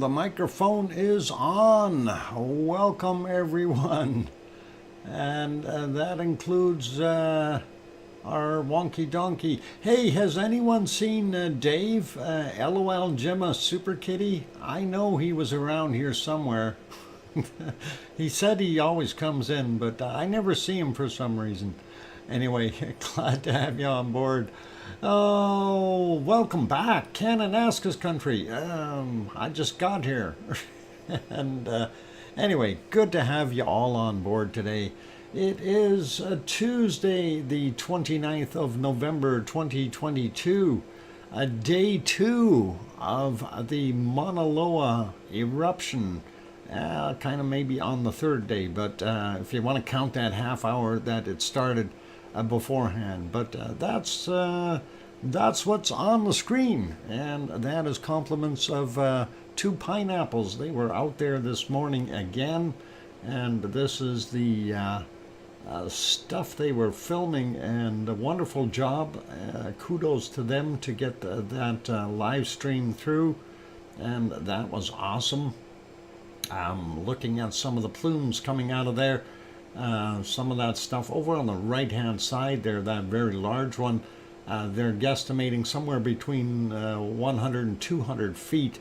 the microphone is on. Welcome everyone. And that includes our wonky donkey. Hey, has anyone seen Dave? LOL Gemma Super Kitty? I know he was around here somewhere. He said he always comes in, but I never see him for some reason. Anyway, glad to have you on board. Oh, welcome back, Cananaska's country. I just got here. And anyway, good to have you all on board today. It is Tuesday, the 29th of November, 2022. Day 2 of the Mauna Loa eruption. Kind of maybe on the third day, but if you want to count that half hour that it started beforehand. But that's what's on the screen, and that is compliments of 2 pineapples. They were out there this morning again, and this is the stuff they were filming, and a wonderful job. Kudos to them to get that live stream through, and that was awesome. Looking at some of the plumes coming out of there. Some of that stuff over on the right hand side there, that very large one, they're guesstimating somewhere between 100 and 200 feet.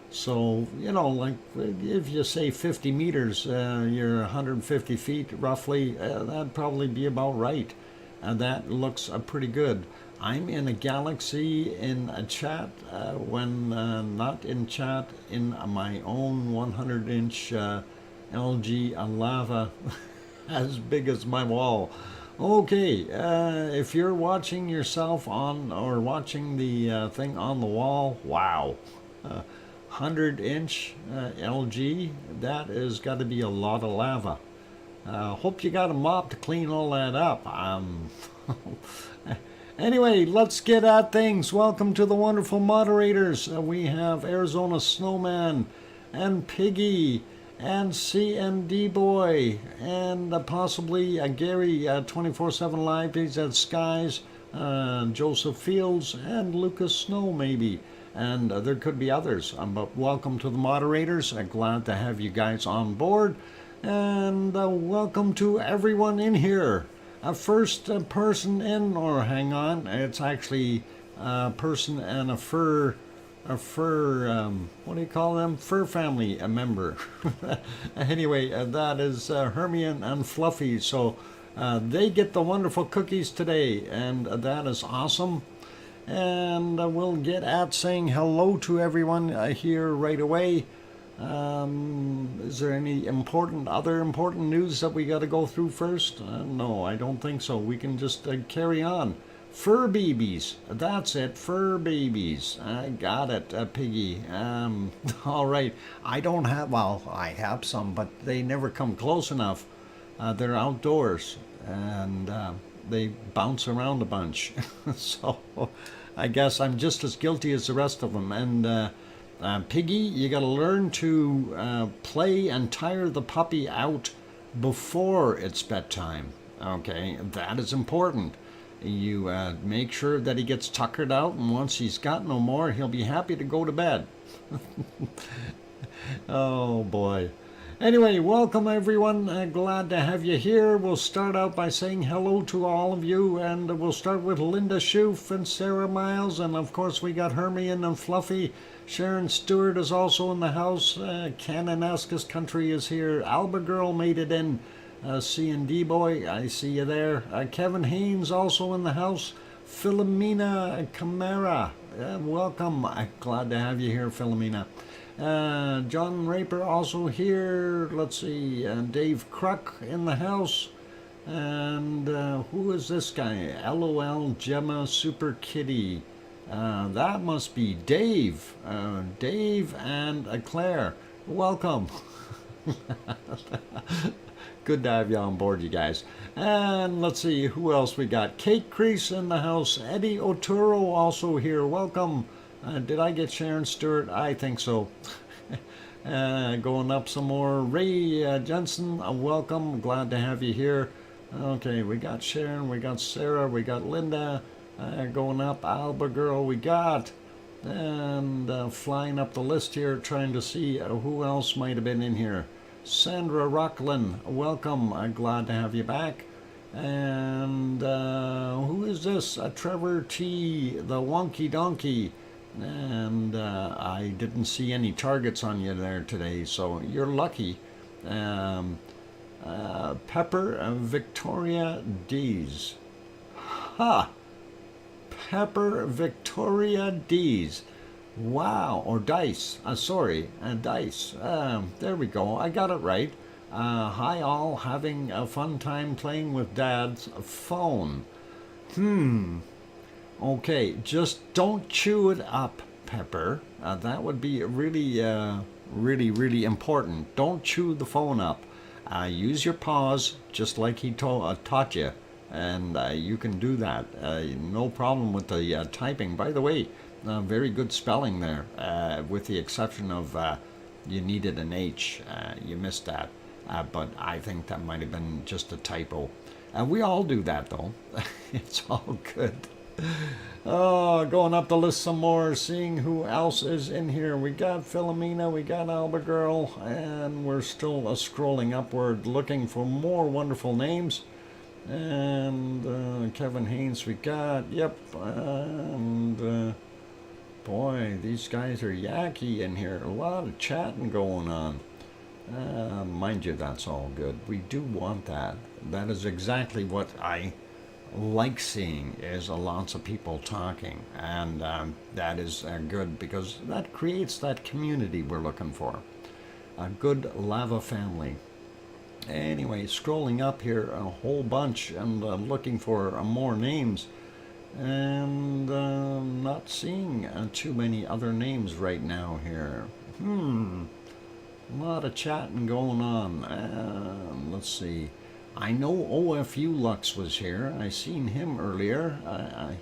So, you know, like if you say 50 meters, you're 150 feet roughly, that'd probably be about right. That looks pretty good. I'm in a galaxy in a chat when not in chat in my own 100-inch LG lava as big as my wall. Okay, if you're watching yourself on or watching the thing on the wall, wow, 100-inch LG, that is got to be a lot of lava. Hope you got a mop to clean all that up. Anyway, let's get at things. Welcome to the wonderful moderators. We have Arizona Snowman and Piggy and CND Boy and possibly Gary 24/7 Live. He's at Skies, Joseph Fields, and Lucas Snow maybe. And there could be others. But welcome to the moderators. Glad to have you guys on board. And welcome to everyone in here. First person in, or hang on, it's actually a person and a fur, what do you call them? Fur family, a member. Anyway, that is Hermione and Fluffy. So they get the wonderful cookies today, and that is awesome. And we'll get at saying hello to everyone here right away. Is there any other important news that we got to go through first? No, I don't think so. We can just carry on. Fur babies. That's it. Fur babies. I got it, Piggy. All right. I don't have, well, I have some, but they never come close enough. They're outdoors, and they bounce around a bunch. So I guess I'm just as guilty as the rest of them. And Piggy, you got to learn to play and tire the puppy out before it's bedtime. Okay, that is important. You make sure that he gets tuckered out, and once he's got no more, he'll be happy to go to bed. Oh boy. Anyway, welcome everyone. Glad to have you here. We'll start out by saying hello to all of you, and we'll start with Linda Schoof and Sarah Miles, and of course we got Hermione and Fluffy. Sharon Stewart is also in the house. Cananaska's country is here. Alba Girl made it in. C&D Boy, I see you there. Kevin Haynes also in the house. Philomena Camara, welcome. Glad to have you here, Philomena. John Raper also here. Let's see, Dave Kruk in the house. And who is this guy? LOL Gemma Super Kitty. That must be Dave. Dave and Claire. Welcome. Good to have you on board, you guys. And let's see who else we got. Kate Crease in the house. Eddie Oturo also here. Welcome. Did I get Sharon Stewart? I think so. Going up some more. Ray Jensen, welcome. Glad to have you here. Okay, we got Sharon, we got Sarah, we got Linda. Going up. Alba Girl, we got And flying up the list here, trying to see who else might have been in here. Sandra Rocklin, welcome. I'm glad to have you back. And who is this? Trevor T, the Wonky Donkey. And I didn't see any targets on you there today, so you're lucky. Pepper Victoria Dees. Ha! Pepper Victoria Dees. Wow, or Dice. Sorry, Dice. There we go. I got it right. Hi all, having a fun time playing with Dad's phone. Okay, just don't chew it up, Pepper. That would be really important. Don't chew the phone up. Use your paws, just like he taught you. And you can do that. No problem with the typing. By the way, very good spelling there, with the exception of you needed an H. You missed that. But I think that might have been just a typo. We all do that, though. It's all good. Oh, going up the list some more, seeing who else is in here. We got Philomena, we got Alba Girl, and we're still scrolling upward, looking for more wonderful names. And Kevin Haynes we got, yep, and boy, these guys are yucky in here. A lot of chatting going on. Mind you, that's all good. We do want that. That is exactly what I like seeing, is lots of people talking, and that is good, because that creates that community we're looking for. A good lava family. Anyway, scrolling up here a whole bunch and looking for more names, and not seeing too many other names right now here. A lot of chatting going on. Let's see. I know OFU Lux was here. I seen him earlier.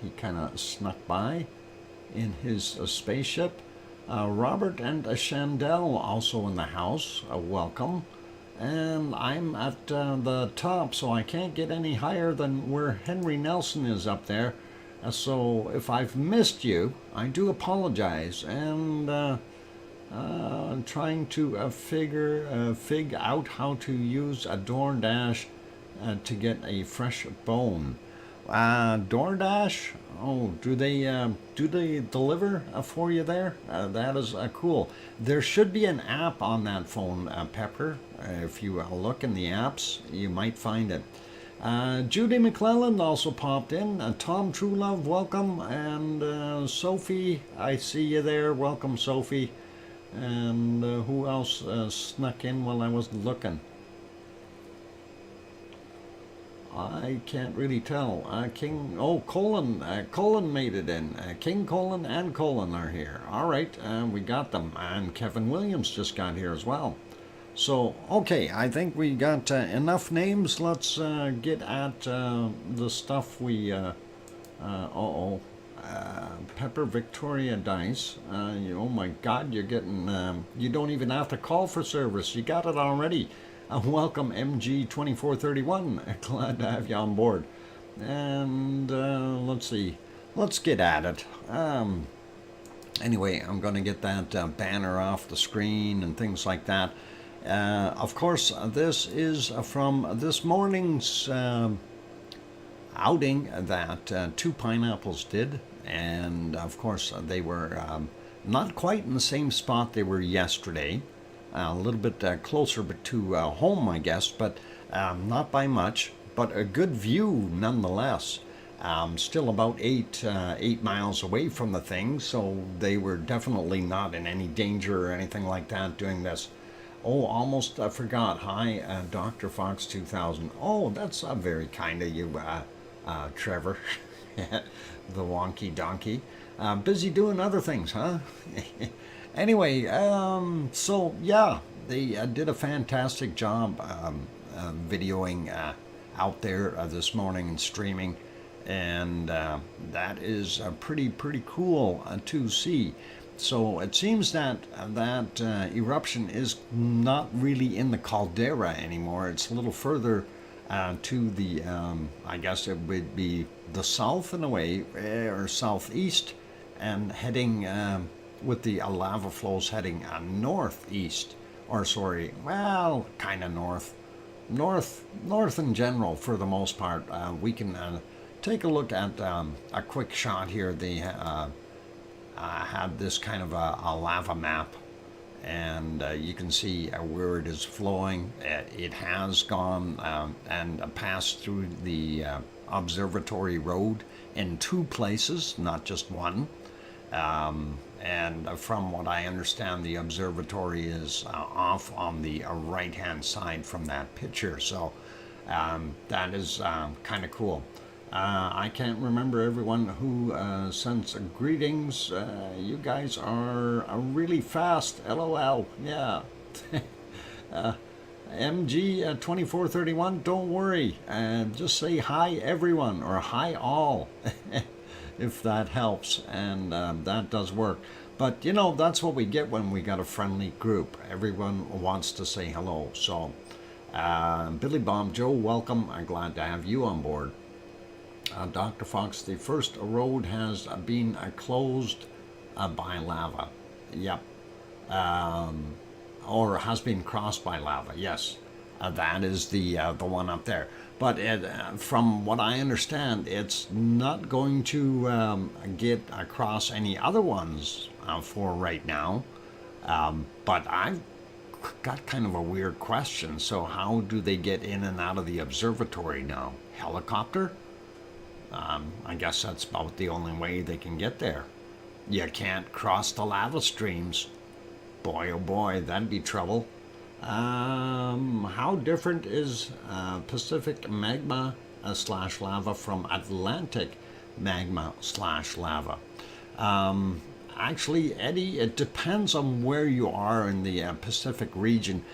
He kind of snuck by in his spaceship. Robert and Chandel also in the house. Welcome. And I'm at the top, so I can't get any higher than where Henry Nelson is up there. So if I've missed you, I do apologize. And I'm trying to figure out how to use a DoorDash to get a fresh bone. DoorDash? Oh, do they deliver for you there? That is cool. There should be an app on that phone, Pepper. If you look in the apps, you might find it. Judy McClellan also popped in. Tom Truelove, welcome. And Sophie, I see you there. Welcome, Sophie. And who else snuck in while I was looking? I can't really tell. Colin made it in. King Colin and Colin are here. All right, we got them. And Kevin Williams just got here as well. So, okay, I think we got enough names. Let's get at the stuff we... Pepper Victoria Dice. Oh my God, you're getting... you don't even have to call for service. You got it already. Welcome, MG2431. Glad to have you on board. And let's see. Let's get at it. Anyway, I'm going to get that banner off the screen and things like that. Of course, this is from this morning's outing that Two Pineapples did. And of course, they were not quite in the same spot they were yesterday. A little bit closer to home, I guess, but not by much. But a good view nonetheless. Still about 8 miles away from the thing, so they were definitely not in any danger or anything like that doing this. Oh, almost forgot. Hi, DrFox2000. Oh, that's very kind of you, Trevor, the wonky donkey. Busy doing other things, huh? Anyway, so yeah, they did a fantastic job videoing out there this morning and streaming, and that is pretty cool to see. So it seems that eruption is not really in the caldera anymore. It's a little further to the, I guess it would be the south in a way, or southeast. and heading with the lava flows heading northeast, or sorry, well, kind of north in general for the most part. We can take a look at a quick shot here. They had this kind of a lava map, and you can see where it is flowing. It has gone and passed through the observatory road in 2 places, not just one. And from what I understand, the observatory is off on the right-hand side from that picture. So that is kind of cool. I can't remember everyone who sends greetings. You guys are really fast. LOL. Yeah. MG2431, don't worry. Just say hi everyone or hi all. If that helps, and that does work. But you know, that's what we get when we got a friendly group. Everyone wants to say hello. So Billy Bob Joe, welcome. I'm glad to have you on board. Dr. Fox, the first road has been closed by lava. Yep. Or has been crossed by lava. Yes. That is the one up there. But from what I understand, it's not going to get across any other ones for right now. But I've got kind of a weird question. So how do they get in and out of the observatory now? Helicopter? I guess that's about the only way they can get there. You can't cross the lava streams. Boy, oh boy, that'd be trouble. How different is Pacific magma slash lava from Atlantic magma slash lava? Actually, Eddie, it depends on where you are in the Pacific region.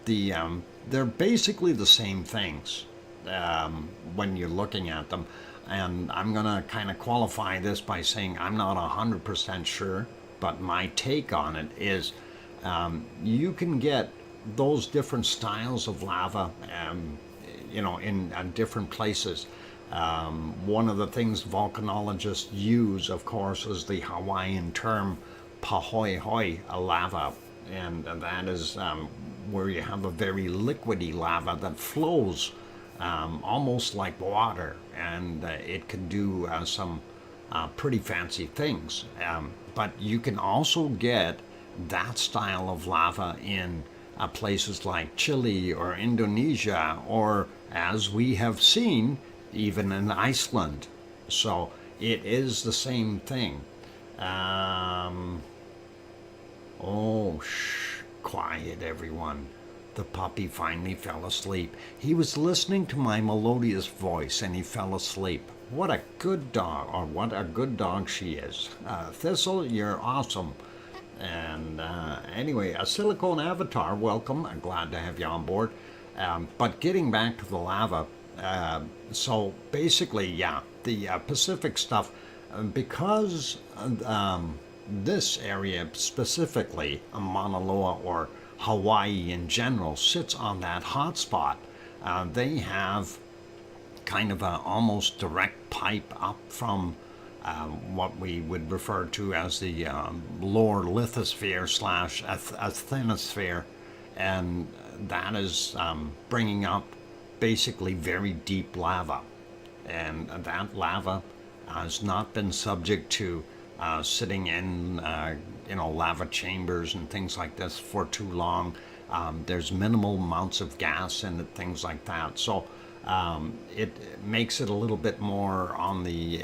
They're basically the same things when you're looking at them. And I'm going to kind of qualify this by saying I'm not 100% sure, but my take on it is you can get those different styles of lava, you know, in different places. One of the things volcanologists use, of course, is the Hawaiian term pahoehoe lava, and that is where you have a very liquidy lava that flows almost like water, and it can do some pretty fancy things. But you can also get that style of lava in places like Chile or Indonesia, or as we have seen, even in Iceland. So it is the same thing. Quiet everyone. The puppy finally fell asleep. He was listening to my melodious voice and he fell asleep. What a good dog, or what a good dog she is. Thistle, you're awesome. And anyway, a silicone avatar, welcome. I'm glad to have you on board. But getting back to the lava, so basically, yeah, the Pacific stuff, because this area specifically, Mauna Loa or Hawaii in general, sits on that hot spot, they have kind of a almost direct pipe up from what we would refer to as the lower lithosphere slash asthenosphere, and that is bringing up basically very deep lava, and that lava has not been subject to sitting in lava chambers and things like this for too long. There's minimal amounts of gas in it, things like that, so it makes it a little bit more on the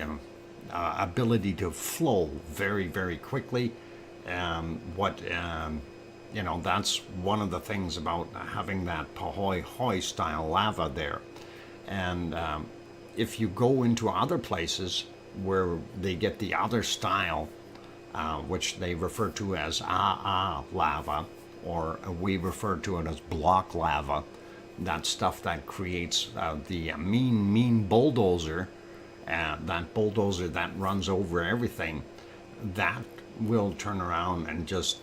ability to flow very, very quickly. That's one of the things about having that pahoehoe style lava there. And if you go into other places where they get the other style, which they refer to as lava, or we refer to it as block lava, that stuff that creates the mean bulldozer, that bulldozer that runs over everything, that will turn around and just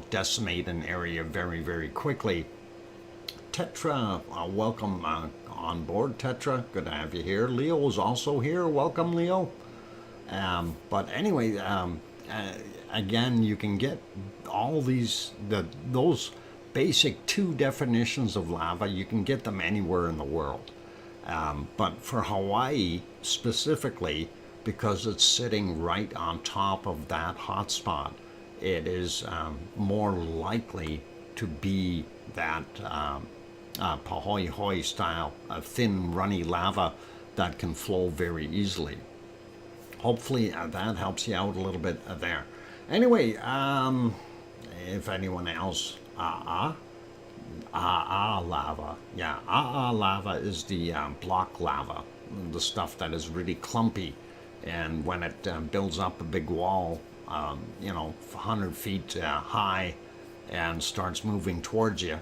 decimate an area very, very quickly. Tetra, welcome on board, Tetra. Good to have you here. Leo is also here. Welcome, Leo. But anyway, again, you can get all those basic two definitions of lava. You can get them anywhere in the world. But for Hawaii specifically, because it's sitting right on top of that hotspot, it is more likely to be that pahoehoe style, thin, runny lava that can flow very easily. Hopefully that helps you out a little bit there. Anyway, if anyone else, lava. Yeah, lava is the block lava, the stuff that is really clumpy. And when it builds up a big wall, 100 feet high and starts moving towards you,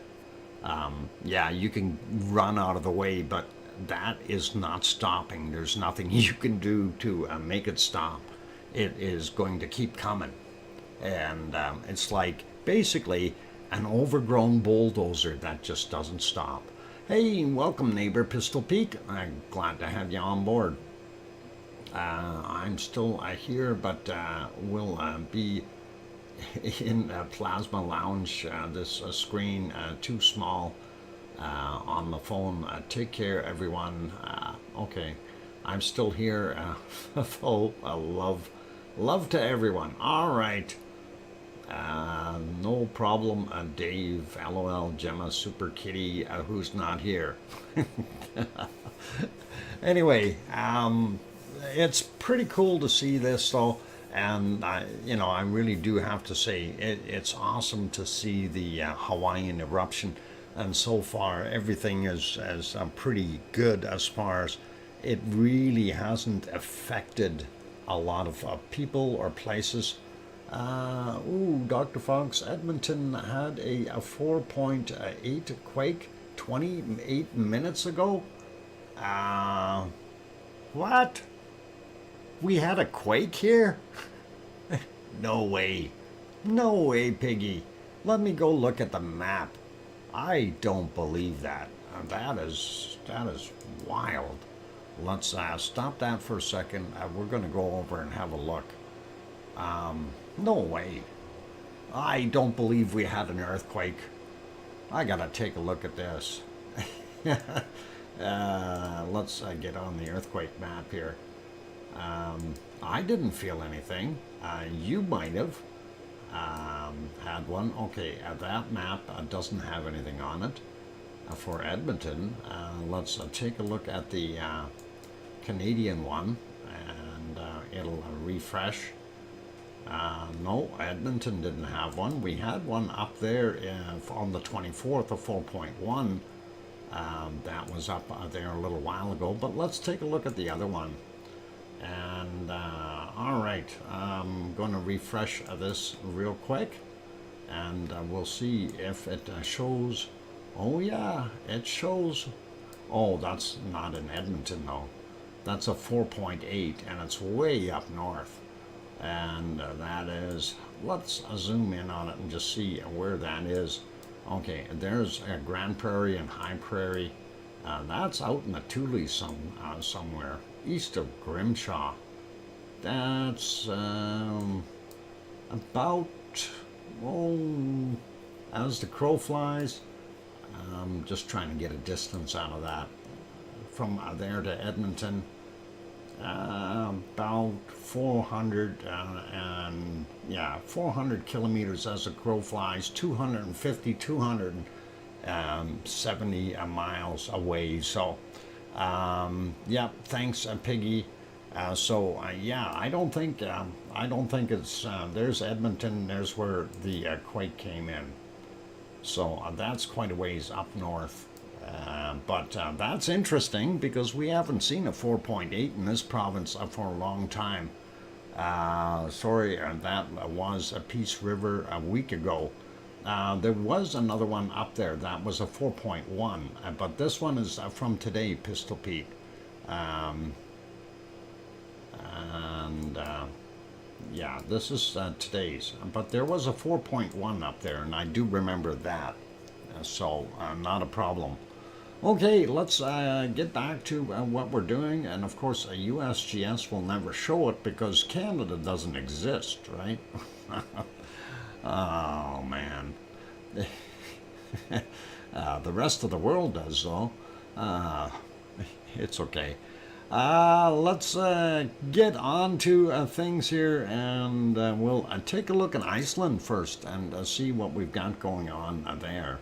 yeah, you can run out of the way, but that is not stopping. There's nothing you can do to make it stop. It is going to keep coming. And it's like basically an overgrown bulldozer that just doesn't stop. Hey, welcome neighbor Pistol Peak. I'm glad to have you on board. I'm still here, but will be in Plasma Lounge. This screen too small on the phone. Take care, everyone. Okay, I'm still here. Full love to everyone. All right. No problem, Dave, LOL, Gemma, Super Kitty, who's not here. Anyway, it's pretty cool to see this, though, and I really do have to say it's awesome to see the Hawaiian eruption, and so far everything is pretty good as far as it really hasn't affected a lot of people or places. Dr. Fox, Edmonton had a 4.8 quake 28 minutes ago. What? We had a quake here? No way. No way, Piggy. Let me go look at the map. I don't believe that. That is wild. Let's stop that for a second. We're going to go over and have a look. No way. I don't believe we had an earthquake. I gotta take a look at this. Let's get on the earthquake map here. I didn't feel anything. You might have had one. Okay, that map doesn't have anything on it for Edmonton. Let's take a look at the Canadian one, and it'll refresh. No, Edmonton didn't have one. We had one up there on the 24th of 4.1. That was up there a little while ago, but let's take a look at the other one. And all right, I'm going to refresh this real quick, and we'll see if it shows. Oh yeah, it shows. Oh, that's not in Edmonton though. That's a 4.8, and it's way up north. And that is, let's zoom in on it and just see where that is. Okay, there's Grand Prairie and High Prairie. That's out in the Tule somewhere, east of Grimshaw. That's about, as the crow flies. I'm just trying to get a distance out of that. From there to Edmonton. About 400 400 kilometers as the crow flies, 270 miles away. So yeah, thanks Piggy. Yeah, I don't think it's there's Edmonton, there's where the quake came in, so that's quite a ways up north. But that's interesting because we haven't seen a 4.8 in this province for a long time. Sorry, that was a Peace River a week ago. There was another one up there that was a 4.1, but this one is from today, Pistol Pete. Yeah, this is today's. But there was a 4.1 up there, and I do remember that. So not a problem. Okay, let's get back to what we're doing. And of course, USGS will never show it because Canada doesn't exist, right? Oh, man. The rest of the world does, though. It's okay. Let's get on to things here, and we'll take a look at Iceland first and see what we've got going on there.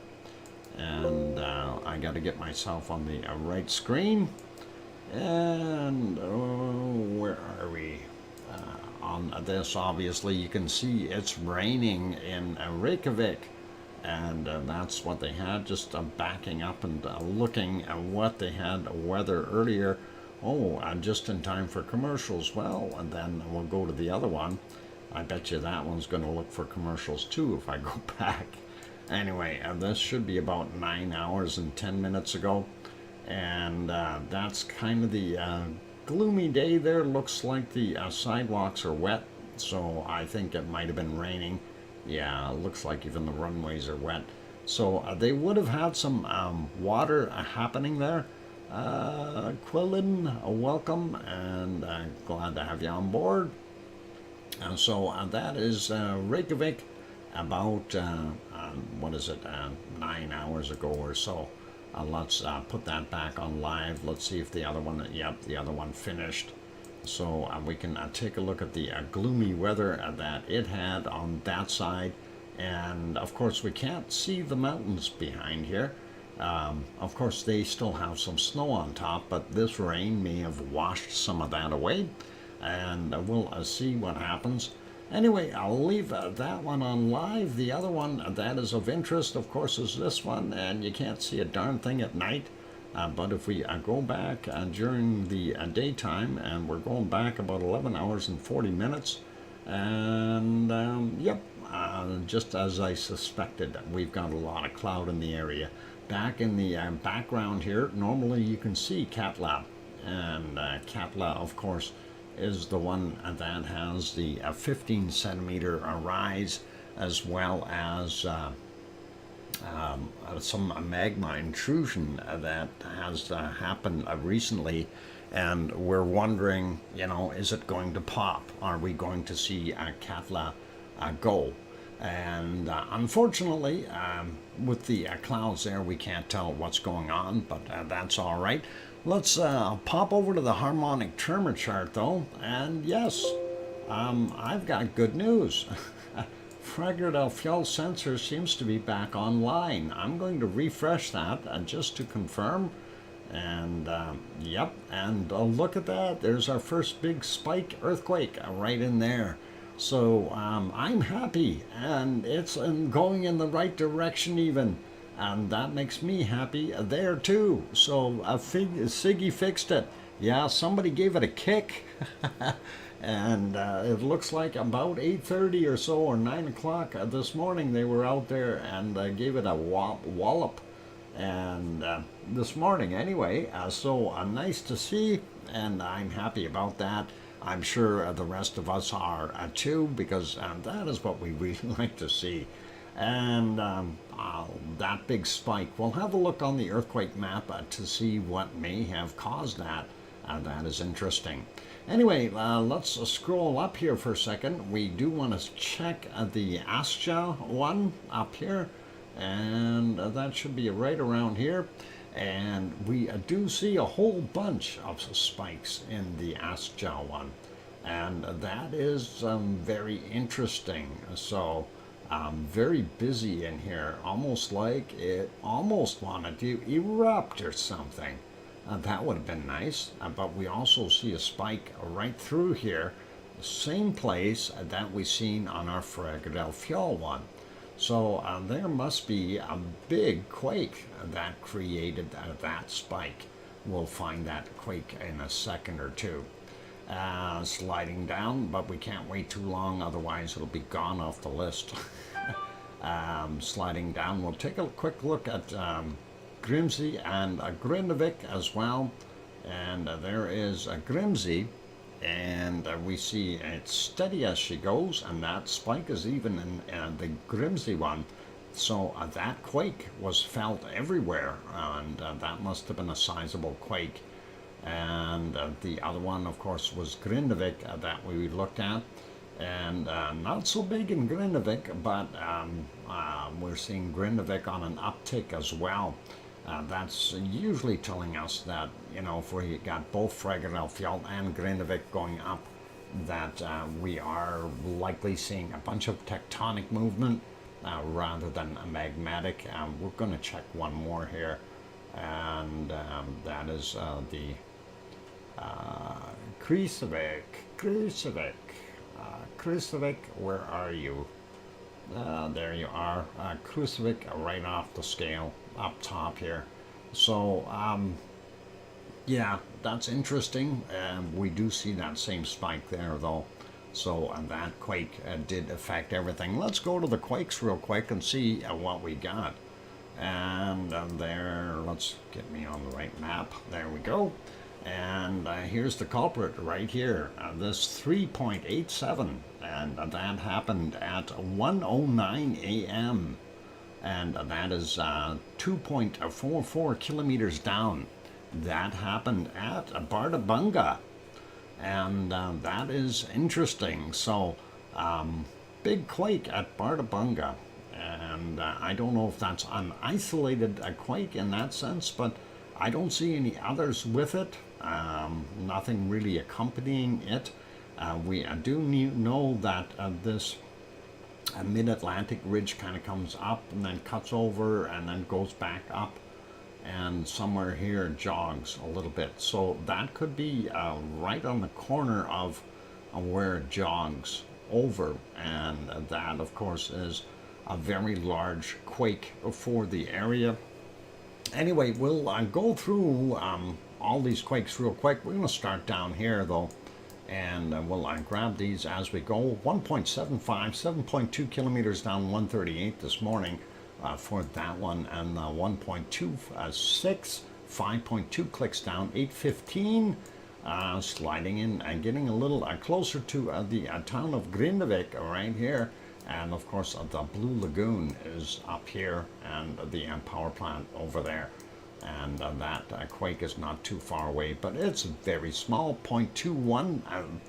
And I got to get myself on the right screen. And where are we? On this, obviously, you can see it's raining in Reykjavik. And that's what they had, just backing up and looking at what they had weather earlier. Oh, just in time for commercials. Well, and then we'll go to the other one. I bet you that one's going to look for commercials too if I go back. Anyway, this should be about 9 hours and 10 minutes ago. And that's kind of the gloomy day there. Looks like the sidewalks are wet, so I think it might have been raining. Yeah, it looks like even the runways are wet. So they would have had some water happening there. Quillen, welcome, and glad to have you on board. So that is Reykjavik about, 9 hours ago or so. Let's put that back on live. Let's see if the other one, yep, the other one finished. So we can take a look at the gloomy weather that it had on that side. And of course we can't see the mountains behind here. Of course they still have some snow on top, but this rain may have washed some of that away. And we'll see what happens. Anyway, I'll leave that one on live. The other one that is of interest, of course, is this one. And you can't see a darn thing at night. But if we go back during the daytime, and we're going back about 11 hours and 40 minutes, and yep, just as I suspected, we've got a lot of cloud in the area. Back in the background here, normally you can see Katla, and Katla, of course, is the one that has the 15 centimeter rise, as well as some magma intrusion that has happened recently, and we're wondering, is it going to pop? Are we going to see Katla go? And unfortunately, with the clouds there, we can't tell what's going on, but that's all right. Let's pop over to the harmonic tremor chart, though, and yes, I've got good news. Fragor del Fiel sensor seems to be back online. I'm going to refresh that just to confirm. And yep, and look at that. There's our first big spike earthquake right in there. So I'm happy, and it's going in the right direction even. And that makes me happy there too. So Siggy fixed it. Yeah, somebody gave it a kick. And it looks like about 8:30 or so, or 9 o'clock this morning, they were out there and gave it a wallop. And this morning anyway, so nice to see, and I'm happy about that. I'm sure the rest of us are too, because that is what we really like to see. And that big spike, we'll have a look on the earthquake map to see what may have caused that. That is interesting. Anyway, let's scroll up here for a second. We do want to check the Astja one up here, and that should be right around here. And we do see a whole bunch of spikes in the Astja one, and that is very interesting. So very busy in here, almost like it almost wanted to erupt or something. That would have been nice, but we also see a spike right through here, the same place that we seen on our Fragor del Fiel one. So there must be a big quake that created that spike. We'll find that quake in a second or two. Sliding down, but we can't wait too long, otherwise it'll be gone off the list. Sliding down, we'll take a quick look at Grimsey and Grindavik as well. And there is Grimsey, and we see it's steady as she goes, and that spike is even in the Grimsey one. So that quake was felt everywhere, and that must have been a sizable quake. And the other one, of course, was Grindavik that we looked at. And not so big in Grindavik, but we're seeing Grindavik on an uptick as well. That's usually telling us that, you know, if we got both Fagradalfjall and Grindavik going up, that we are likely seeing a bunch of tectonic movement rather than a magmatic. We're going to check one more here, and that is the Kristavik. Kristavik, where are you? There you are. Kristavik right off the scale up top here. So, yeah, that's interesting. We do see that same spike there, though. So that quake did affect everything. Let's go to the quakes real quick and see what we got. And there, let's get me on the right map. There we go. And here's the culprit right here. This 3.87, and that happened at 1:09 a.m. And that is 2.44 kilometers down. That happened at Bardabunga, and that is interesting. So, big quake at Bardabunga, and I don't know if that's an isolated quake in that sense, but I don't see any others with it. Nothing really accompanying it. We do know that this mid-Atlantic ridge kind of comes up and then cuts over and then goes back up, and somewhere here jogs a little bit. So that could be right on the corner of where it jogs over, and that of course is a very large quake for the area. Anyway, we'll go through all these quakes real quick. We're going to start down here though, and we'll grab these as we go. 1.75, 7.2 kilometers down 138 this morning for that one, and 1.26, 5.2 clicks down 8:15, sliding in and getting a little closer to the town of Grindavik right here. And of course the Blue Lagoon is up here, and the power plant over there. And that quake is not too far away, but it's very small, 0.21,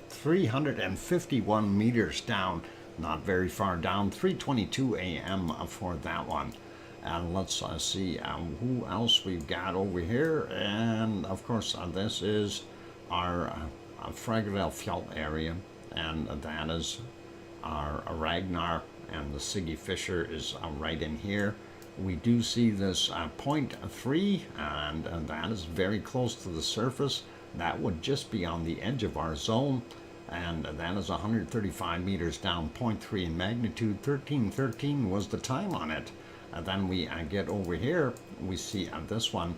351 meters down, not very far down, 3:22 a.m. for that one. And let's see who else we've got over here. And of course this is our Fagradalfjall area, and that is our Ragnar, and the Siggy Fisher is right in here. We do see this 0.3, and that is very close to the surface. That would just be on the edge of our zone, and that is 135 meters down, 0.3 in magnitude. 1313 was the time on it. Then we get over here, we see this one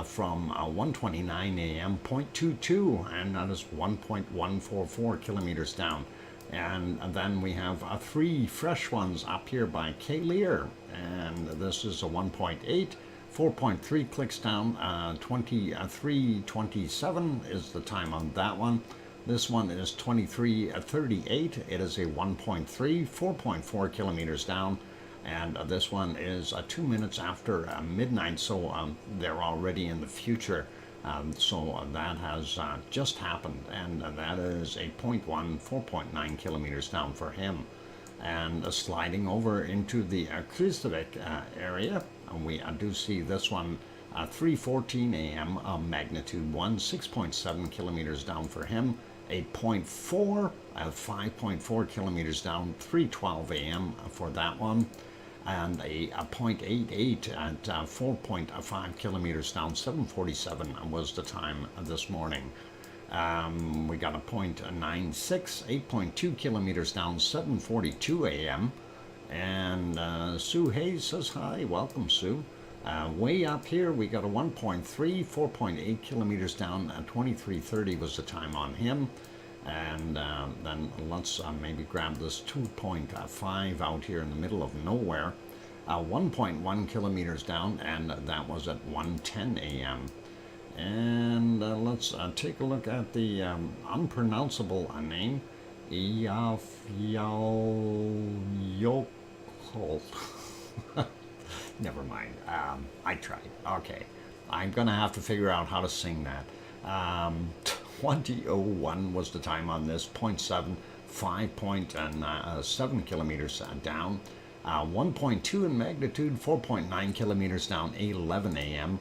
from 1:29 a.m., 0.22, and that is 1.144 kilometers down. And then we have three fresh ones up here by Kilauea, and this is a 1.8, 4.3 clicks down, 23:27 is the time on that one. This one is 23:38. It is a 1.3, 4.4 kilometers down, and this one is 2 minutes after midnight, so they're already in the future. So that has just happened, and that is a 0.1, 4.9 kilometers down for him. And sliding over into the Kristavik area, we do see this one 3:14 a.m. Magnitude 1, 6.7 kilometers down for him. A 0.4, 5.4 kilometers down, 3:12 a.m. for that one. And a 0.88 at 4.5 kilometers down, 7:47 was the time this morning. We got a 0.96, 8.2 kilometers down, 7:42 a.m. And Sue Hayes says hi. Welcome, Sue. Way up here, we got a 1.3, 4.8 kilometers down, 23:30 was the time on him. And then let's maybe grab this 2.5 out here in the middle of nowhere. 1.1 kilometers down, and that was at 1:10 a.m. And let's take a look at the unpronounceable name, Eyjafjallajökull. Never mind. I tried. Okay. I'm going to have to figure out how to sing that. 2001 was the time on this. 0.7, 5.7 kilometers down. 1.2 in magnitude, 4.9 kilometers down, 8:11 a.m.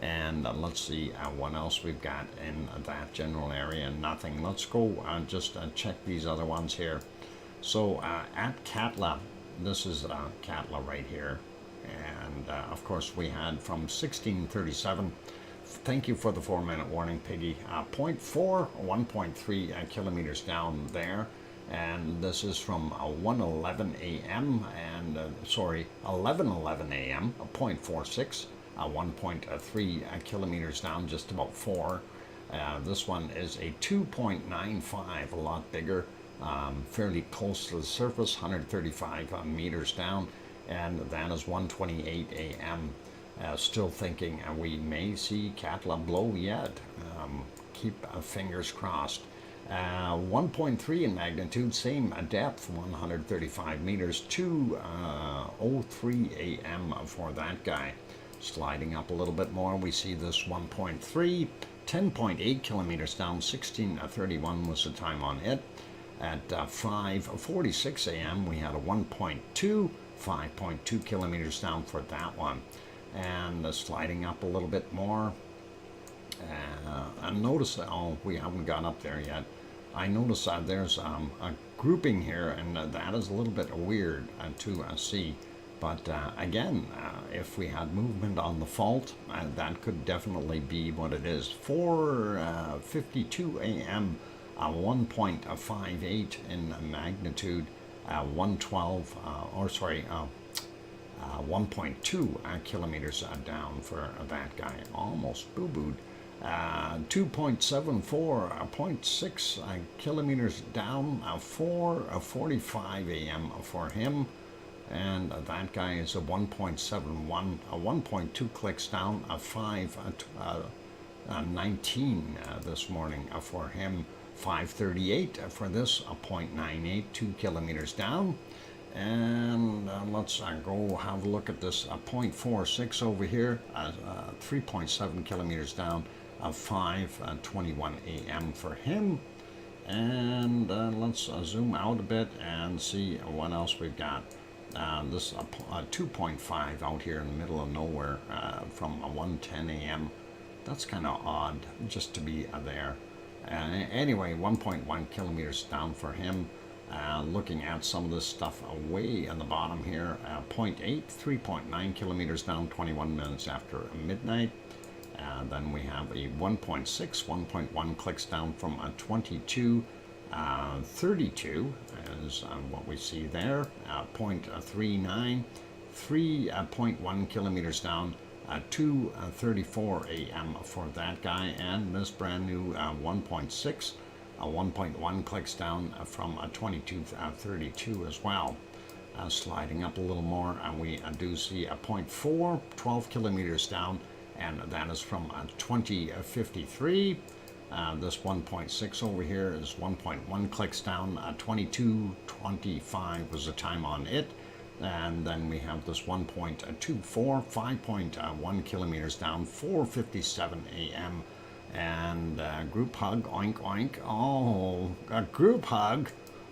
And let's see what else we've got in that general area. Nothing. Let's go just check these other ones here. So at Katla, this is Katla right here. And of course we had from 1637, thank you for the 4-minute warning, Piggy, 0.4, 1.3 kilometers down there. And this is from 1:11 a.m. and 11:11 a.m. 0.46, 1.3 kilometers down, just about 4. This one is a 2.95, a lot bigger, fairly close to the surface, 135 meters down, and that is 1:28 a.m. Still thinking we may see Katla blow yet. Keep fingers crossed. 1.3 in magnitude, same depth, 135 meters, 2:03 a.m. for that guy. Sliding up a little bit more, we see this 1.3, 10.8 kilometers down, 16:31 was the time on it. At 5:46 a.m. we had a 1.2, 5.2 kilometers down for that one. And sliding up a little bit more. And notice that, we haven't gone up there yet. I notice that there's a grouping here, and that is a little bit weird to see. But again, if we had movement on the fault, that could definitely be what it is. 4:52 a.m., 1.58 in magnitude, 1.2 kilometers down for that guy. Almost boo-booed. 2.74, 0.6 kilometers down, 4:45 a.m. for him. And that guy is a 1.71, 1.2 clicks down, 5:19 this morning for him. 5:38 for this, 0.98, 2 kilometers down. And let's go have a look at this 0.46 over here, 3.7 kilometers down, 5:21 a.m. for him. And let's zoom out a bit and see what else we've got. This 2.5 out here in the middle of nowhere from 1:10 a.m. That's kind of odd just to be there. Anyway, 1.1 kilometers down for him. Looking at some of this stuff way in the bottom here, 0.8, 3.9 kilometers down, 21 minutes after midnight. Then we have a 1.6, 1.1 clicks down from 22:32 is what we see there. 0.39, 3.1 kilometers down, 2:34 a.m. for that guy. And this brand new 1.6, 1.1 clicks down from 22:32 as well. Sliding up a little more, we do see a 0.4, 12 kilometers down, and that is from 20:53. This 1.6 over here is 1.1 clicks down, 22:25 was the time on it. And then we have this 1.24, 5.1 kilometers down, 4:57 a.m. And group hug, oink oink. Oh, a group hug.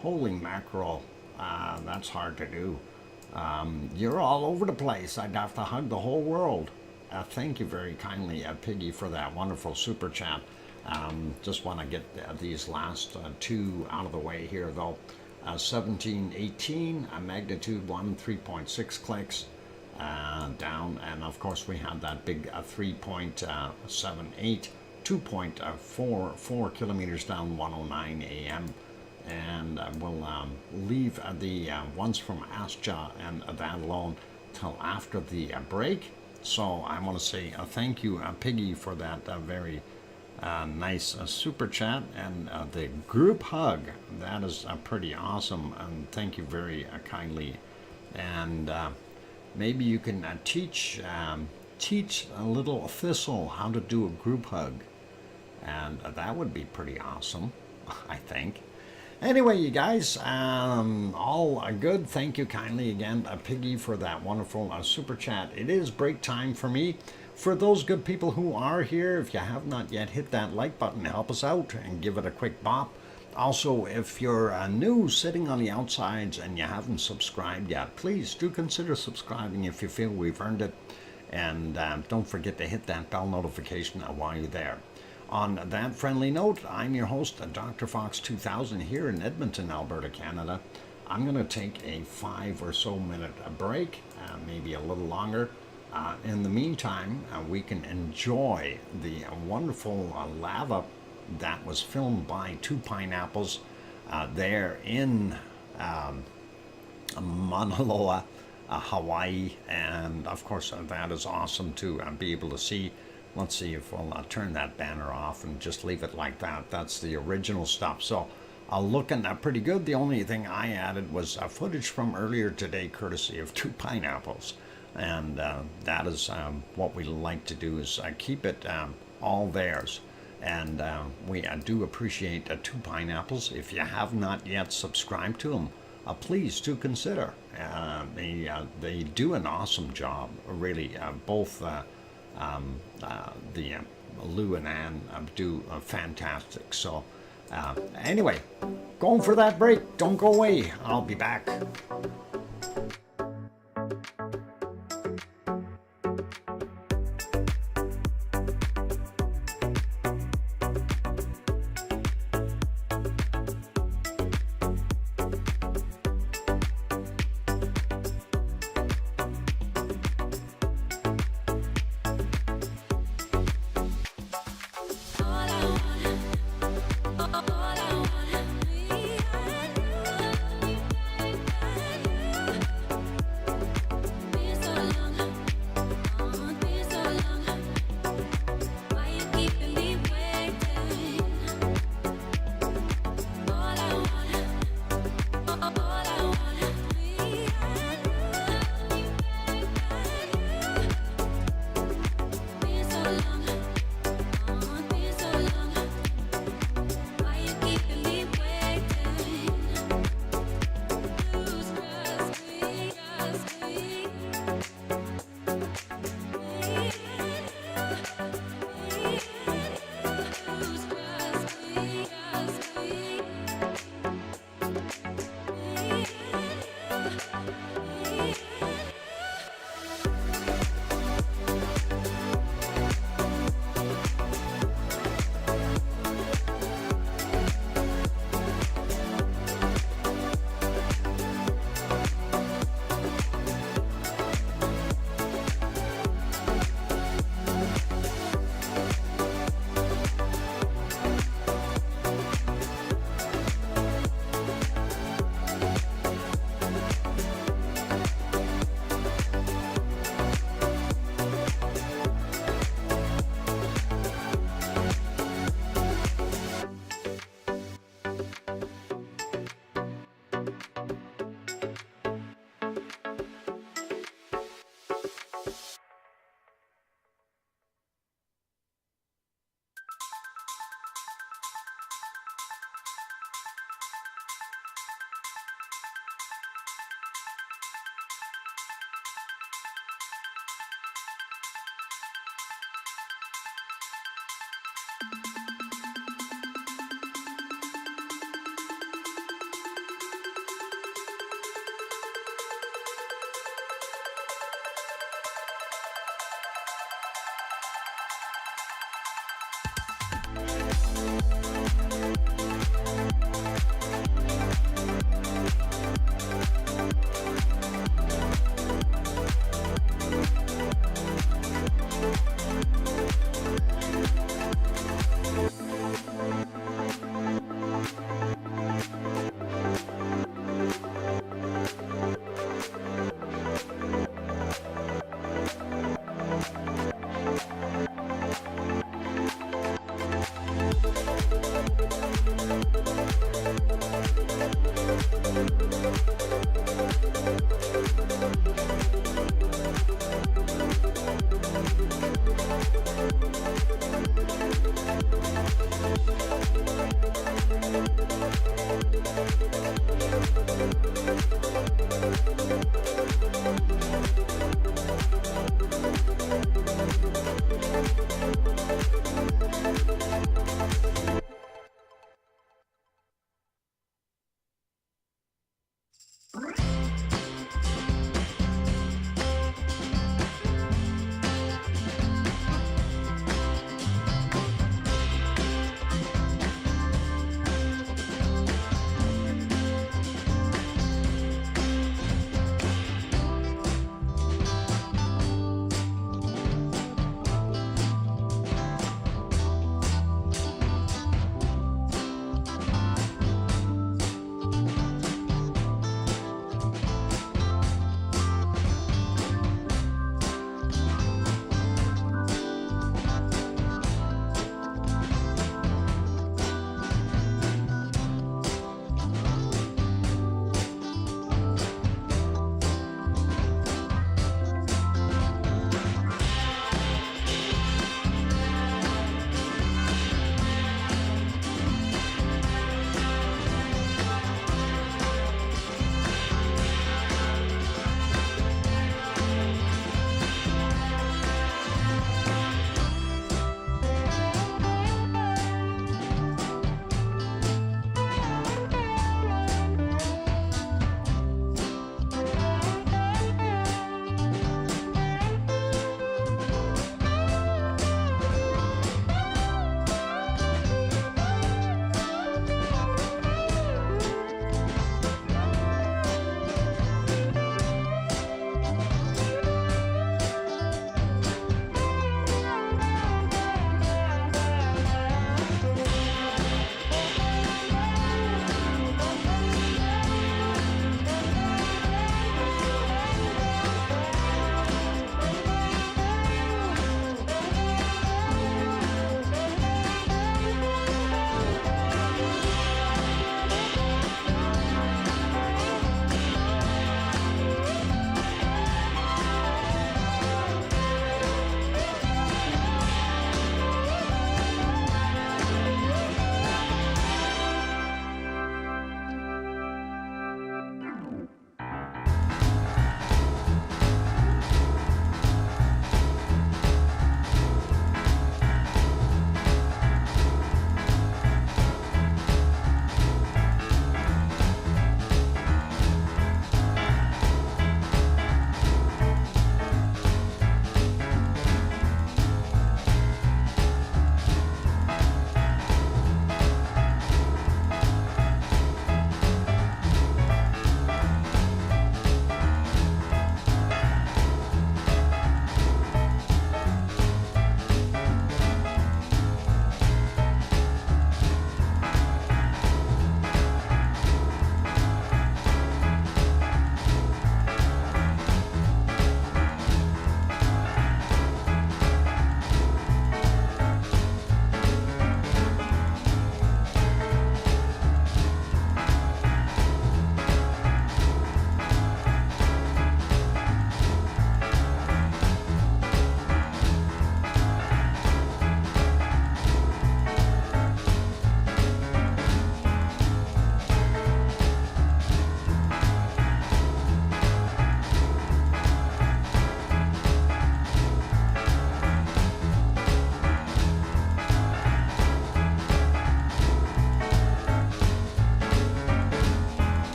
Holy mackerel. That's hard to do. You're all over the place. I'd have to hug the whole world. Thank you very kindly, Piggy, for that wonderful super chat. Just want to get these last two out of the way here, though. 1718, magnitude 1, 3.6 clicks down. And of course, we had that big 3.78, 2.44 kilometers down, 1:09 a.m. And we'll leave the ones from Asja and that alone till after the break. So I want to say thank you, Piggy, for that very nice super chat, and the group hug. That is pretty awesome, and thank you very kindly. And maybe you can teach a little Thistle how to do a group hug, and that would be pretty awesome, I think. Anyway, you guys, all good. Thank you kindly again, Piggy, for that wonderful super chat. It is break time for me. For those good people who are here, if you have not yet, hit that like button, help us out, and give it a quick bop. Also, if you're new, sitting on the outsides, and you haven't subscribed yet, please do consider subscribing if you feel we've earned it. And don't forget to hit that bell notification while you're there. On that friendly note, I'm your host, DrFox2000, here in Edmonton, Alberta, Canada. I'm going to take a 5 or so minute break, maybe a little longer. In the meantime, we can enjoy the wonderful lava that was filmed by two pineapples there in Mauna Loa, Hawaii. And of course, that is awesome to be able to see. Let's see if we'll turn that banner off and just leave it like that. That's the original stuff. So looking pretty good. The only thing I added was footage from earlier today, courtesy of two pineapples. And that is what we like to do, is keep it all theirs. And we do appreciate two pineapples. If you have not yet subscribed to them, please do consider. They do an awesome job, really. Both Lou and Ann do fantastic. So anyway, going for that break. Don't go away. I'll be back.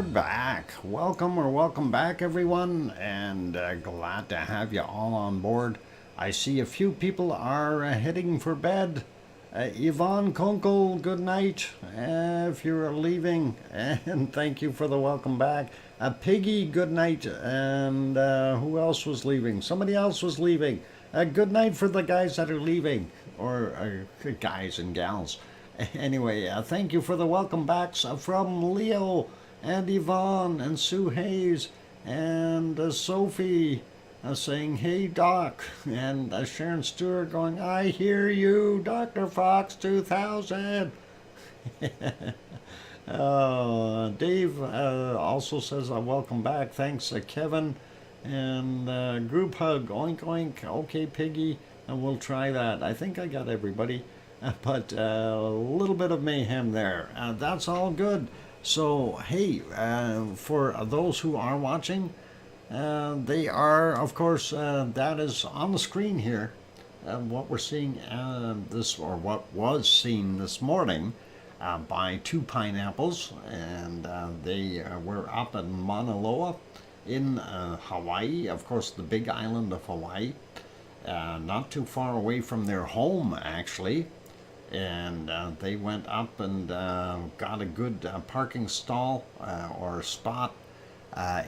back. Welcome back, everyone, and glad to have you all on board. I see a few people are heading for bed. Yvonne Kunkel, good night if you're leaving, and thank you for the welcome back. Piggy, good night, and who else was leaving? Somebody else was leaving. Good night for the guys that are leaving, or guys and gals. Anyway, thank you for the welcome backs from Leo and Yvonne and Sue Hayes and Sophie. Saying, hey Doc, and Sharon Stewart going, I hear you, DrFox2000. Dave also says, welcome back, thanks Kevin, and group hug, oink oink, okay Piggy, and we'll try that. I think I got everybody, but a little bit of mayhem there. That's all good. So, hey, for those who are watching, they are, of course, that is on the screen here. What we're seeing what was seen this morning by two pineapples, and they were up in Mauna Loa in Hawaii, of course, the big island of Hawaii, not too far away from their home, actually. And they went up and got a good parking stall or spot.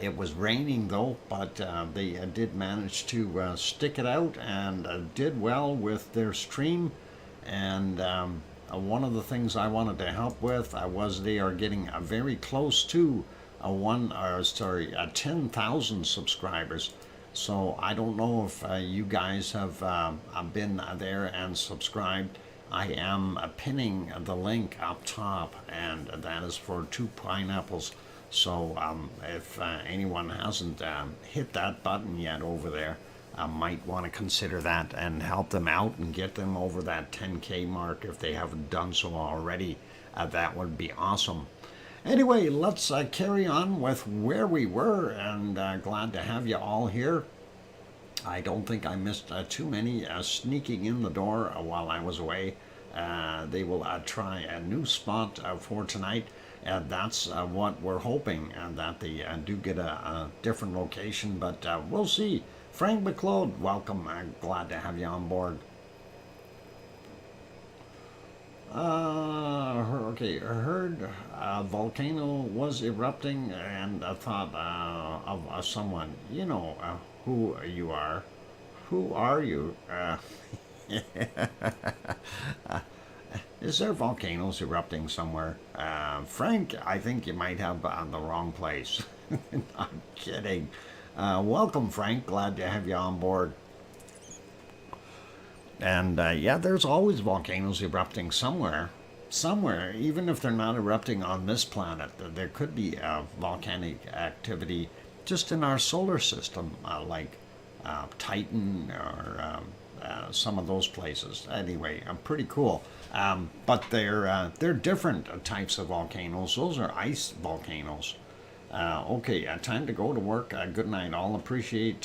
It was raining though, but they did manage to stick it out and did well with their stream. And one of the things I wanted to help with was they are getting very close to 10,000 subscribers. So I don't know if you guys have been there and subscribed. I am pinning the link up top, and that is for two pineapples. So if anyone hasn't hit that button yet over there, I might want to consider that and help them out and get them over that 10K mark if they haven't done so already. That would be awesome. Anyway, let's carry on with where we were, and glad to have you all here. I don't think I missed too many sneaking in the door while I was away. They will try a new spot for tonight. That's what we're hoping, that they do get a different location, but we'll see. Frank McLeod, welcome. Glad to have you on board. Okay, I heard a volcano was erupting, and I thought of someone. You know who you are. Who are you? Is there volcanoes erupting somewhere? Frank, I think you might have the wrong place. I'm kidding. Welcome, Frank. Glad to have you on board. And yeah, there's always volcanoes erupting somewhere. Somewhere, even if they're not erupting on this planet, there could be volcanic activity just in our solar system, like Titan or some of those places. Anyway, pretty cool. But they're different types of volcanoes. Those are ice volcanoes. Okay, time to go to work. Good night. I'll appreciate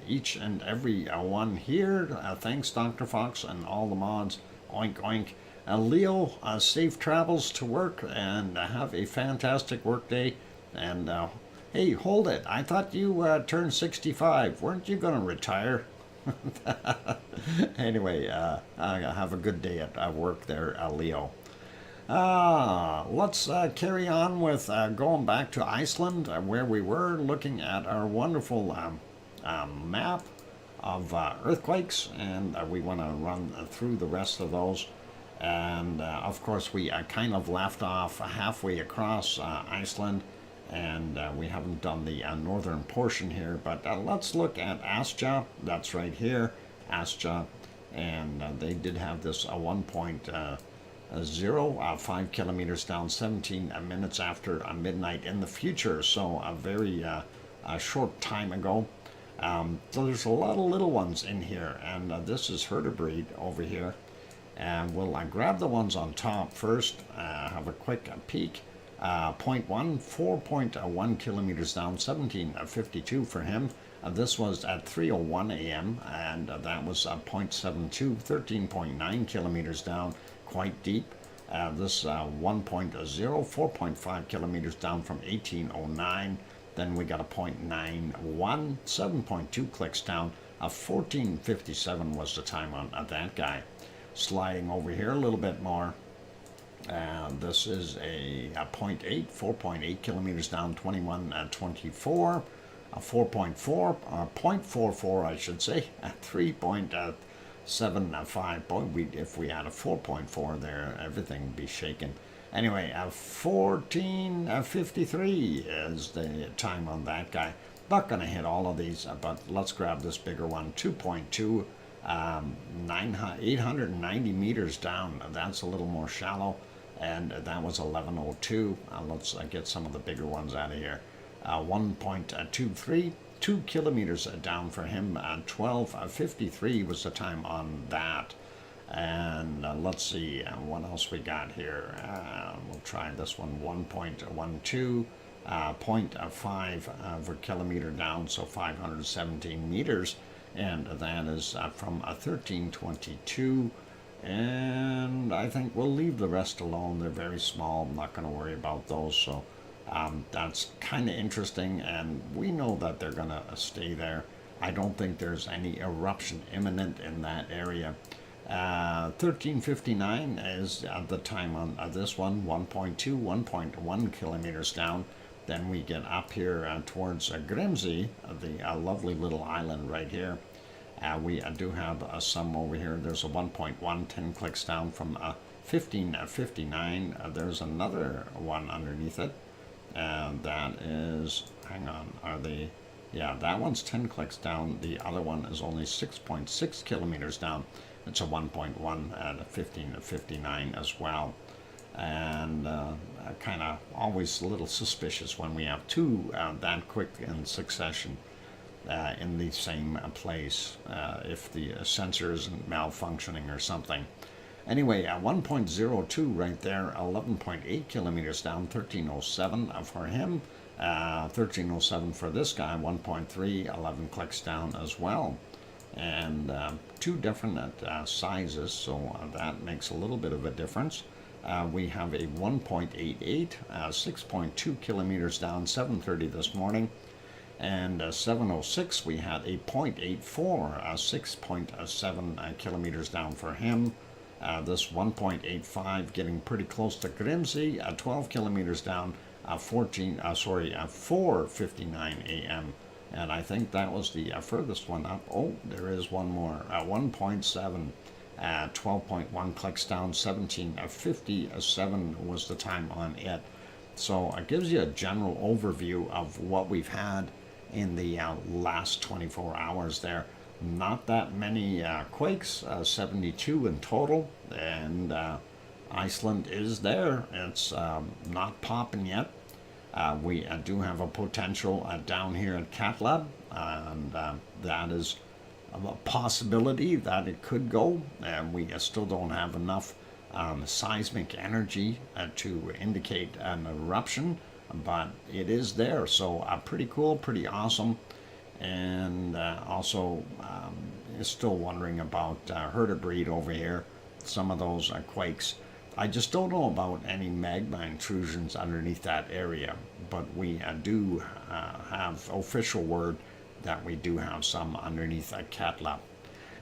each and every one here. Thanks, Dr. Fox, and all the mods. Oink, oink. Leo, safe travels to work, and have a fantastic work day. And hey, hold it. I thought you turned 65. Weren't you going to retire? Anyway, have a good day at work there, Leo. Let's carry on with going back to Iceland, where we were looking at our wonderful map of earthquakes, and we want to run through the rest of those. And of course, we kind of left off halfway across Iceland, and we haven't done the northern portion here, but let's look at Astja. That's right here, Astja, and they did have this 1.0, 5 kilometers down, 17 minutes after midnight in the future, so a very short time ago. So there's a lot of little ones in here, and this is Hertebreed over here, and we'll grab the ones on top first, have a quick peek. 4.1 kilometers down, 1752 for him. This was at 3:01 a.m. and that was 0.72, 13.9 kilometers down, quite deep. This 1.0, 4.5 kilometers down from 1809. Then we got a 0.91, 7.2 clicks down. 14:57 was the time on that guy. sliding over here a little bit more. This is a 4.8 kilometers down, 2124, 4.4, 0.44 I should say, at 3.75. Boy, if we had a 4.4 there, everything would be shaken. Anyway, 14:53 is the time on that guy. Not going to hit all of these, but let's grab this bigger one, 2.2, 890 meters down. That's a little more shallow, and that was 1102. Let's get some of the bigger ones out of here. 1.23, 2 kilometers down for him. 12:53 was the time on that. And let's see what else we got here. We'll try this one, 1.12, 0.5 per kilometer down, so 517 meters. And that is from 1322. And I think we'll leave the rest alone. They're very small. I'm not going to worry about those. So that's kind of interesting. And we know that they're going to stay there. I don't think there's any eruption imminent in that area. 13:59 is the time on this one, 1.2, 1.1 kilometers down. Then we get up here towards Grimsey, the lovely little island right here. We do have some over here. There's a 1.1, 10 clicks down from 15:59. There's another one underneath it. That is, hang on, yeah, that one's 10 clicks down. The other one is only 6.6 kilometers down. It's a 1.1 at 15:59 as well. And kind of always a little suspicious when we have two that quick in succession in the same place, if the sensor isn't malfunctioning or something. Anyway, 1.02 right there, 11.8 kilometers down, 1307 for him, 1307 for this guy, 1.3, 11 clicks down as well. And two different sizes, so that makes a little bit of a difference. We have a 1.88, 6.2 kilometers down, 7:30 this morning. And 7:06 we had a 0.84, 6.7 kilometers down for him. This 1.85 getting pretty close to Grimsey, 12 kilometers down, 4:59 a.m. And I think that was the furthest one up. Oh, there is one more, 1.7, 12.1 clicks down, 17:57 was the time on it. So it gives you a general overview of what we've had in the last 24 hours there. Not that many quakes, 72 in total, and Iceland is there. It's not popping yet. We do have a potential down here at Katla, and that is a possibility that it could go. And we still don't have enough seismic energy to indicate an eruption, but it is there. So pretty cool, pretty awesome. And also still wondering about Hertebreed over here, some of those quakes. I just don't know about any magma intrusions underneath that area, but we do have official word that we do have some underneath Katla.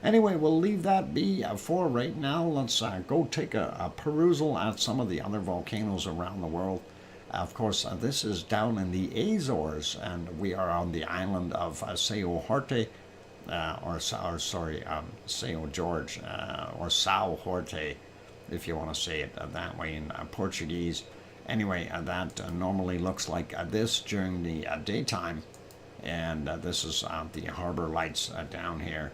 Anyway, we'll leave that be for right now. Let's go take a perusal at some of the other volcanoes around the world. Of course, this is down in the Azores, and we are on the island of São Jorge, São Jorge, or São Jorge, if you want to say it that way in Portuguese. Anyway, that normally looks like this during the daytime, and this is the harbor lights down here,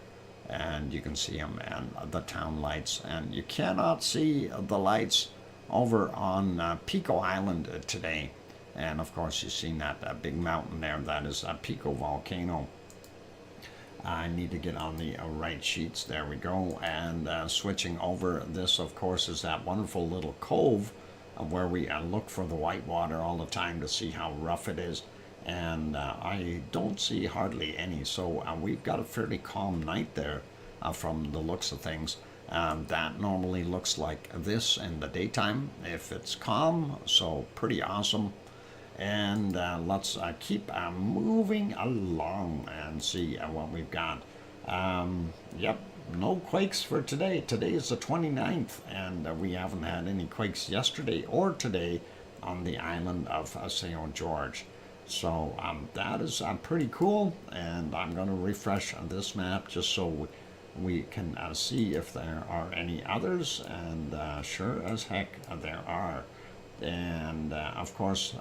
and you can see them, and the town lights, and you cannot see the lights over on Pico Island today. And of course you've seen that big mountain there, that is Pico Volcano. I need to get on the right sheets. There we go. And switching over, this of course is that wonderful little cove where we look for the white water all the time to see how rough it is, and I don't see hardly any. So we've got a fairly calm night there from the looks of things. That normally looks like this in the daytime if it's calm, so pretty awesome. And let's keep moving along and see what we've got. Yep, no quakes for today. Today is the 29th, and we haven't had any quakes yesterday or today on the island of St. George. So that is pretty cool, and I'm going to refresh this map just so we can see if there are any others, and sure as heck there are. And of course,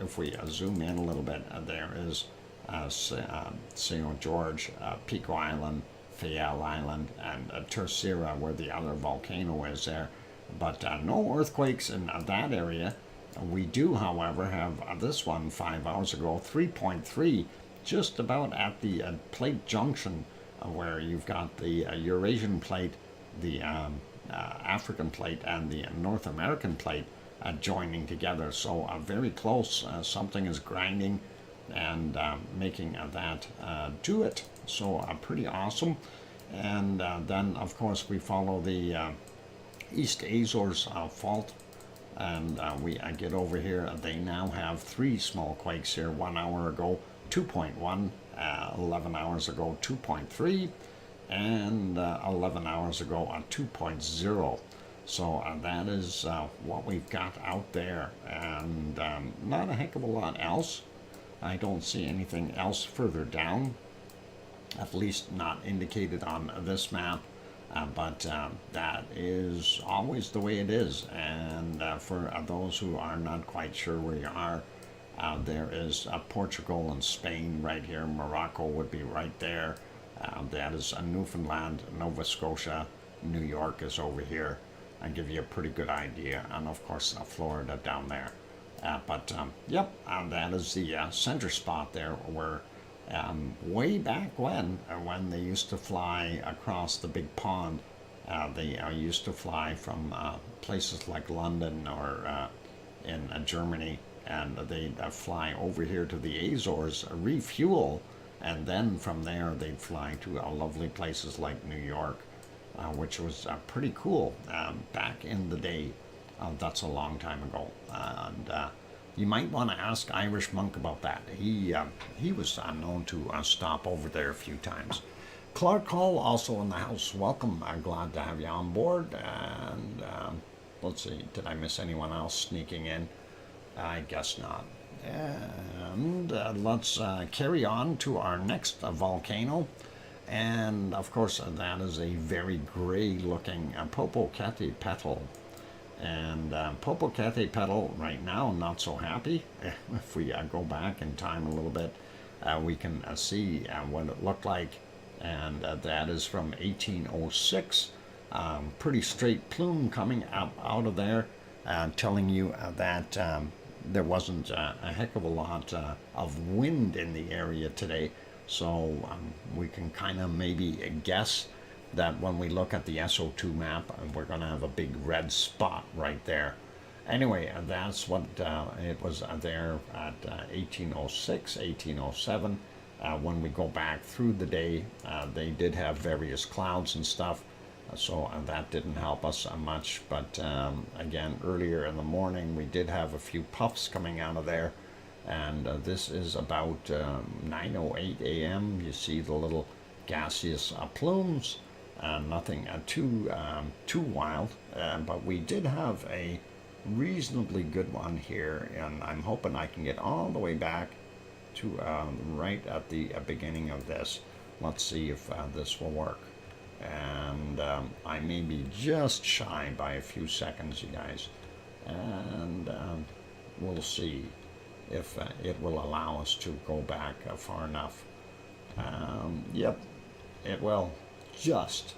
if we zoom in a little bit, there is St. George, Pico Island, Fayal Island, and Terceira, where the other volcano is there. But no earthquakes in that area. We do, however, have this one 5 hours ago, 3.3, just about at the plate junction where you've got the Eurasian plate, the African plate, and the North American plate joining together. So very close. Something is grinding and making that do it. So pretty awesome. And then, of course, we follow the East Azores fault. And we get over here. They now have 3 small quakes here. 1 hour ago, 2.1. 11 hours ago, 2.3. And 11 hours ago, 2.0. So that is what we've got out there. And not a heck of a lot else. I don't see anything else further down. At least not indicated on this map. But that is always the way it is. And for those who are not quite sure where you are, there is Portugal and Spain right here. Morocco would be right there. That is Newfoundland, Nova Scotia. New York is over here. I give you a pretty good idea. And of course, Florida down there. But yep, that is the center spot there where way back when they used to fly across the big pond, they used to fly from places like London or in Germany, and they'd fly over here to the Azores, refuel, and then from there they'd fly to lovely places like New York, which was pretty cool back in the day. That's a long time ago. And you might want to ask Irish Monk about that. He was known to stop over there a few times. Clark Hall also in the house. Welcome. I'm glad to have you on board. And let's see, did I miss anyone else sneaking in? I guess not. And let's carry on to our next volcano. And of course, that is a very gray-looking Popocatépetl. And Popocatépetl right now, not so happy. If we go back in time a little bit, we can see what it looked like. And that is from 1806. Pretty straight plume coming out of there, telling you that there wasn't a heck of a lot of wind in the area today. So we can kind of maybe guess that when we look at the SO2 map, we're going to have a big red spot right there. Anyway, that's what it was there at 1806, 1807. When we go back through the day, they did have various clouds and stuff, so that didn't help us much. But again, earlier in the morning, we did have a few puffs coming out of there. And this is about 9:08 a.m. You see the little gaseous plumes. Nothing too wild, but we did have a reasonably good one here, and I'm hoping I can get all the way back to right at the beginning of this. Let's see if this will work. And I may be just shy by a few seconds, you guys, and we'll see if it will allow us to go back far enough. Yep, it will. Just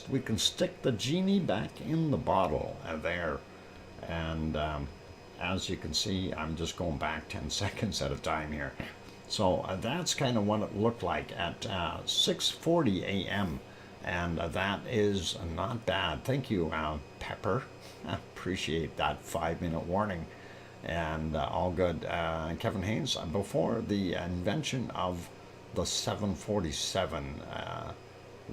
we can stick the genie back in the bottle there. And as you can see, I'm just going back 10 seconds at a time here. So that's kind of what it looked like at 6:40 a.m. And that is not bad. Thank you, Pepper. I appreciate that 5-minute warning. And all good. Kevin Haynes, before the invention of the 747,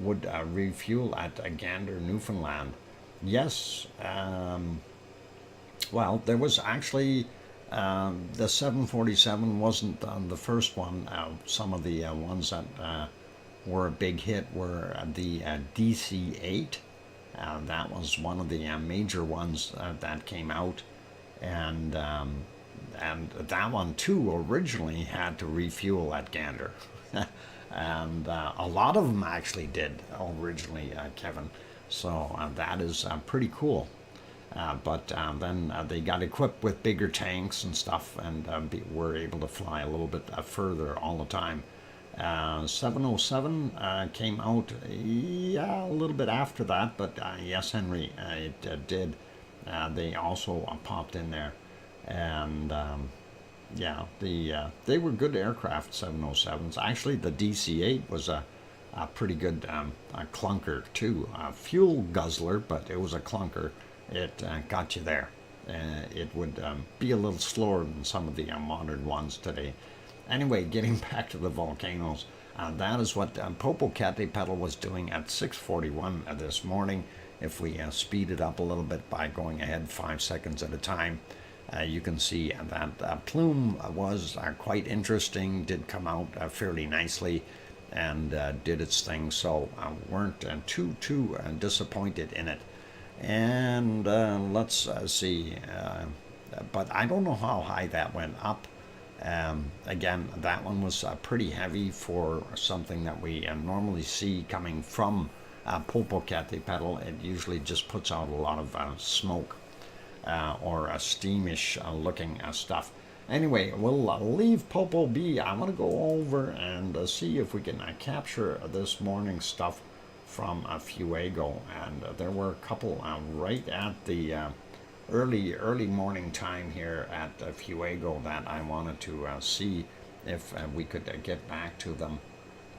would refuel at Gander, Newfoundland. Yes, well, there was actually the 747 wasn't the first one. Some of the ones that were a big hit were the DC-8. That was one of the major ones that came out, and that one too originally had to refuel at Gander, and a lot of them actually did originally, Kevin. So that is pretty cool. But then they got equipped with bigger tanks and stuff, and were able to fly a little bit further all the time. 707 came out, yeah, a little bit after that, but yes, Henry, it did. They also popped in there, and yeah, they were good aircraft, 707s. Actually, the DC-8 was a pretty good clunker too, a fuel guzzler, but it was a clunker. It got you there. It would be a little slower than some of the modern ones today. Anyway, getting back to the volcanoes, that is what Popocatépetl was doing at 6:41 this morning. If we speed it up a little bit by going ahead 5 seconds at a time, you can see that plume was quite interesting, did come out fairly nicely, and did its thing, so weren't too disappointed in it. And let's see, but I don't know how high that went up. Again, that one was pretty heavy for something that we normally see coming from Popocatépetl. It usually just puts out a lot of smoke or steamish looking stuff. Anyway, we'll leave Popo be. I want to go over and see if we can capture this morning's stuff from Fuego, and there were a couple right at the early morning time here at Fuego that I wanted to see if we could get back to them,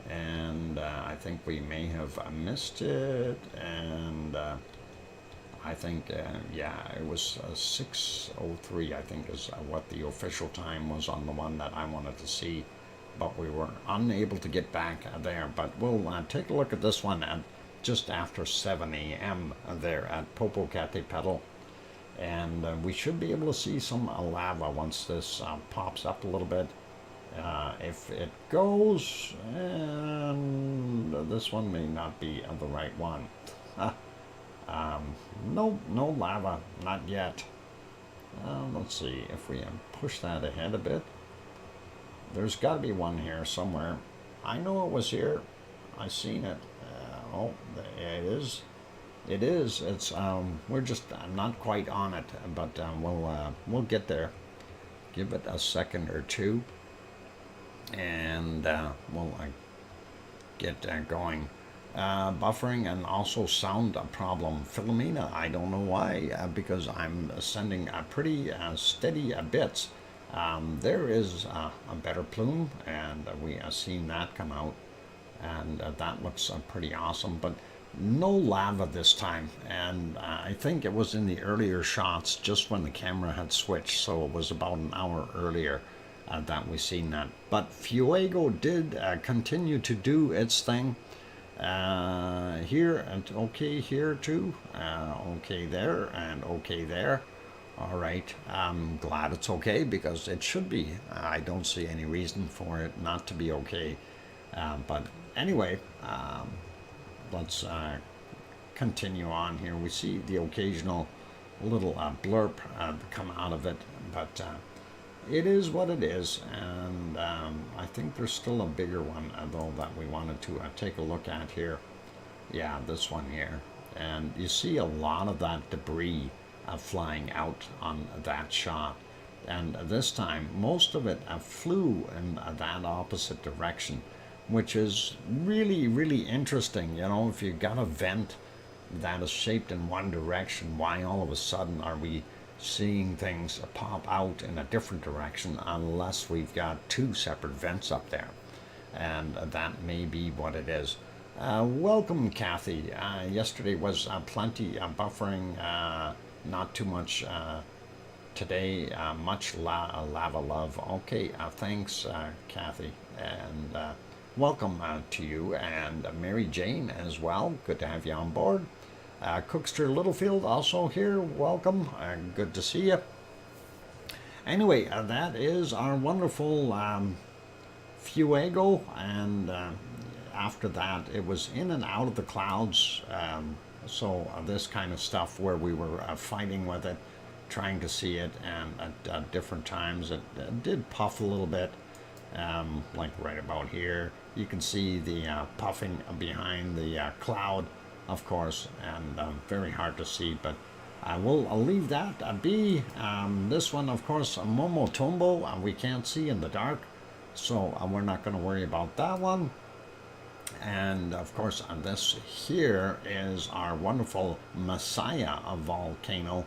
and I think we may have missed it, and I think yeah, it was 6:03 I think is what the official time was on the one that I wanted to see, but we were unable to get back there. But we'll take a look at this one at just after 7 a.m. there at Popocatépetl, and we should be able to see some lava once this pops up a little bit. If it goes, and this one may not be the right one. No lava, not yet. Let's see if we push that ahead a bit. There's got to be one here somewhere. I know it was here. I seen it. Oh, it is. It is. It's we're just not quite on it, but we'll get there. Give it a second or two, and we'll get going. Buffering and also sound problem. Philomena, I don't know why, because I'm sending pretty steady bits. There is a better plume, and we seen that come out, and that looks pretty awesome, but no lava this time, and I think it was in the earlier shots just when the camera had switched, so it was about an hour earlier that we seen that. But Fuego did continue to do its thing. Here, and okay here too, okay there, and okay there. All right, I'm glad it's okay, because it should be. I don't see any reason for it not to be okay. But anyway, let's continue on here. We see the occasional little blurb come out of it, but it is what it is, and I think there's still a bigger one, though, that we wanted to take a look at here. Yeah, this one here. And you see a lot of that debris flying out on that shot. And this time, most of it flew in that opposite direction, which is really, really interesting. You know, if you've got a vent that is shaped in one direction, why all of a sudden are we seeing things pop out in a different direction, unless we've got two separate vents up there? And that may be what it is. Welcome, Kathy. Yesterday was plenty buffering, not too much today, much lava love. Okay, thanks, Kathy, and welcome to you, and Mary Jane as well. Good to have you on board. Cookster Littlefield also here. Welcome. Good to see you. Anyway, that is our wonderful Fuego, and after that, it was in and out of the clouds. So this kind of stuff where we were fighting with it, trying to see it, and at different times it did puff a little bit, like right about here. You can see the puffing behind the cloud, of course, and very hard to see, but I'll leave that be. This one, of course, Momotombo, we can't see in the dark, so we're not going to worry about that one. And of course, this here is our wonderful Messiah volcano.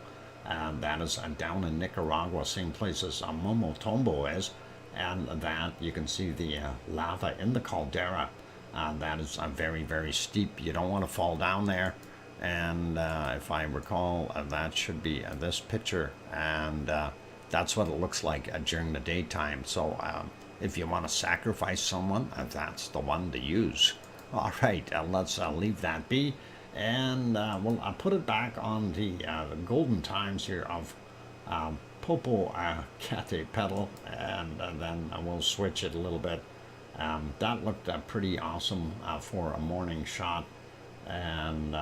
That is down in Nicaragua, same place as Momotombo is. And that you can see the lava in the caldera. That is very, very steep. You don't want to fall down there. And if I recall, that should be this picture. And that's what it looks like during the daytime. So if you want to sacrifice someone, that's the one to use. All right, let's leave that be. And I'll put it back on the golden times here of Popo Kate pedal, and then we'll switch it a little bit. That looked pretty awesome for a morning shot. And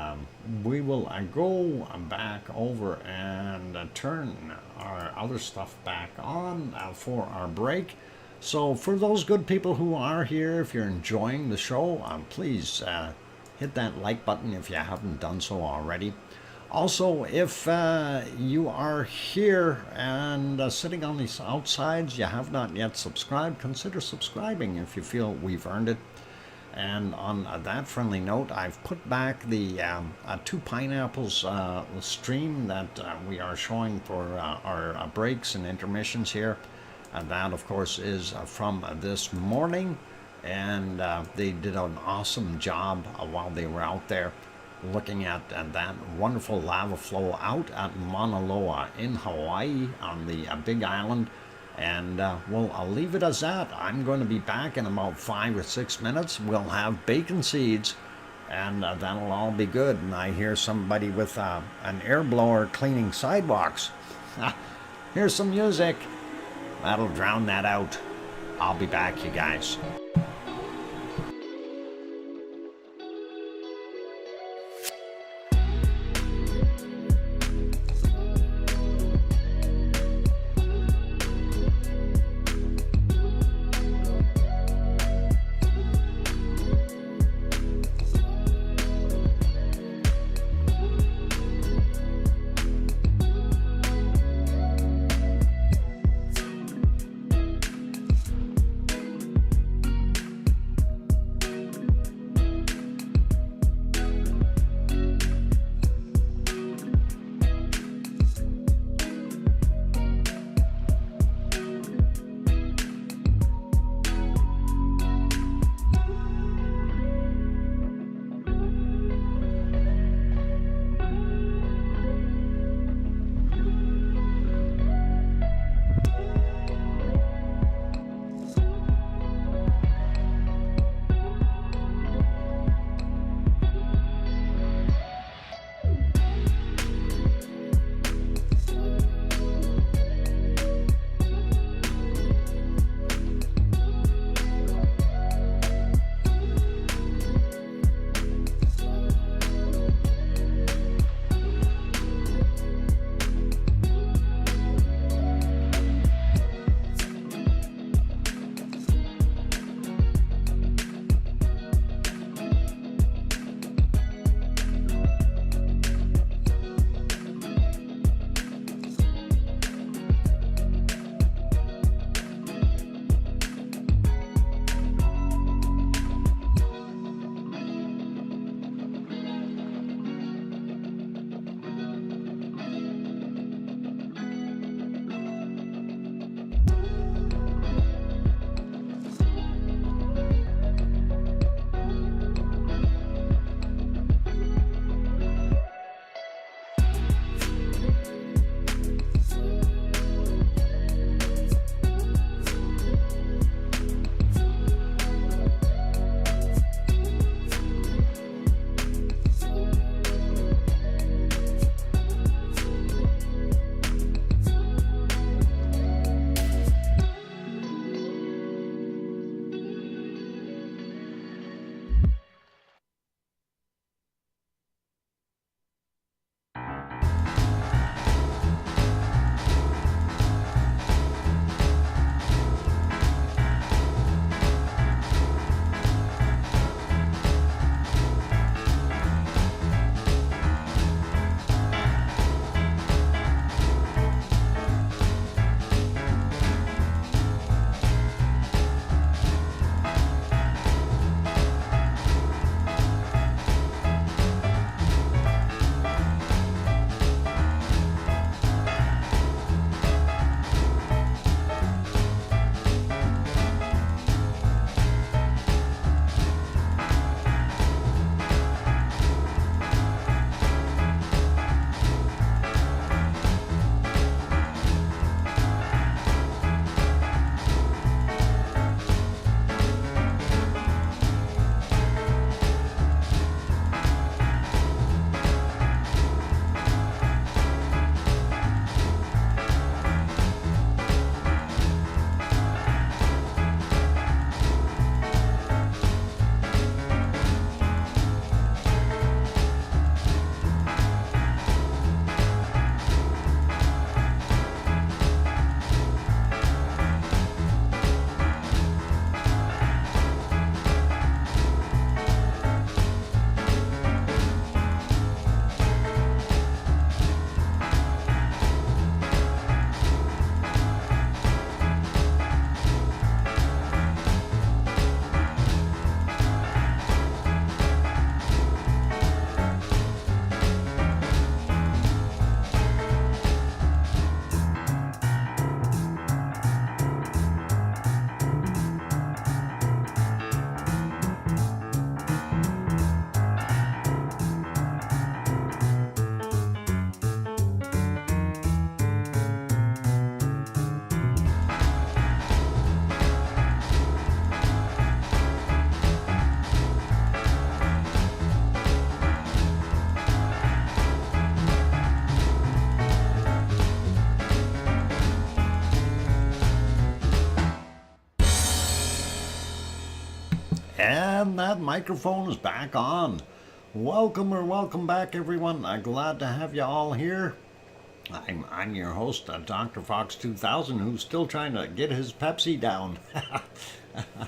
we will go back over and turn our other stuff back on for our break. So for those good people who are here, if you're enjoying the show, please hit that like button if you haven't done so already. Also, if you are here and sitting on these outsides, you have not yet subscribed, consider subscribing if you feel we've earned it. And on that friendly note, I've put back the 2 pineapples stream that we are showing for our breaks and intermissions here. And that, of course, is from this morning. And they did an awesome job while they were out there looking at that wonderful lava flow out at Mauna Loa in Hawaii on the Big Island. And I'll leave it as that. I'm going to be back in about 5 or 6 minutes. We'll have bacon seeds, and that'll all be good. And I hear somebody with an air blower cleaning sidewalks. Here's some music. That'll drown that out. I'll be back, you guys. And that microphone is back on. Welcome or welcome back, everyone. Glad to have you all here. I'm your host, DrFox2000, who's still trying to get his Pepsi down.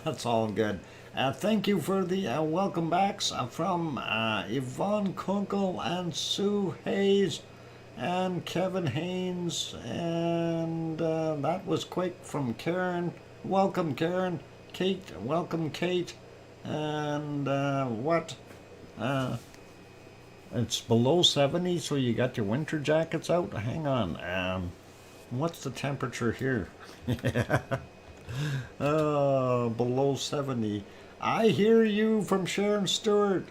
That's all good. Thank you for the welcome backs from Yvonne Kunkel and Sue Hayes and Kevin Haynes. And that was quick from Karen. Welcome, Karen. Kate, welcome, Kate. And it's below 70, so you got your winter jackets out? Hang on. What's the temperature here? Oh, below 70. I hear you from Sharon Stewart.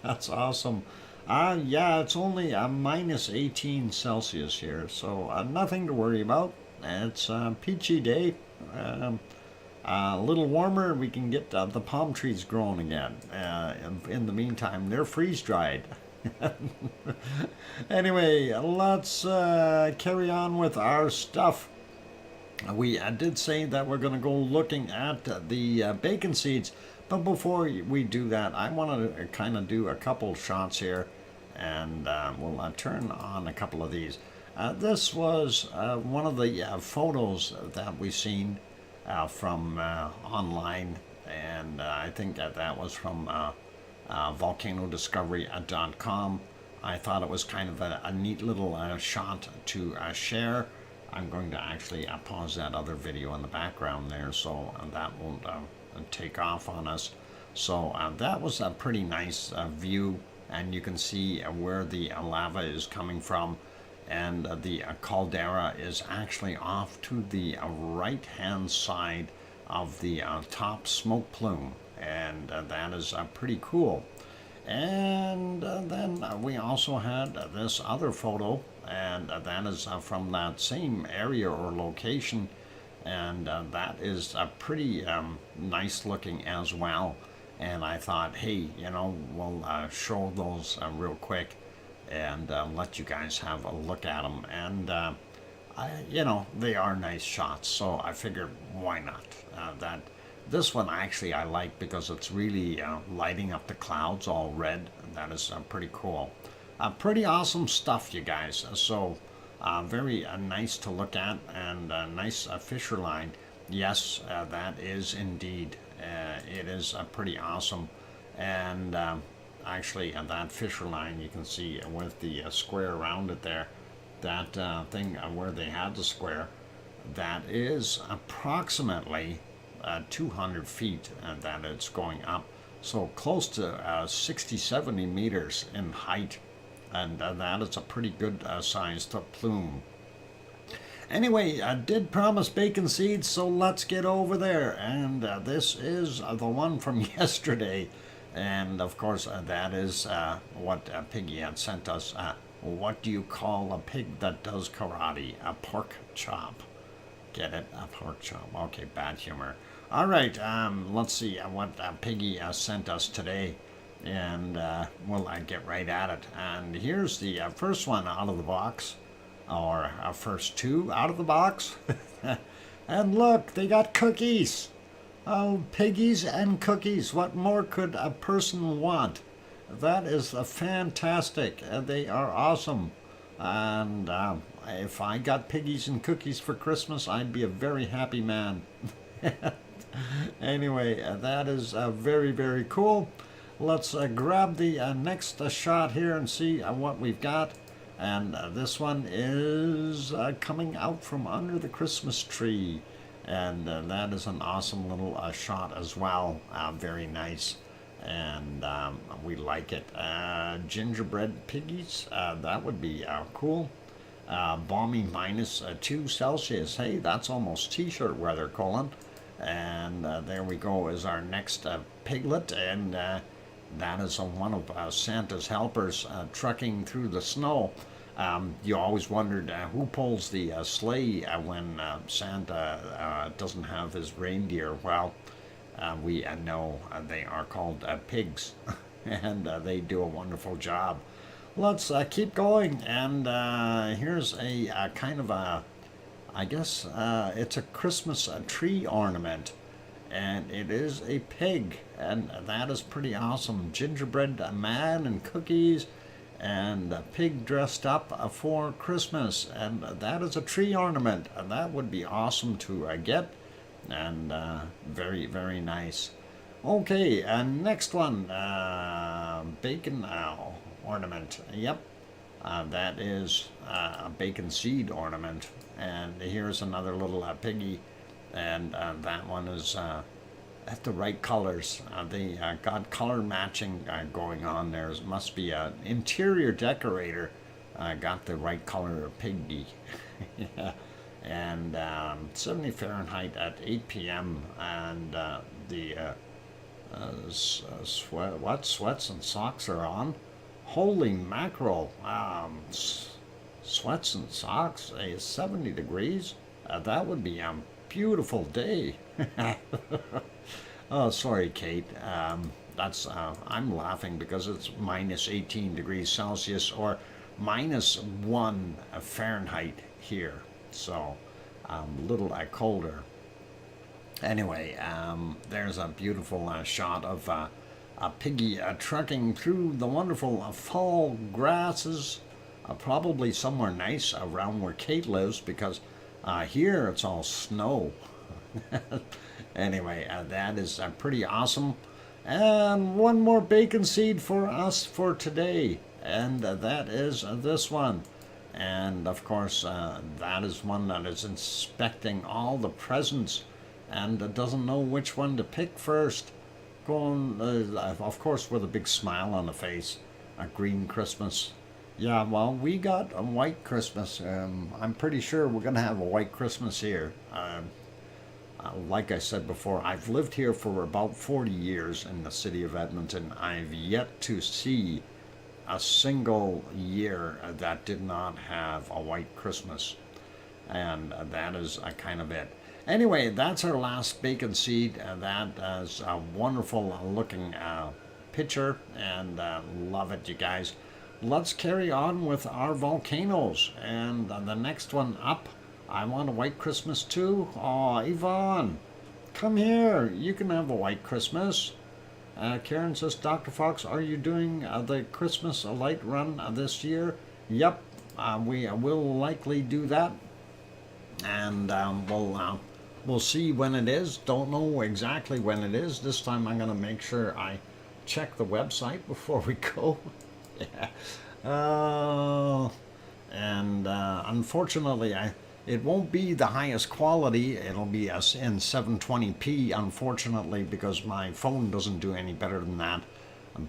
That's awesome. Yeah, it's only a minus 18 Celsius here, so nothing to worry about. It's a peachy day. A little warmer, we can get the palm trees growing again. In the meantime, they're freeze-dried. Anyway, let's carry on with our stuff. We did say that we're going to go looking at the bacon seeds, but before we do that, I want to kind of do a couple shots here, and we'll turn on a couple of these. This was one of the photos that we've seen from online, and I think that was from volcanodiscovery.com. I thought it was kind of a neat little shot to share. I'm going to actually pause that other video in the background there, so that won't take off on us. So that was a pretty nice view, and you can see where the lava is coming from. And the caldera is actually off to the right hand side of the top smoke plume, and that is pretty cool. And then we also had this other photo, and that is from that same area or location, and that is pretty nice looking as well. And I thought, hey, we'll show those real quick and let you guys have a look at them. And they are nice shots, so I figured, why not? This one actually I like because it's really lighting up the clouds all red. That is pretty cool. Pretty awesome stuff, you guys. So very nice to look at, and nice fissure line. Yes, that is indeed. It is pretty awesome. And actually, that fissure line, you can see with the square around it there, that thing where they had the square, that is approximately 200 feet that it's going up. So close to 60, 70 meters in height. And that is a pretty good sized plume. Anyway, I did promise bacon seeds, so let's get over there. And this is the one from yesterday. And of course, that is what Piggy had sent us. What do you call a pig that does karate? A pork chop. Get it? A pork chop. Okay, bad humor. All right, let's see what Piggy sent us today. And we'll get right at it. And here's the first one out of the box. Or first two out of the box. And look, they got cookies. Oh, piggies and cookies. What more could a person want? That is fantastic. They are awesome. And if I got piggies and cookies for Christmas, I'd be a very happy man. Anyway, that is very, very cool. Let's grab the next shot here and see what we've got. And this one is coming out from under the Christmas tree. And that is an awesome little shot as well. Very nice. And we like it. Gingerbread piggies, that would be cool. Balmy minus 2 Celsius. Hey, that's almost t-shirt weather, Colin. And there we go is our next piglet. And that is one of Santa's helpers trucking through the snow. You always wondered who pulls the sleigh when Santa doesn't have his reindeer. Well, we know they are called pigs, and they do a wonderful job. Let's keep going, and here's a kind of a, I guess it's a Christmas tree ornament. and it is a pig, and that is pretty awesome. Gingerbread man and cookies, and a pig dressed up for Christmas, and that is a tree ornament, and that would be awesome to get, and very, very nice. Okay, next one, bacon ornament. Yep, that is a bacon seed ornament, and here's another little piggy, and that one is at the right colors. They got color matching going on there. Must be an interior decorator got the right color of piggy. Yeah. And 70 Fahrenheit at 8 p.m. and the sweats and socks are on. Holy mackerel! Sweats and socks, 70 degrees. That would be a beautiful day. Oh, sorry, Kate. That's I'm laughing because it's minus 18 degrees Celsius or minus 1 Fahrenheit here. So a little colder. Anyway, there's a beautiful shot of a piggy trucking through the wonderful fall grasses, probably somewhere nice around where Kate lives, because here it's all snow. Anyway, that is pretty awesome. And one more bacon seed for us for today, and that is this one. And of course, that is one that is inspecting all the presents and doesn't know which one to pick first. Going, of course, with a big smile on the face. A green Christmas. Yeah, well, we got a white Christmas. I'm pretty sure we're going to have a white Christmas here. Like I said before, I've lived here for about 40 years in the city of Edmonton. I've yet to see a single year that did not have a white Christmas. And that is kind of it. Anyway, that's our last bacon seed. That is a wonderful looking picture, and love it, you guys. Let's carry on with our volcanoes. And the next one up, I want a white Christmas too. Oh, Yvonne, come here. You can have a white Christmas. Karen says, Dr. Fox, are you doing the Christmas light run this year? Yep, we will likely do that. And we'll see when it is. Don't know exactly when it is. This time I'm going to make sure I check the website before we go. Yeah. And unfortunately, it won't be the highest quality. It'll be in 720p, unfortunately, because my phone doesn't do any better than that.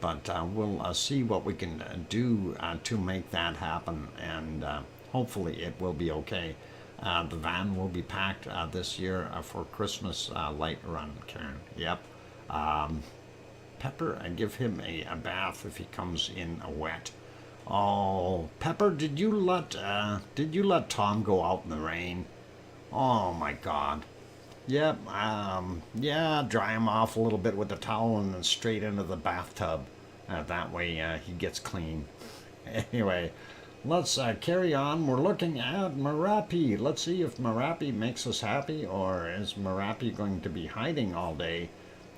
But we'll see what we can do to make that happen, and hopefully it will be okay. The van will be packed this year for Christmas light run, Karen. Yep. Pepper, give him a bath if he comes in wet. Oh, Pepper, did you let Tom go out in the rain? Oh my God. Yep. Yeah, dry him off a little bit with the towel and then straight into the bathtub. That way he gets clean. Anyway, let's carry on. We're looking at Merapi. Let's see if Merapi makes us happy, or is Merapi going to be hiding all day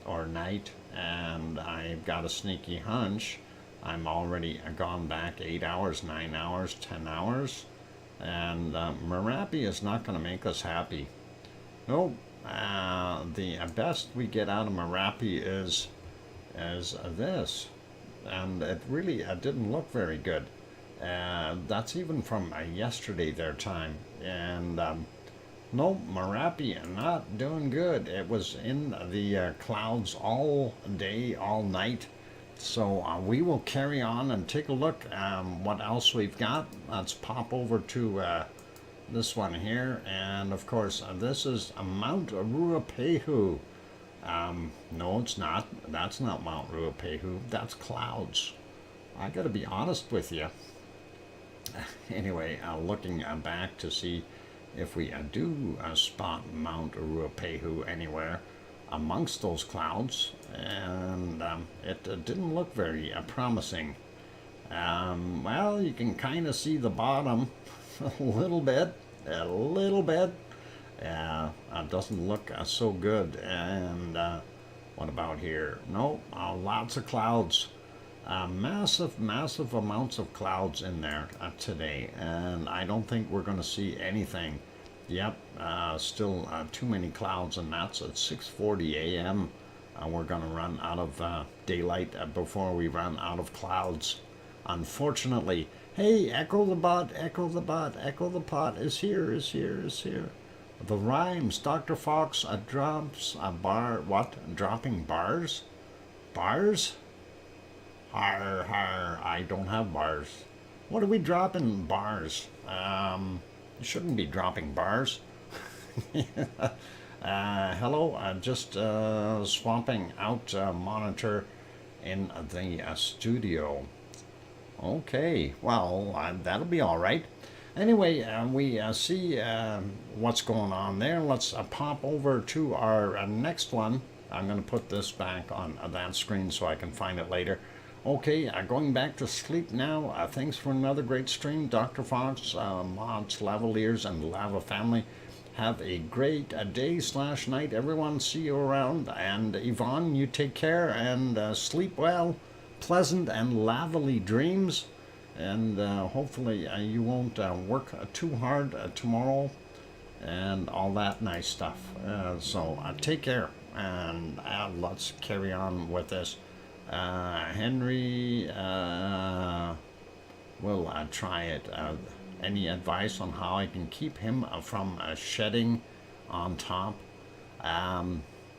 or night? And I've got a sneaky hunch. I'm already gone back 8 hours, 9 hours, 10 hours. And Merapi is not going to make us happy. Nope. The best we get out of Merapi is this. And it really didn't look very good. That's even from yesterday their time. And nope, Merapi not doing good. It was in the clouds all day, all night. So we will carry on and take a look what else we've got. Let's pop over to this one here. And of course, this is Mount Ruapehu. No, it's not. That's not Mount Ruapehu. That's clouds. I got to be honest with you. Anyway, looking back to see if we do spot Mount Ruapehu anywhere amongst those clouds, and it didn't look very promising. Well, you can kind of see the bottom a little bit, Doesn't look so good. And what about here? No, lots of clouds. Massive amounts of clouds in there today, and I don't think we're going to see anything. Yep, still too many clouds, and that's at 6:40 a.m. We're going to run out of daylight before we run out of clouds, unfortunately. Hey, Echo the Bot, Echo the Bot, Echo the Pot is here, is here, is here. The rhymes, Dr. Fox drops a bar, what? Dropping bars? Bars? Har, har, I don't have bars. What are we dropping bars? You shouldn't be dropping bars. Hello, just swapping out monitor in the studio. Okay, well, that'll be all right. Anyway, we see what's going on there. Let's pop over to our next one. I'm going to put this back on that screen so I can find it later. Okay, going back to sleep now. Thanks for another great stream, Dr. Fox, mods, lavaliers, and lava family. Have a great day/night, everyone. See you around. And Yvonne, you take care and sleep well. Pleasant and lavally dreams. And hopefully you won't work too hard tomorrow and all that nice stuff. So take care, and let's carry on with this. Henry will try it. Any advice on how I can keep him from shedding on top?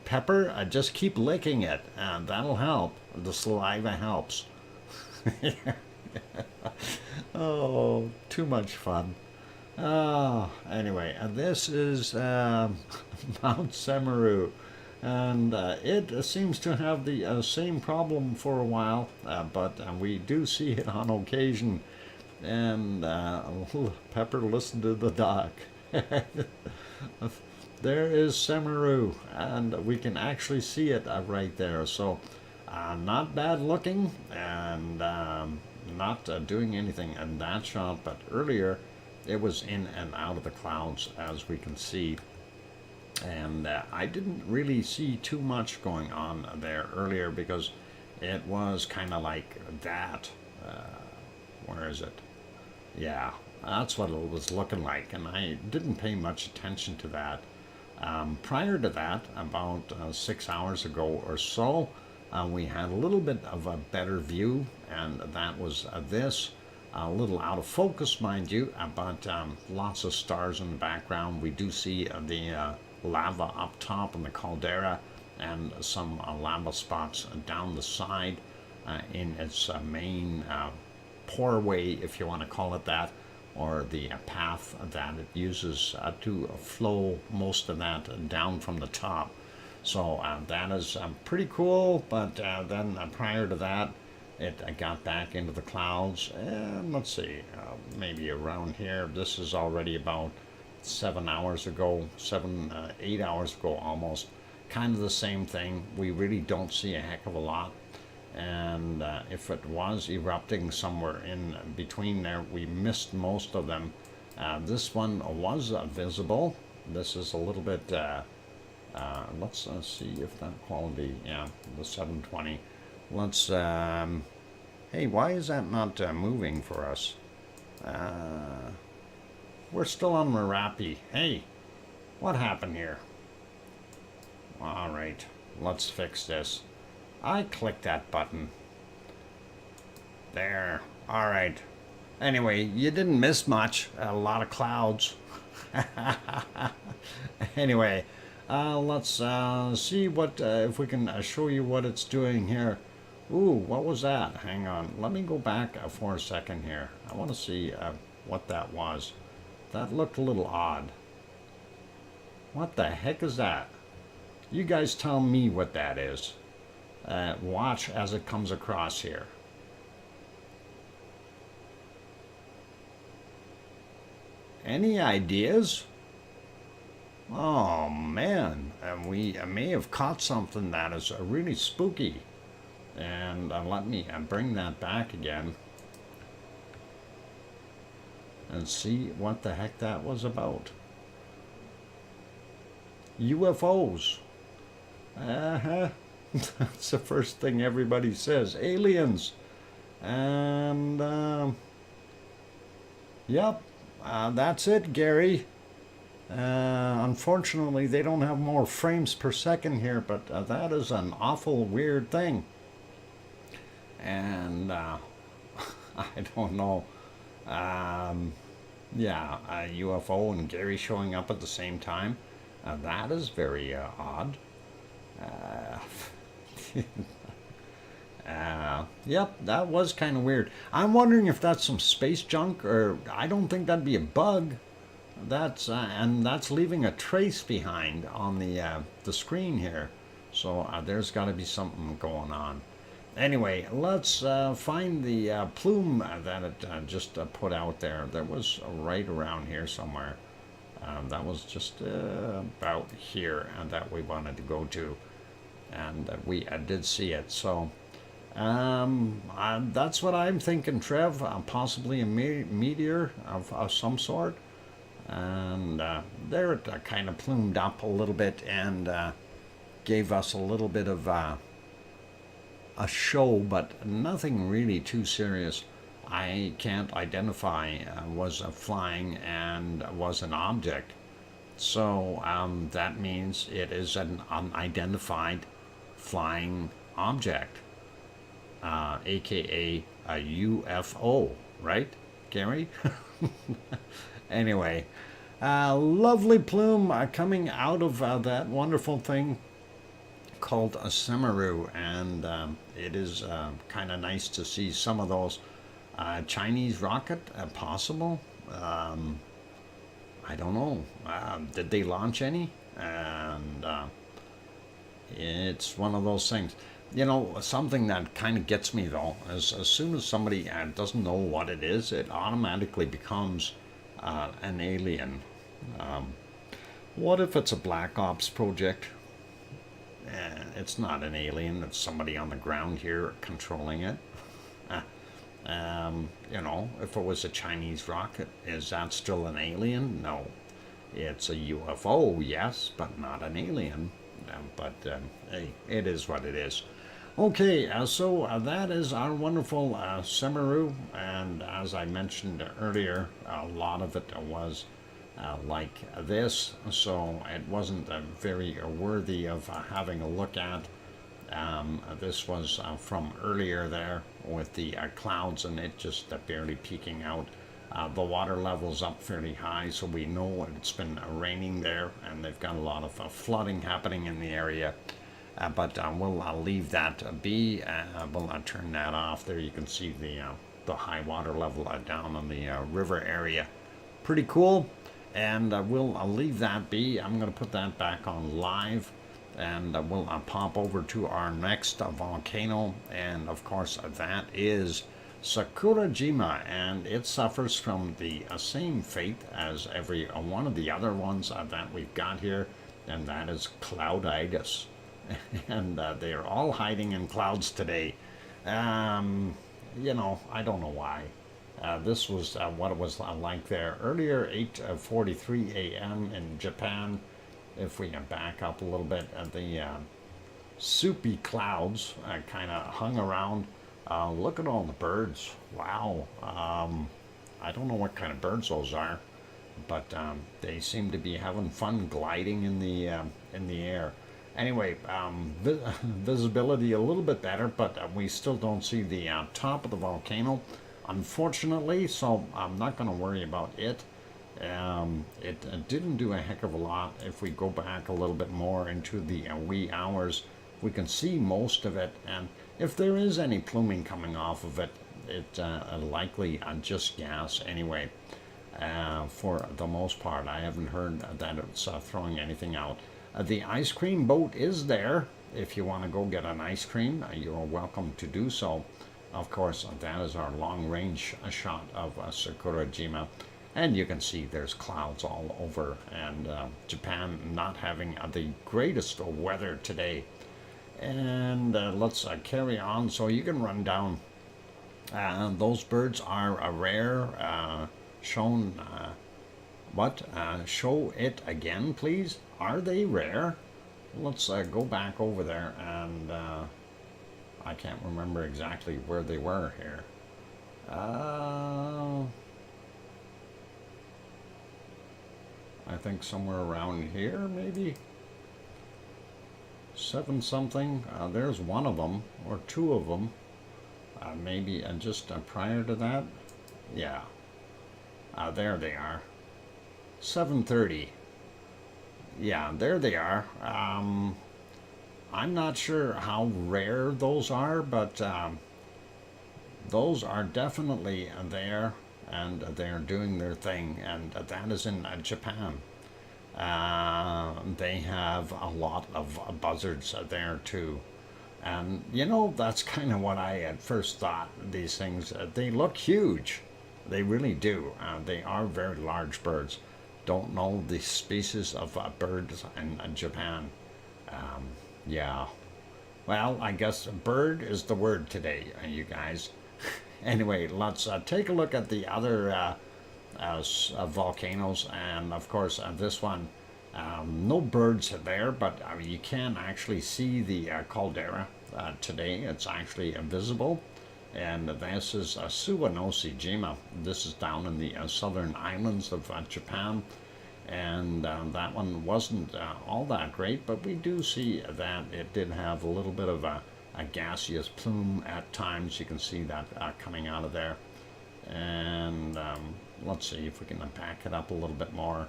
Pepper, just keep licking it. That'll help. The saliva helps. Oh, too much fun. Anyway, this is Mount Semeru. And it seems to have the same problem for a while, but we do see it on occasion. And Pepper, listen to the doc. There is Semeru, and we can actually see it right there. So not bad looking, and not doing anything in that shot, but earlier it was in and out of the clouds, as we can see. And I didn't really see too much going on there earlier because it was kind of like that. Where is it? Yeah, that's what it was looking like, and I didn't pay much attention to that. Prior to that, about 6 hours ago or so, we had a little bit of a better view, and that was this. A little out of focus, mind you, but lots of stars in the background. We do see the lava up top in the caldera, and some lava spots down the side in its main pourway, if you want to call it that, or the path that it uses to flow most of that down from the top. So that is pretty cool, but then prior to that, it got back into the clouds, and let's see, maybe around here. This is already about 7 hours ago, 8 hours ago almost. Kind of the same thing. We really don't see a heck of a lot. And if it was erupting somewhere in between there, we missed most of them. This one was visible. This is a little bit, let's see if that quality, yeah, the 720. Let's, hey, why is that not moving for us? We're still on Merapi. Hey, what happened here? All right, let's fix this. I clicked that button. There. All right. Anyway, you didn't miss much. A lot of clouds. Anyway, let's see what if we can show you what it's doing here. Ooh, what was that? Hang on. Let me go back for a second here. I want to see what that was. That looked a little odd. What the heck is that? You guys tell me what that is. Watch as it comes across here. Any ideas? Oh man, we may have caught something that is really spooky. And let me bring that back again and see what the heck that was about. UFOs. Uh-huh. That's the first thing everybody says. Aliens. And, yep, that's it, Gary. Unfortunately, they don't have more frames per second here, but that is an awful weird thing. And I don't know. Yeah, a UFO and Gary showing up at the same time. That is very odd. Yep, that was kind of weird. I'm wondering if that's some space junk, or I don't think that'd be a bug. That's and that's leaving a trace behind on the screen here. So there's got to be something going on. Anyway, let's find the plume that it just put out there. That was right around here somewhere. That was just about here that we wanted to go to. And we did see it. So that's what I'm thinking, Trev. Possibly a meteor of some sort. And there it kind of plumed up a little bit and gave us a little bit of a show, but nothing really too serious. I can't identify was a flying and was an object. So that means it is an unidentified flying object, aka a UFO, right, Gary? Anyway, lovely plume coming out of that wonderful thing called a Semaru, and it is kind of nice to see some of those. Chinese rocket, possible? I don't know. Did they launch any? And it's one of those things. You know, something that kind of gets me though is as soon as somebody doesn't know what it is, it automatically becomes an alien. What if it's a black ops project? It's not an alien, it's somebody on the ground here controlling it. You know, if it was a Chinese rocket, is that still an alien? No. It's a UFO, yes, but not an alien. But hey, it is what it is. Okay, so that is our wonderful Semaru, and as I mentioned earlier, a lot of it was like this, so it wasn't very worthy of having a look at. This was from earlier there with the clouds and it just barely peeking out. The water level's up fairly high, so we know it's been raining there, and they've got a lot of flooding happening in the area. But we'll leave that be. We'll turn that off. There you can see the high water level down on the river area. Pretty cool. And we'll leave that be. I'm going to put that back on live. And we'll pop over to our next volcano. And of course, that is Sakurajima. And it suffers from the same fate as every one of the other ones that we've got here. And that is clouditis. And they are all hiding in clouds today. You know, I don't know why. This was what it was like there earlier, 8:43 a.m. in Japan. If we can back up a little bit, the soupy clouds kind of hung around. Look at all the birds. Wow. I don't know what kind of birds those are, but they seem to be having fun gliding in the air. Anyway, visibility a little bit better, but we still don't see the top of the volcano, unfortunately, so I'm not going to worry about it. It didn't do a heck of a lot. If we go back a little bit more into the wee hours, we can see most of it, and if there is any pluming coming off of it, it's likely just gas anyway. For the most part, I haven't heard that it's throwing anything out. The ice cream boat is there. If you want to go get an ice cream, you're welcome to do so. Of course, that is our long-range shot of Sakurajima. And you can see there's clouds all over, and Japan not having the greatest weather today. And let's carry on. So you can run down. Those birds are rare, shown But show it again, please. Are they rare? Let's go back over there, and I can't remember exactly where they were here. I think somewhere around here, maybe 7 something. There's one of them, or 2 of them. Maybe just prior to that. Yeah. There they are. 7:30. Yeah, there they are. I'm not sure how rare those are, but those are definitely there, and they're doing their thing, and that is in Japan. They have a lot of buzzards there too. And you know, that's kind of what I at first thought. These things, they look huge. They really do. They are very large birds. Don't know the species of birds in Japan. Yeah. Well, I guess bird is the word today, you guys. Anyway, let's take a look at the other volcanoes, and of course this one, no birds there, but you can actually see the caldera today. It's actually visible, and this is Suwanoshi-jima. This is down in the southern islands of Japan, and that one wasn't all that great, but we do see that it did have a little bit of a gaseous plume at times. You can see that coming out of there, and let's see if we can back it up a little bit more.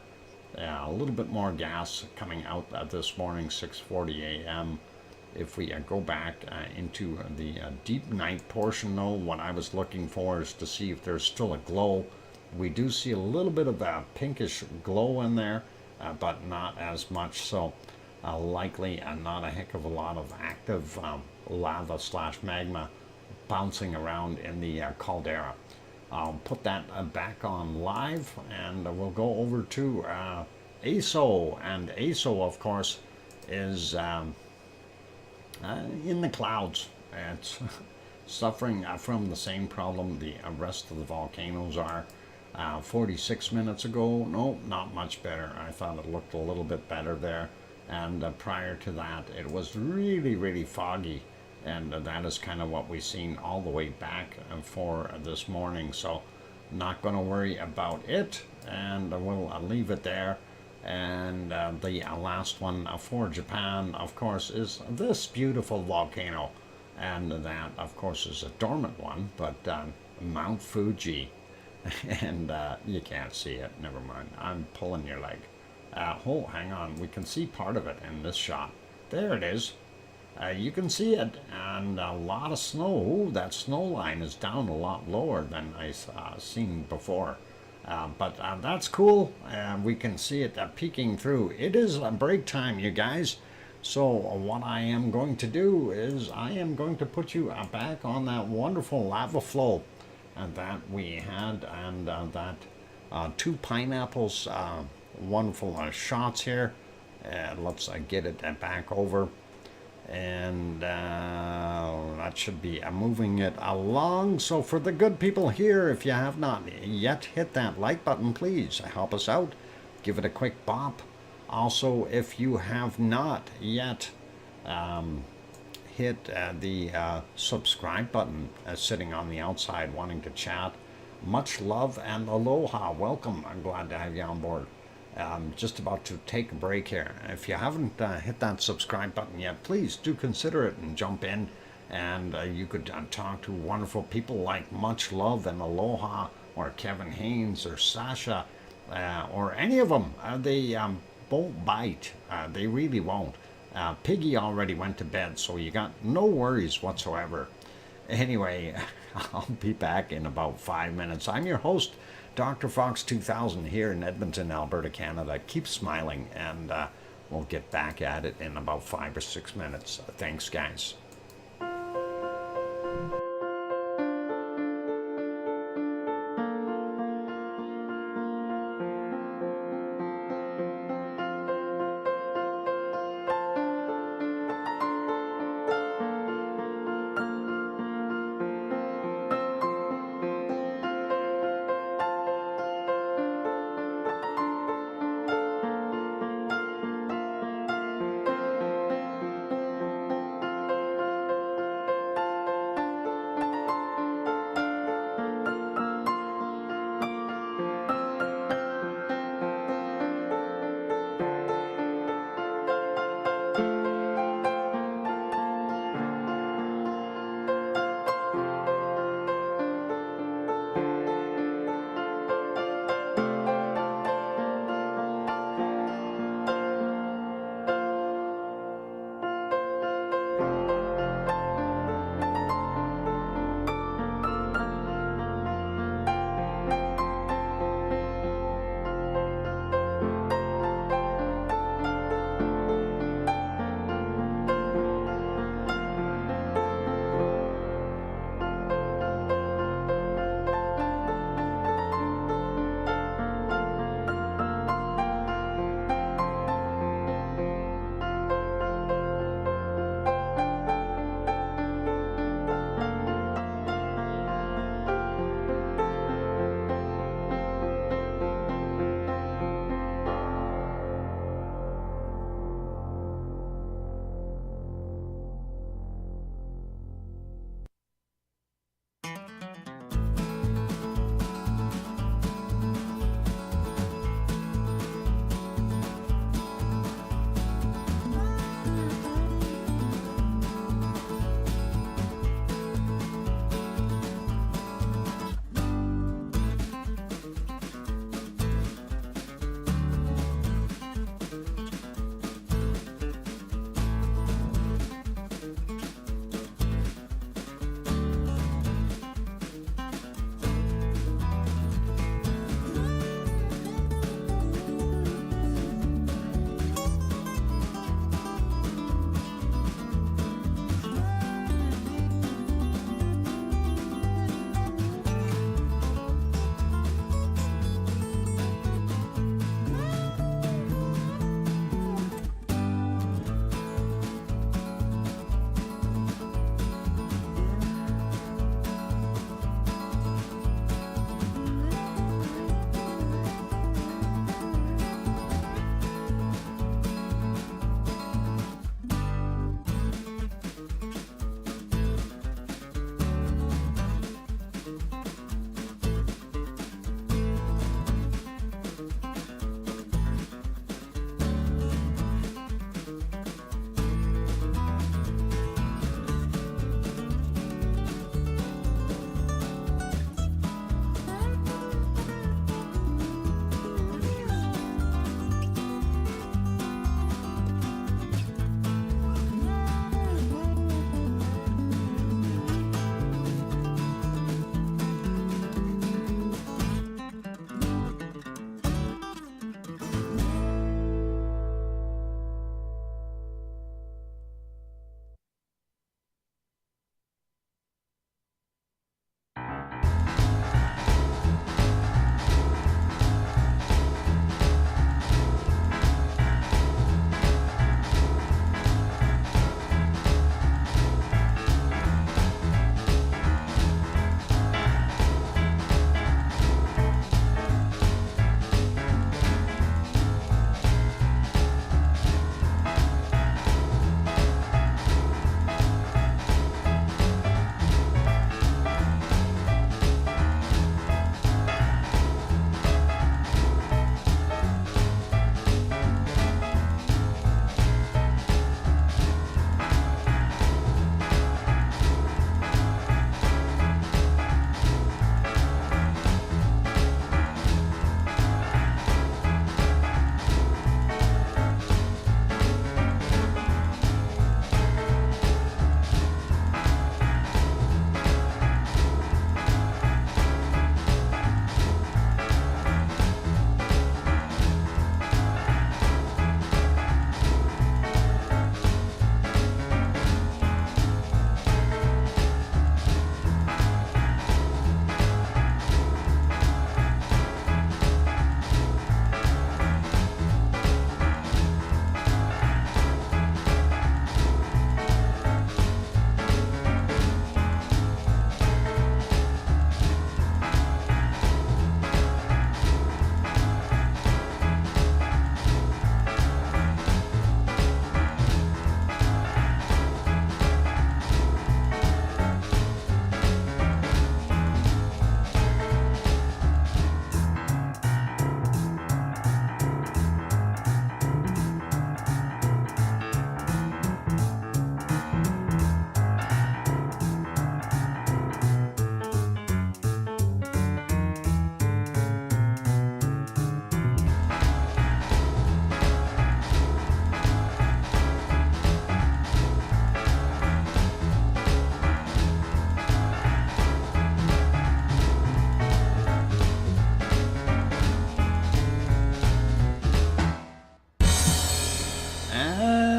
A little bit more gas coming out this morning, 6:40 a.m. If we go back into the deep night portion, though, what I was looking for is to see if there's still a glow. We do see a little bit of a pinkish glow in there, but not as much, so likely not a heck of a lot of active lava slash magma bouncing around in the caldera. I'll put that back on live, and we'll go over to ASO, and ASO, of course, is in the clouds. It's suffering from the same problem the rest of the volcanoes are. 46 minutes ago, no, not much better. I thought it looked a little bit better there, and prior to that it was really, really foggy, and that is kind of what we've seen all the way back for this morning. So not going to worry about it, and we'll leave it there. And the last one for Japan, of course, is this beautiful volcano, and that of course is a dormant one, but Mount Fuji. And you can't see it, never mind, I'm pulling your leg. Oh, hang on, we can see part of it in this shot. There it is. You can see it, and a lot of snow. Ooh, that snow line is down a lot lower than I've seen before. But that's cool. We can see it peeking through. It is break time, you guys. So what I am going to do is I am going to put you back on that wonderful lava flow that we had, and that 2 pineapples, wonderful shots here. Let's get it back over, and that should be moving it along. So for the good people here, if you have not yet hit that like button, please help us out, give it a quick bop. Also, if you have not yet hit the subscribe button sitting on the outside wanting to chat, much love and aloha, welcome, I'm glad to have you on board. Just about to take a break here. If you haven't hit that subscribe button yet, please do consider it and jump in, and you could talk to wonderful people like Much Love and Aloha, or Kevin Haynes, or Sasha, or any of them. They won't bite. They really won't. Piggy already went to bed, so you got no worries whatsoever. Anyway, I'll be back in about 5 minutes. I'm your host, DrFox2000, here in Edmonton, Alberta, Canada. Keep smiling, and we'll get back at it in about 5 or 6 minutes. Thanks, guys.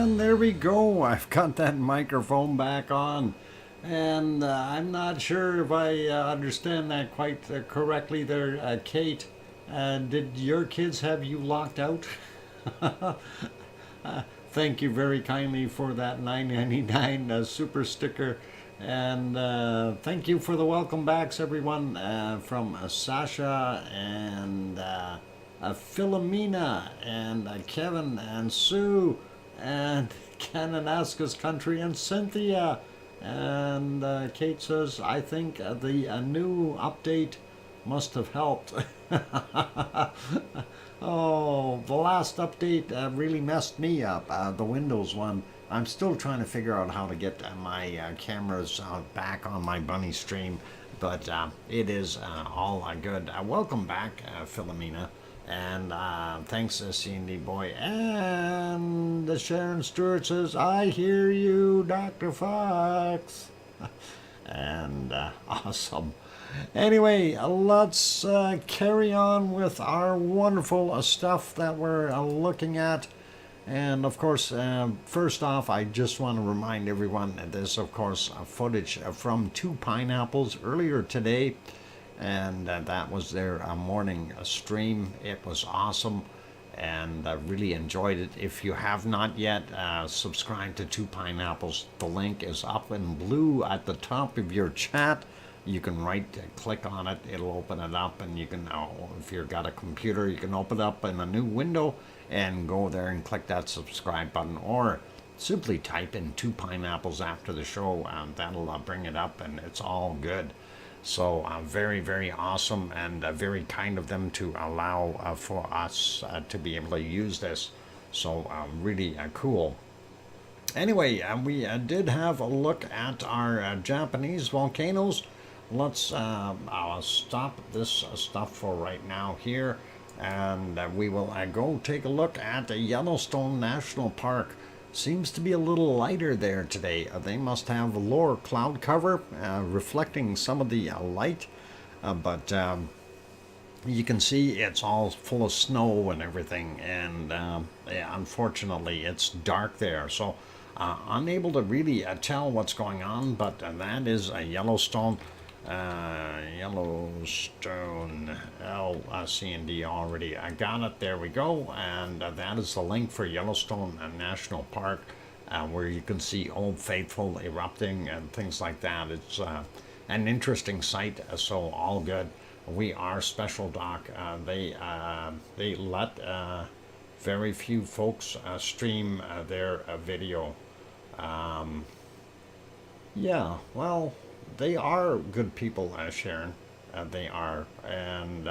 And there we go. I've got that microphone back on. And I'm not sure if I understand that quite correctly there, Kate. Did your kids have you locked out? Thank you very kindly for that $9.99 super sticker. And thank you for the welcome backs, everyone, from Sasha and Philomena and Kevin and Sue and Kananaska's Country and Cynthia. And Kate says, I think the new update must have helped. Oh, the last update really messed me up, the Windows one. I'm still trying to figure out how to get my cameras back on my bunny stream, but it is all good. Welcome back, Philomena, and thanks, C&D boy. And Sharon Stewart says, I hear you, Dr. Fox. And awesome. Anyway, let's carry on with our wonderful stuff that we're looking at. And of course, first off, I just want to remind everyone that this, of course, footage from two pineapples earlier today. And that was their morning stream. It was awesome. And I really enjoyed it. If you have not yet subscribed to Two Pineapples, the link is up in blue at the top of your chat. You can click on it, it'll open it up, and you can, if you've got a computer, you can open it up in a new window and go there and click that subscribe button, or simply type in Two Pineapples after the show, and that'll bring it up, and it's all good. So very, very awesome, and very kind of them to allow for us to be able to use this. So really cool. Anyway, we did have a look at our Japanese volcanoes. Let's I'll stop this stuff for right now here, and we will go take a look at the Yellowstone National Park. Seems to be a little lighter there today. They must have lower cloud cover reflecting some of the light, but you can see it's all full of snow and everything, and yeah, unfortunately it's dark there, so unable to really tell what's going on, but that is a Yellowstone. Yellowstone LCND already. I got it. There we go. And that is the link for Yellowstone National Park, where you can see Old Faithful erupting and things like that. It's an interesting site. So all good. We are special doc. They let very few folks stream their video. Yeah. Well. They are good people, Sharon. They are, and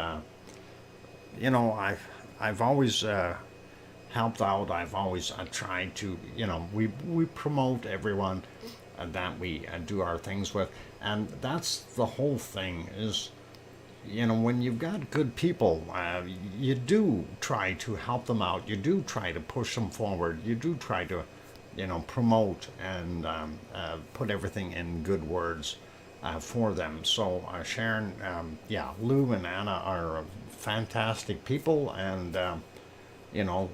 you know, I've always helped out. I've always tried to, you know, we promote everyone that we do our things with, and that's the whole thing. Is, you know, when you've got good people, you do try to help them out. You do try to push them forward. You do try to, you know, promote and put everything in good words for them. So Sharon, yeah, Lou and Anna are fantastic people, and you know,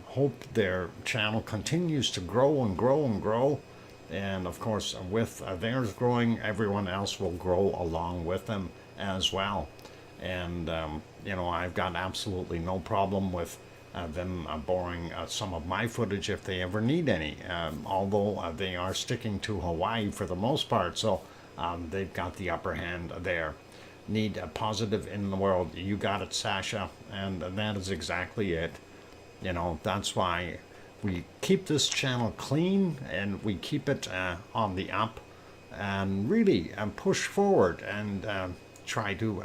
hope their channel continues to grow and grow and grow. And of course, with theirs growing, everyone else will grow along with them as well. And you know, I've got absolutely no problem with them borrowing some of my footage if they ever need any, although they are sticking to Hawaii for the most part, so they've got the upper hand there. Need a positive in the world. You got it, Sasha, and that is exactly it. You know, that's why we keep this channel clean, and we keep it on the up, and really push forward, and try to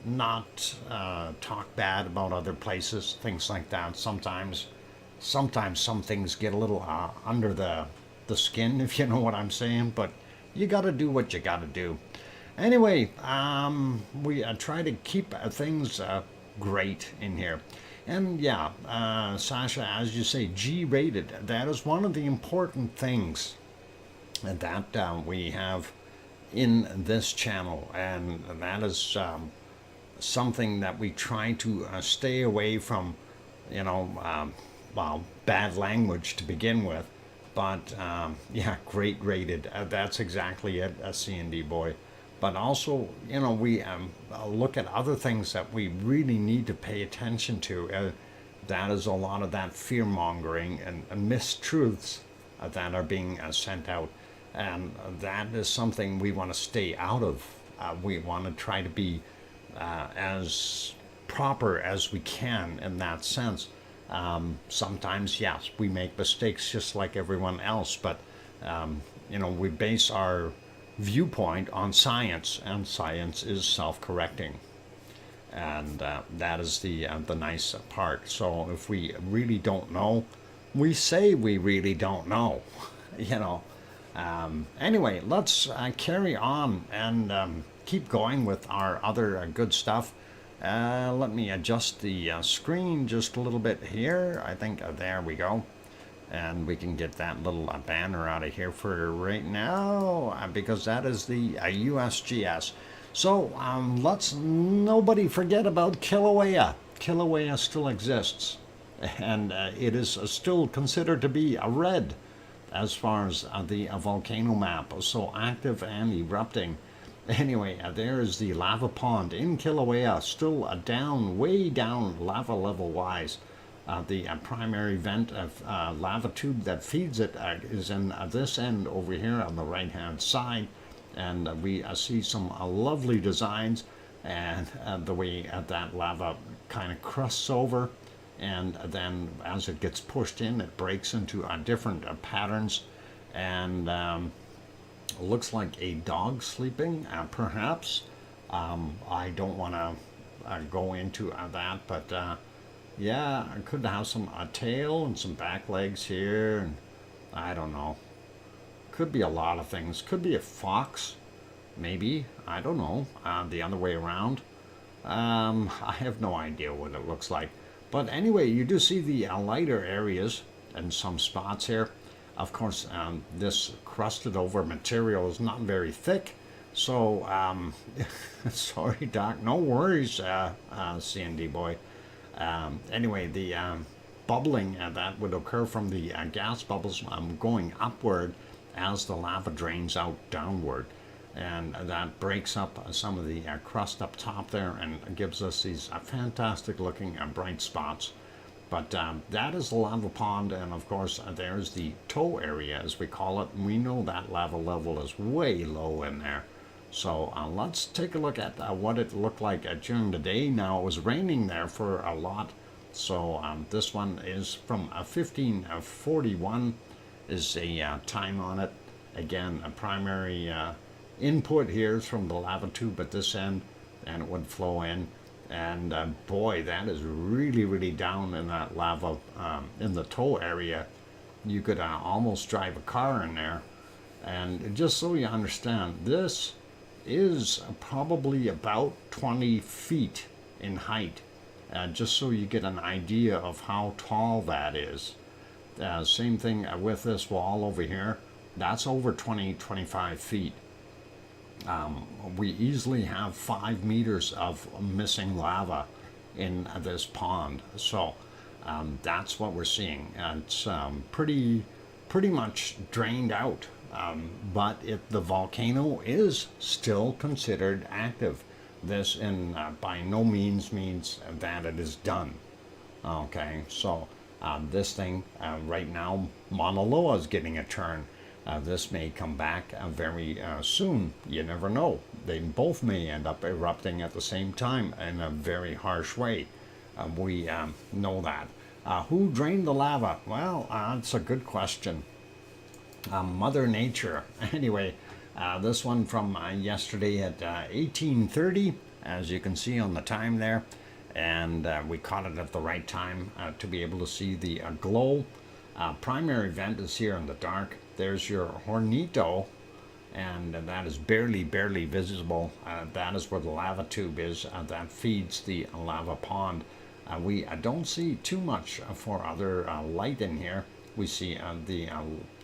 not talk bad about other places, things like that. Sometimes some things get a little under the skin, if you know what I'm saying, but you got to do what you got to do. Anyway, we try to keep things great in here. And yeah, Sasha, as you say, G-rated. That is one of the important things that we have in this channel, and that is something that we try to stay away from, you know, well, bad language to begin with. But yeah, great rated. That's exactly it, a C&D boy. But also, we look at other things that we really need to pay attention to. That is a lot of that fear mongering and mistruths that are being sent out. And that is something we want to stay out of. We want to try to be as proper as we can in that sense. Sometimes, yes, we make mistakes just like everyone else, but we base our viewpoint on science, and science is self-correcting, and that is the nice part. So if we really don't know, we say we really don't know, Anyway, let's carry on and keep going with our other good stuff. Let me adjust the screen just a little bit here. I think there we go. And we can get that little banner out of here for right now because that is the USGS. So let's nobody forget about Kilauea. Kilauea still exists, and it is still considered to be a red as far as the volcano map. So active and erupting. Anyway, there is the lava pond in Kilauea, still down, way down lava level wise. The primary vent of lava tube that feeds it is in this end over here on the right hand side, and we see some lovely designs and the way that lava kind of crusts over, and then as it gets pushed in it breaks into different patterns, and looks like a dog sleeping perhaps. I don't want to go into that, but yeah, I could have some tail and some back legs here, and I don't know. Could be a lot of things. Could be a fox, maybe. I don't know. The other way around. I have no idea what it looks like. But anyway, you do see the lighter areas in some spots here. Of course, this crusted over material is not very thick. So, sorry, Doc. No worries, C&D boy. Anyway, the bubbling that would occur from the gas bubbles going upward as the lava drains out downward, and that breaks up some of the crust up top there and gives us these fantastic looking bright spots. But that is the lava pond, and of course there's the toe area as we call it. We know that lava level is way low in there. So let's take a look at what it looked like during the day. Now, it was raining there for a lot. So this one is from 1541 is a time on it. Again, a primary input here is from the lava tube at this end, and it would flow in. And boy, that is really, really down in that lava in the toe area. You could almost drive a car in there. And just so you understand, this is probably about 20 feet in height, just so you get an idea of how tall that is. Same thing with this wall over here. That's over 25 feet. We easily have 5 meters of missing lava in this pond. So that's what we're seeing. It's pretty much drained out. But the volcano is still considered active. This by no means means that it is done. Okay, so this thing right now, Mauna Loa is getting a turn. This may come back very soon. You never know. They both may end up erupting at the same time in a very harsh way. We know that. Who drained the lava? Well, that's a good question. Mother Nature. Anyway, this one from yesterday at 1830, as you can see on the time there, and we caught it at the right time to be able to see the glow. Primary vent is here in the dark. There's your hornito, and that is barely visible. That is where the lava tube is that feeds the lava pond. We don't see too much for other light in here. We see the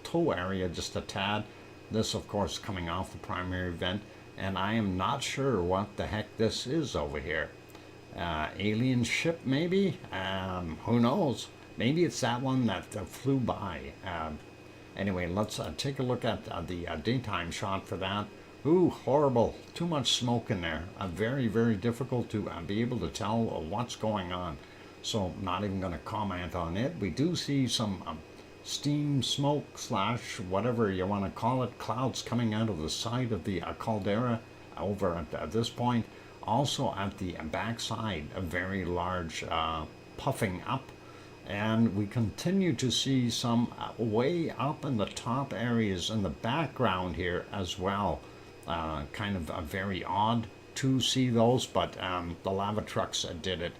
toe area just a tad. This, of course, coming off the primary vent, and I am not sure what the heck this is over here. Alien ship, maybe? Who knows? Maybe it's that one that flew by. Anyway, let's take a look at the daytime shot for that. Ooh, horrible. Too much smoke in there. Very, very difficult to be able to tell what's going on. So not even going to comment on it. We do see some steam, smoke, slash, whatever you want to call it, clouds coming out of the side of the caldera over at this point. Also at the backside, a very large puffing up. And we continue to see some way up in the top areas in the background here as well. Kind of very odd to see those, but the lava trucks did it.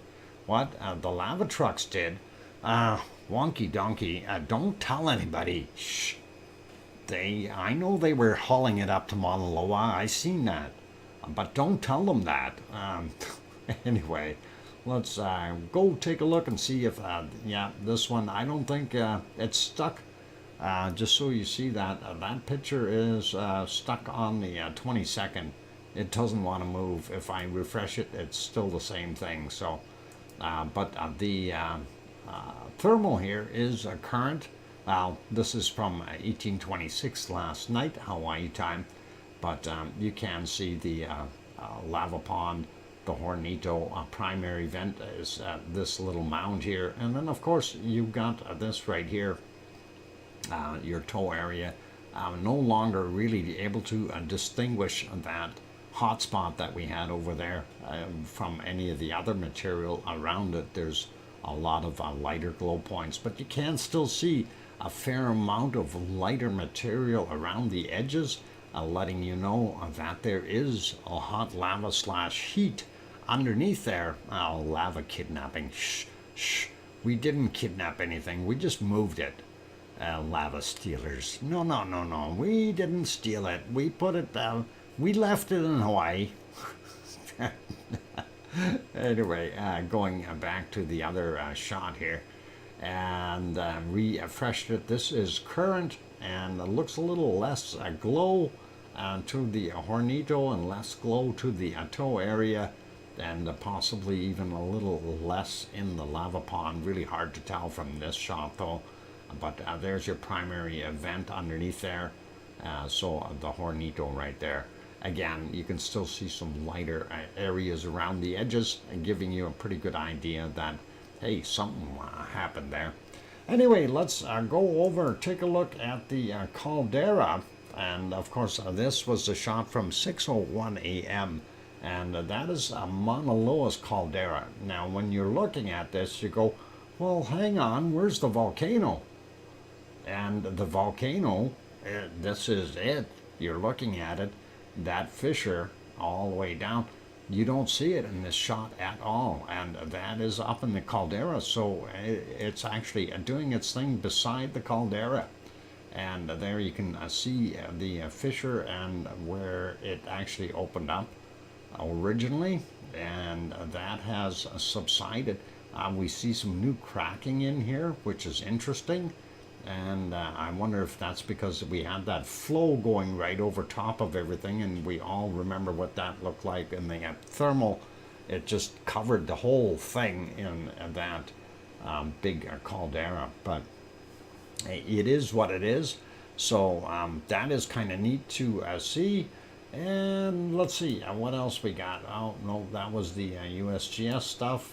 What the lava trucks did, wonky donkey, don't tell anybody. Shh. I know they were hauling it up to Mauna Loa, I seen that, but don't tell them that. Anyway, let's go take a look and see if, yeah, this one, I don't think it's stuck. Just so you see that, that picture is stuck on the 22nd. It doesn't want to move. If I refresh it, it's still the same thing. So, but the thermal here is current. This is from 1826 last night, Hawaii time. But you can see the lava pond. The Hornito primary vent is this little mound here. And then, of course, you've got this right here, your toe area. No longer really able to distinguish that hot spot that we had over there from any of the other material around it. There's a lot of lighter glow points, but you can still see a fair amount of lighter material around the edges, letting you know that there is a hot lava slash heat underneath there. Lava kidnapping. Shh, shh. We didn't kidnap anything. We just moved it. Lava stealers. No, no, no, no. We didn't steal it. We put it down. We left it in Hawaii. Anyway, going back to the other shot here. And refreshed it. This is current and it looks a little less glow to the Hornito and less glow to the toe area, and possibly even a little less in the lava pond. Really hard to tell from this shot though. But there's your primary vent underneath there. So the Hornito right there. Again, you can still see some lighter areas around the edges, and giving you a pretty good idea that, hey, something happened there. Anyway, let's go over, take a look at the caldera. And of course, this was a shot from 6:01 a.m. And that is Mauna Loa's caldera. Now, when you're looking at this, you go, well, hang on, where's the volcano? And the volcano, this is it. You're looking at it, that fissure all the way down. You don't see it in this shot at all, and that is up in the caldera, so it's actually doing its thing beside the caldera. And there you can see the fissure and where it actually opened up originally, and that has subsided. We see some new cracking in here, which is interesting, and I wonder if that's because we had that flow going right over top of everything, and we all remember what that looked like in the thermal. It just covered the whole thing in that big caldera, but it is what it is. So that is kind of neat to see. And let's see what else we got. Oh no, that was the USGS stuff.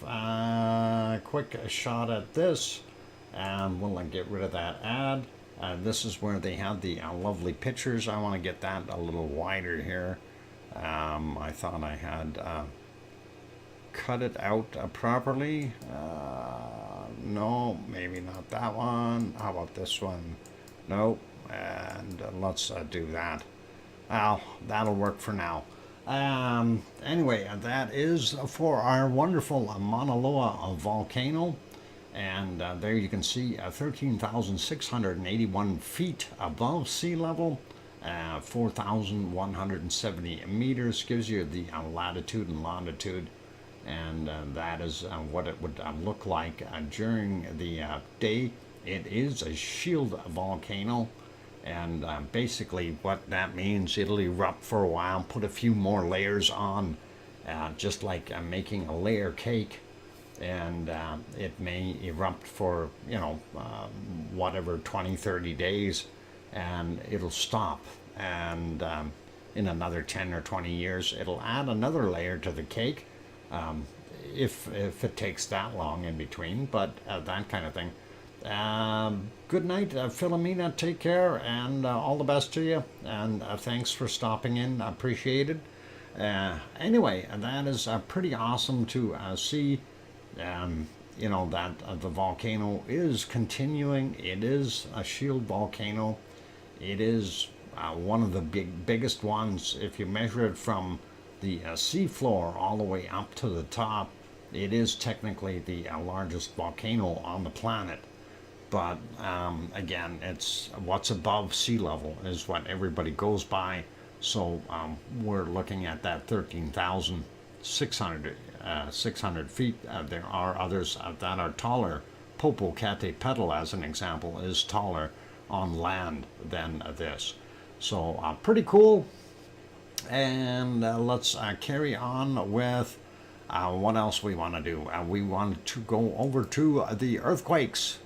Quick shot at this, and we'll get rid of that ad. This is where they had the lovely pictures. I want to get that a little wider here. I thought I had cut it out properly. No, maybe not that one. How about this one? Nope. And let's do that. Well, that'll work for now. Anyway, that is for our wonderful Mauna Loa volcano. And there you can see 13,681 feet above sea level. 4,170 meters gives you the latitude and longitude. And that is what it would look like during the day. It is a shield volcano. And basically what that means, it'll erupt for a while, put a few more layers on, just like making a layer cake. and it may erupt for, whatever, 20, 30 days, and it'll stop. And in another 10 or 20 years, it'll add another layer to the cake, if it takes that long in between, but that kind of thing. Good night, Philomena. Take care, and all the best to you. And thanks for stopping in. Appreciated. Anyway, that is pretty awesome to see. That the volcano is continuing. It is a shield volcano. It is one of the biggest ones. If you measure it from the seafloor all the way up to the top, it is technically the largest volcano on the planet. But again, it's what's above sea level is what everybody goes by. So we're looking at that 13,600 feet. There are others that are taller. Popocatépetl, as an example, is taller on land than this. So pretty cool. And let's carry on with what else we want to do. We want to go over to the earthquakes.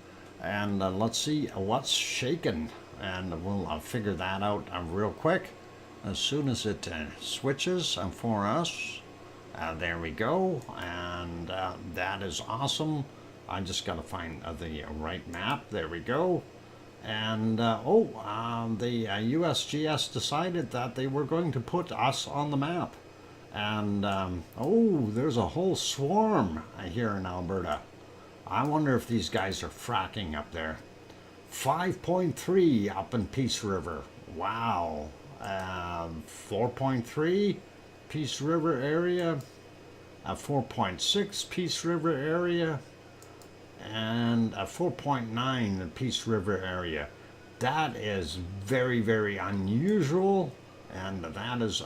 And let's see what's shaking, and we'll figure that out real quick as soon as it switches for us. There we go, and that is awesome. I just got to find the right map. There we go. And the USGS decided that they were going to put us on the map. And there's a whole swarm here in Alberta. I wonder if these guys are fracking up there. 5.3 up in Peace River. Wow. 4.3 Peace River area. 4.6 Peace River area. And 4.9 the Peace River area. That is very, very unusual. And that is...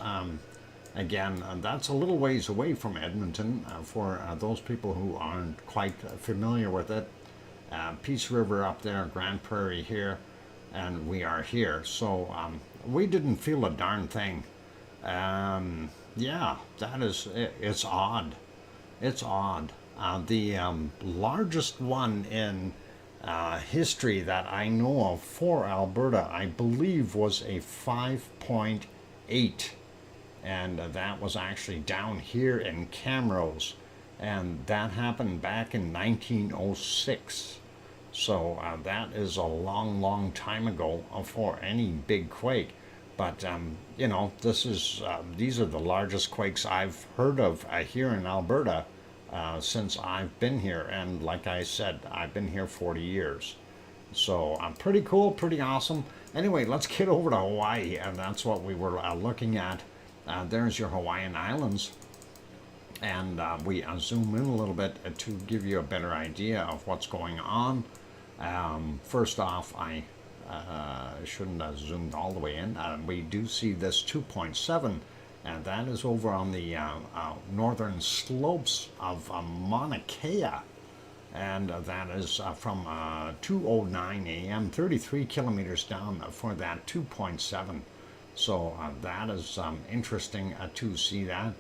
Again, that's a little ways away from Edmonton for those people who aren't quite familiar with it. Peace River up there, Grand Prairie here, and we are here. So we didn't feel a darn thing. Yeah, that is, it's odd. It's odd. The largest one in history that I know of for Alberta, I believe, was a 5.8. And that was actually down here in Camrose, and that happened back in 1906. So that is a long, long time ago for any big quake. But this is these are the largest quakes I've heard of here in Alberta since I've been here. And like I said, I've been here 40 years. So pretty cool, pretty awesome. Anyway, let's get over to Hawaii, and that's what we were looking at. There's your Hawaiian Islands, and we zoom in a little bit to give you a better idea of what's going on. First off, I shouldn't have zoomed all the way in. We do see this 2.7, and that is over on the northern slopes of Mauna Loa, and that is from 2:09 a.m., 33 kilometers down for that 2.7. So that is interesting to see that.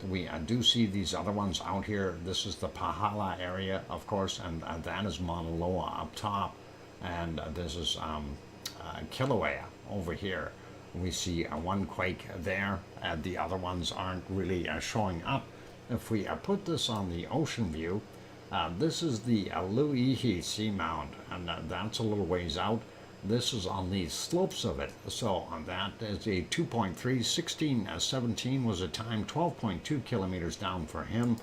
We do see these other ones out here. This is the Pahala area, of course, and that is Mauna Loa up top. And this is Kilauea over here. We see one quake there. The other ones aren't really showing up. If we put this on the ocean view, this is the Luihi Seamount, and that's a little ways out. This is on the slopes of it. So that is a 2.3, 1617 was a time, 12.2 kilometers down for him.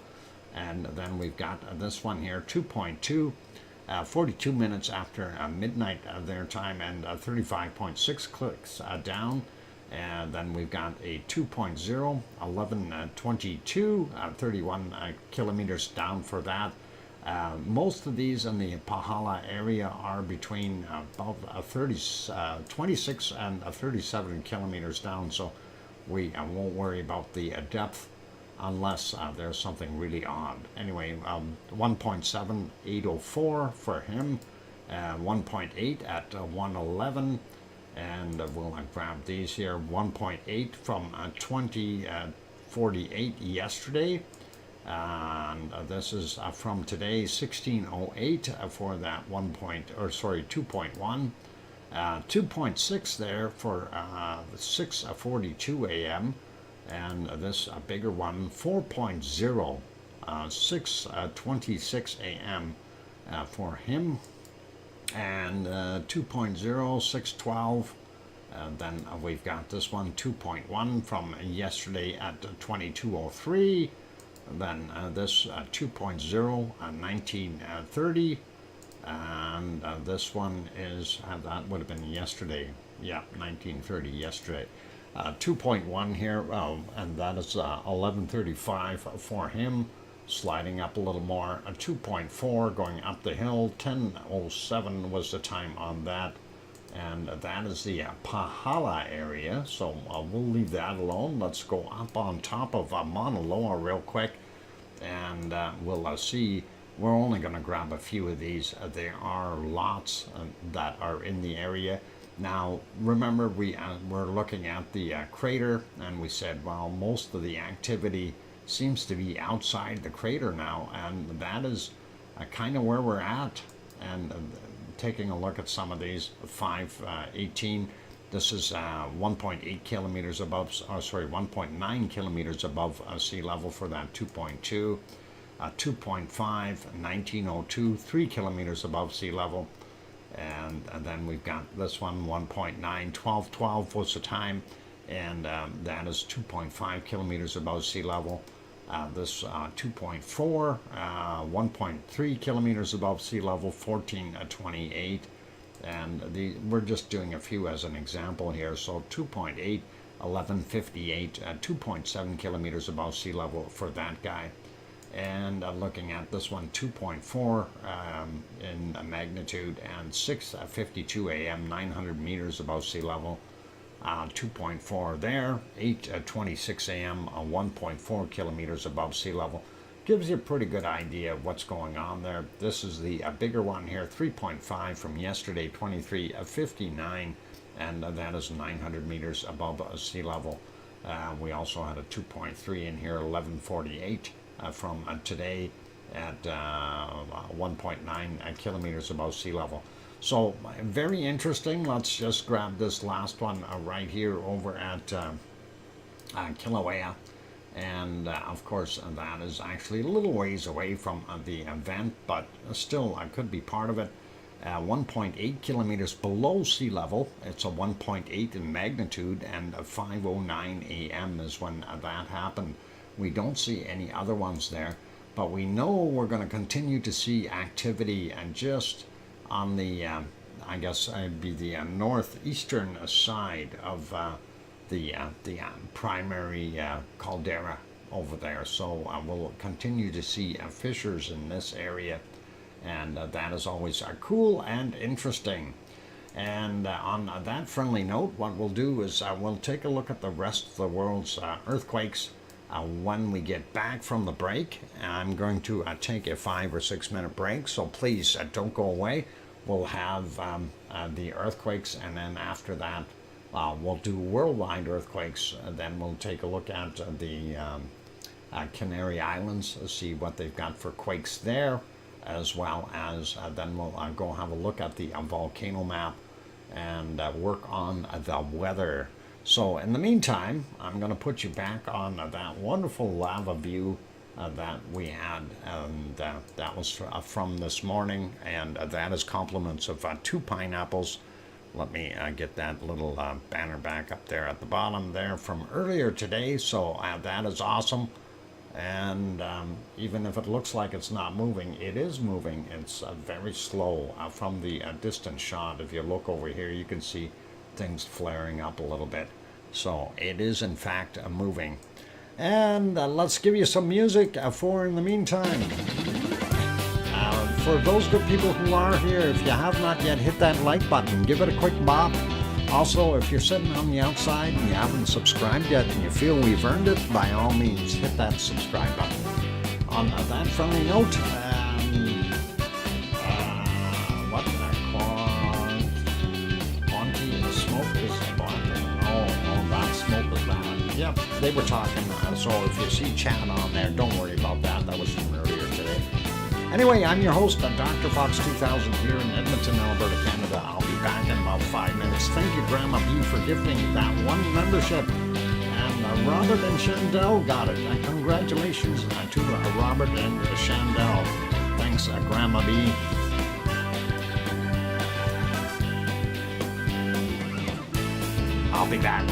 And then we've got this one here, 2.2, 42 minutes after midnight their time, and 35.6 clicks down. And then we've got a 2.0, 1122, 31 kilometers down for that. Most of these in the Pahala area are between about 26 and 37 kilometers down, so we won't worry about the depth unless there's something really odd. Anyway, 1.7, 804 for him, 1.8 at 111, and we'll grab these here. 1.8 from 2048 yesterday. And this is from today, 1608 for that 2.1. 2.6 there for 6:42 a.m. and this bigger one, 4.0, 6:26 a.m. For him, and 2.0, 6:12. Then we've got this one, 2.1 from yesterday at 22:03. Then this 2.0, 19:30. And this one is, that would have been yesterday. Yeah, 19:30 yesterday. 2.1 here, and that is 11:35 for him, sliding up a little more. 2.4 going up the hill, 10:07 was the time on that. And that is the Pahala area, so we'll leave that alone. Let's go up on top of Mauna Loa real quick, and we'll see. We're only going to grab a few of these. There are lots that are in the area. Now, remember, we're looking at the crater, and we said, well, most of the activity seems to be outside the crater now, and that is kind of where we're at. And taking a look at some of these, 518, this is 1.8 kilometers above, 1.9 kilometers above sea level for that 2.2. 2.5, 1902, 3 kilometers above sea level. And then we've got this one, 1.9, 1212 was the time, and that is 2.5 kilometers above sea level. This 2.4, 1.3 kilometers above sea level, 1428. And we're just doing a few as an example here. So 2.8, 1158, 2.7 kilometers above sea level for that guy. And looking at this one, 2.4 in magnitude, and 6:52 a.m., 900 meters above sea level. 2.4 there, 8:26 a.m., 1.4 kilometers above sea level. Gives you a pretty good idea of what's going on there. This is the bigger one here, 3.5 from yesterday, 23:59, and that is 900 meters above sea level. We also had a 2.3 in here, 11:48. From today at 1.9 kilometers above sea level. So very interesting. Let's just grab this last one right here over at Kilauea. And of course, that is actually a little ways away from the event, but still could be part of it. 1.8 kilometers below sea level. It's a 1.8 in magnitude, and 5:09 a.m. is when that happened. We don't see any other ones there, but we know we're going to continue to see activity, and just on the, I guess it'd be the northeastern side of the primary caldera over there. So we'll continue to see fissures in this area, and that is always cool and interesting. And on that friendly note, what we'll do is we'll take a look at the rest of the world's earthquakes. When we get back from the break. I'm going to take a 5 or 6 minute break, so please don't go away. We'll have the earthquakes, and then after that we'll do worldwide earthquakes. Then we'll take a look at the Canary Islands, see what they've got for quakes there, as well as then we'll go have a look at the volcano map and work on the weather. So in the meantime, I'm going to put you back on that wonderful lava view that we had, and that was from this morning, and that is compliments of 2 pineapples. Let me get that little banner back up there at the bottom there from earlier today. So that is awesome, and even if it looks like it's not moving, it is moving. It's very slow from the distant shot. If you look over here, you can see things flaring up a little bit. So it is in fact moving. And let's give you some music for in the meantime. For those good people who are here, if you have not yet hit that like button, give it a quick bop. Also, if you're sitting on the outside and you haven't subscribed yet and you feel we've earned it, by all means hit that subscribe button. On that friendly note, what the quantity of smoke is that smoke is bad. Yep. they were talking, so if you see chat on there, don't worry about that. That was from earlier today. Anyway, I'm your host, DrFox2000 here in Edmonton, Alberta, Canada. I'll be back in about 5 minutes. Thank you, Grandma B, for gifting that one membership. And Robert and Chandel got it. Congratulations to Robert and Chandel. Thanks, Grandma B. I'll be back.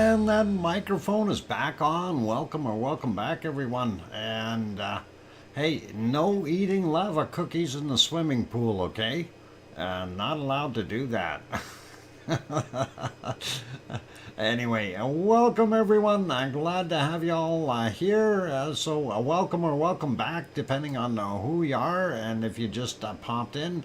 And that microphone is back on. Welcome back, everyone. And hey, no eating lava cookies in the swimming pool, okay? Not allowed to do that. Anyway, welcome everyone. I'm glad to have you all here. So welcome or welcome back, depending on who you are and if you just popped in.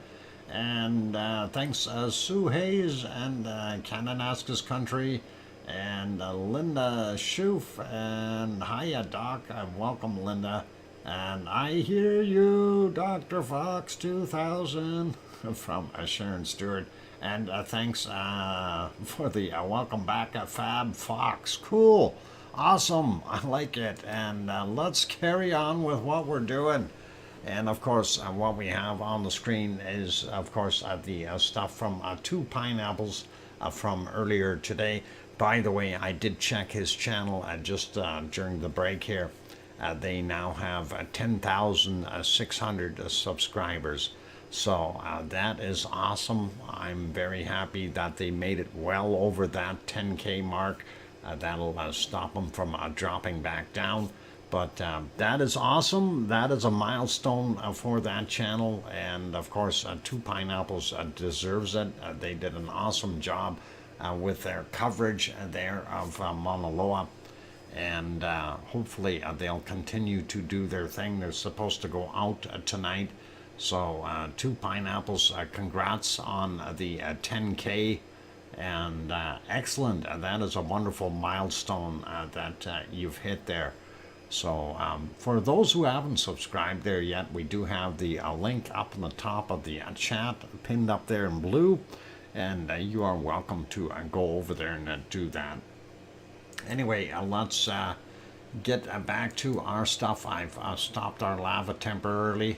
And thanks Sue Hayes and Kananaskis Country and Linda Schoof and hiya Doc. Welcome Linda. And I hear you, DrFox2000 from Sharon Stewart. And thanks for the welcome back, Fab Fox. Cool. Awesome. I like it. And let's carry on with what we're doing. And of course, what we have on the screen is, of course, the stuff from Two Pineapples from earlier today. By the way, I did check his channel just during the break here. They now have 10,600 subscribers. So that is awesome. I'm very happy that they made it well over that 10K mark. That'll stop them from dropping back down. But that is awesome. That is a milestone for that channel. And of course, Two Pineapples deserves it. They did an awesome job with their coverage there of Mauna Loa. And hopefully they'll continue to do their thing. They're supposed to go out tonight. So Two Pineapples, congrats on the 10K, and excellent. That is a wonderful milestone that you've hit there. So for those who haven't subscribed there yet, we do have the link up on the top of the chat, pinned up there in blue, and you are welcome to go over there and do that. Anyway, let's get back to our stuff. I've stopped our lava temporarily.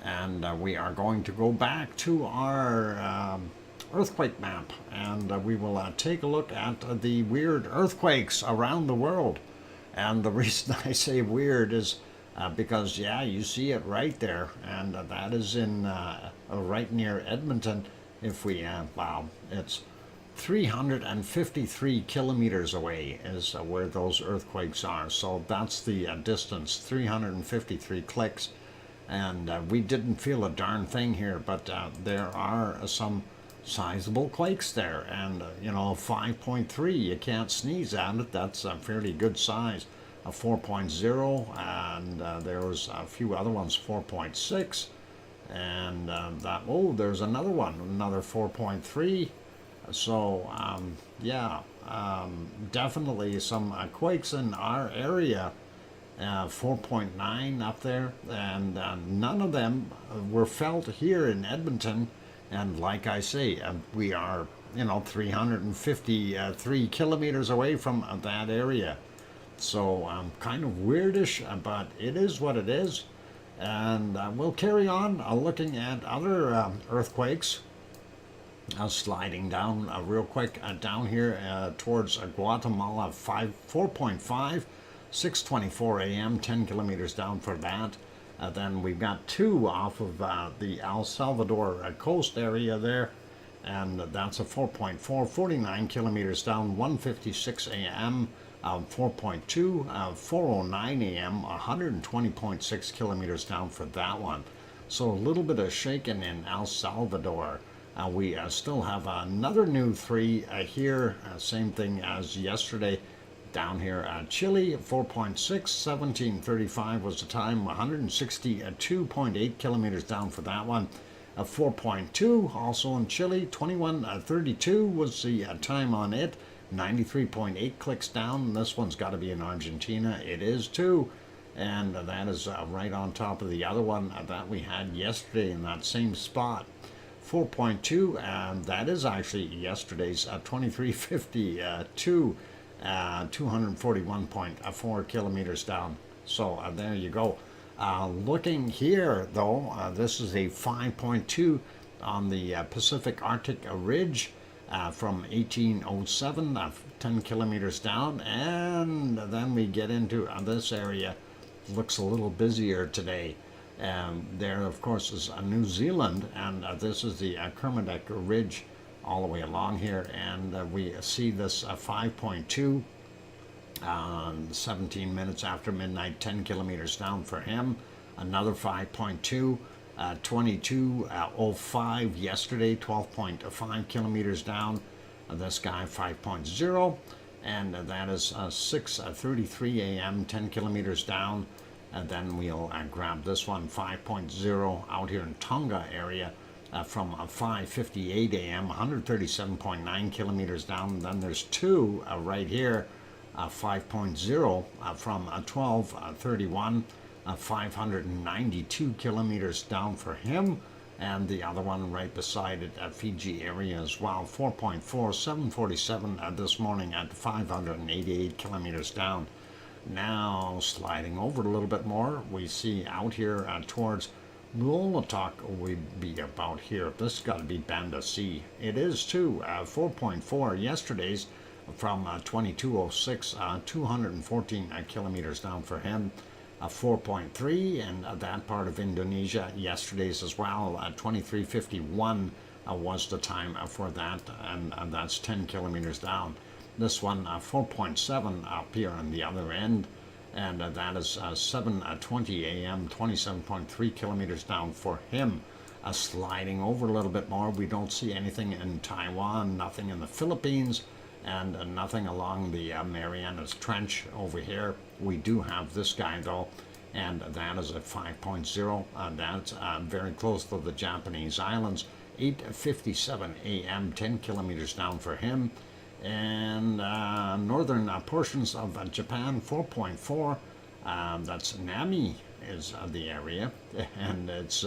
And we are going to go back to our earthquake map, and we will take a look at the weird earthquakes around the world. And the reason I say weird is because, yeah, you see it right there, and that is in right near Edmonton. If we, wow, it's 353 kilometers away is where those earthquakes are. So that's the distance, 353 clicks. And we didn't feel a darn thing here, but there are some sizable quakes there. And, 5.3, you can't sneeze at it. That's a fairly good size. A 4.0, and there was a few other ones, 4.6. And there's another one, another 4.3. So, definitely some quakes in our area. 4.9 up there, and none of them were felt here in Edmonton. And like I say, we are 353 kilometers away from that area. So kind of weirdish, but it is what it is. And we'll carry on looking at other earthquakes. Sliding down real quick down here towards Guatemala, 4.5. 6:24 a.m., 10 kilometers down for that. Then we've got two off of the El Salvador coast area there, and that's a 4.4, 49 kilometers down, 1:56 a.m., 4.2, 4:09 a.m., 120.6 kilometers down for that one. So a little bit of shaking in El Salvador. We still have another new 3 here, same thing as yesterday. Down here, Chile, 4.6, 17:35 was the time, 162.8 kilometers down for that one. 4.2, also in Chile, 21:32 was the time on it, 93.8 clicks down. This one's got to be in Argentina. It is too. And that is right on top of the other one that we had yesterday in that same spot. 4.2, and that is actually yesterday's 23:52. 241.4 kilometers down. So there you go. Looking here, though, this is a 5.2 on the Pacific Arctic Ridge from 1807, 10 kilometers down. And then we get into this area. Looks a little busier today. There, of course, is New Zealand, and this is the Kermadec Ridge all the way along here, and we see this 5.2, 17 minutes after midnight, 10 kilometers down for him. Another 5.2, 22:05 yesterday, 12.5 kilometers down. This guy 5.0, and that is 6:33 a.m., 10 kilometers down. And then we'll grab this one, 5.0, out here in Tonga area, from 5:58 a.m., 137.9 kilometers down. And then there's two right here, 5.0 from 12:31, 592 kilometers down for him. And the other one right beside it at Fiji area as well, 4.4, 7:47 this morning at 588 kilometers down. Now, sliding over a little bit more, we see out here towards Nuolatak, we'd be about here. This has got to be Banda Sea. It is too, 4.4 yesterday's from 22:06, 214 kilometers down for him. 4.3 in that part of Indonesia, yesterday's as well, 23:51 was the time for that, and that's 10 kilometers down. This one, 4.7 up here on the other end, and that is 7:20 a.m., 27.3 kilometers down for him. Sliding over a little bit more, we don't see anything in Taiwan, nothing in the Philippines, and nothing along the Marianas Trench over here. We do have this guy though, and that is at 5.0. That's very close to the Japanese islands. 8:57 a.m., 10 kilometers down for him. And northern portions of Japan, 4.4. That's Nami is the area, and it's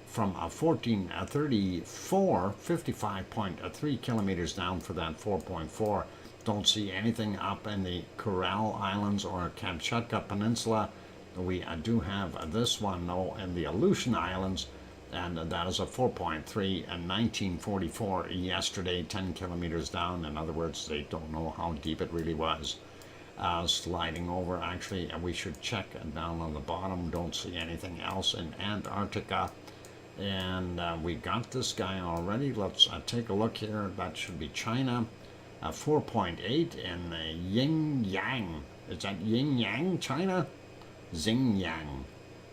from 14:34, 55.3 kilometers down for that 4.4. Don't see anything up in the Kuril Islands or Kamchatka Peninsula. We do have this one though in the Aleutian Islands, and that is a 4.3 and 1944 yesterday, 10 kilometers down. In other words, they don't know how deep it really was. Sliding over, actually, we should check down on the bottom. Don't see anything else in Antarctica. And we got this guy already. Let's take a look here. That should be China. 4.8 in Yin Yang. Is that Yin Yang, China? Xinjiang,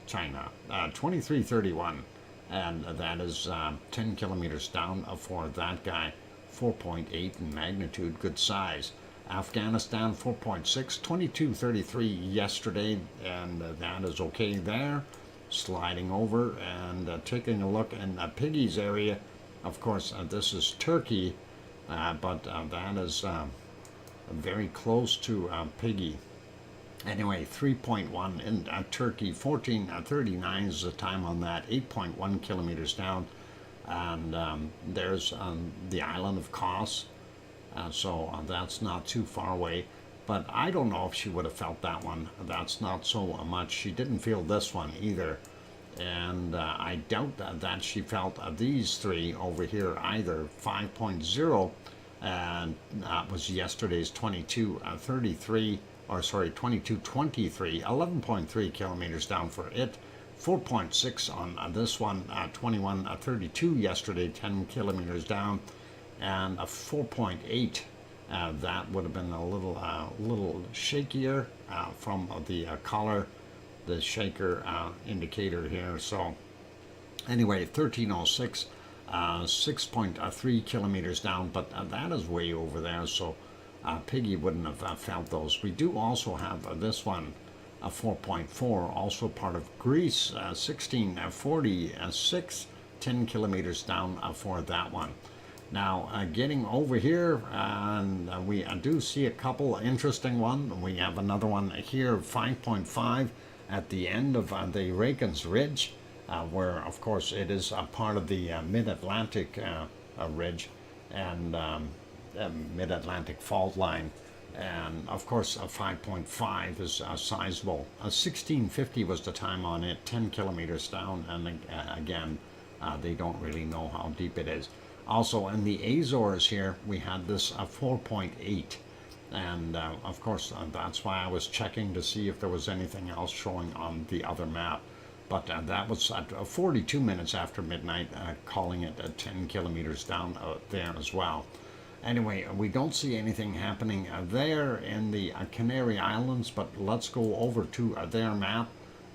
China. 23:31. And that is 10 kilometers down for that guy. 4.8 in magnitude, good size. Afghanistan 4.6, 22:33 yesterday, and that is okay there. Sliding over and taking a look in Piggy's area. Of course, this is Turkey, but that is very close to Piggy. Anyway, 3.1 in Turkey, 14:39 is the time on that, 8.1 kilometers down. And there's the island of Kos, so that's not too far away. But I don't know if she would have felt that one. That's not so much. She didn't feel this one either. And I doubt that she felt these three over here either. 5.0, and that was yesterday's 22:33. Or sorry, 22:23, 11.3 kilometers down for it. 4.6 on this one, 21:32 yesterday, 10 kilometers down, and a 4.8. That would have been a little shakier from the collar, the shaker indicator here. So anyway, 13:06, 6.3 kilometers down, but that is way over there. So Piggy wouldn't have felt those. We do also have this one, 4.4, also part of Greece, 16:46, 10 kilometers down for that one. Now, getting over here, and we do see a couple interesting ones. We have another one here, 5.5, at the end of the Reykjans Ridge, where, of course, it is a part of the Mid-Atlantic Ridge, and Mid-Atlantic fault line, and of course 5.5 is sizable. 16:50 was the time on it, 10 kilometers down, and again they don't really know how deep it is. Also in the Azores here we had this 4.8, and of course that's why I was checking to see if there was anything else showing on the other map. but that was at 42 minutes after midnight, calling it 10 kilometers down there as well. Anyway, we don't see anything happening there in the Canary Islands, but let's go over to their map.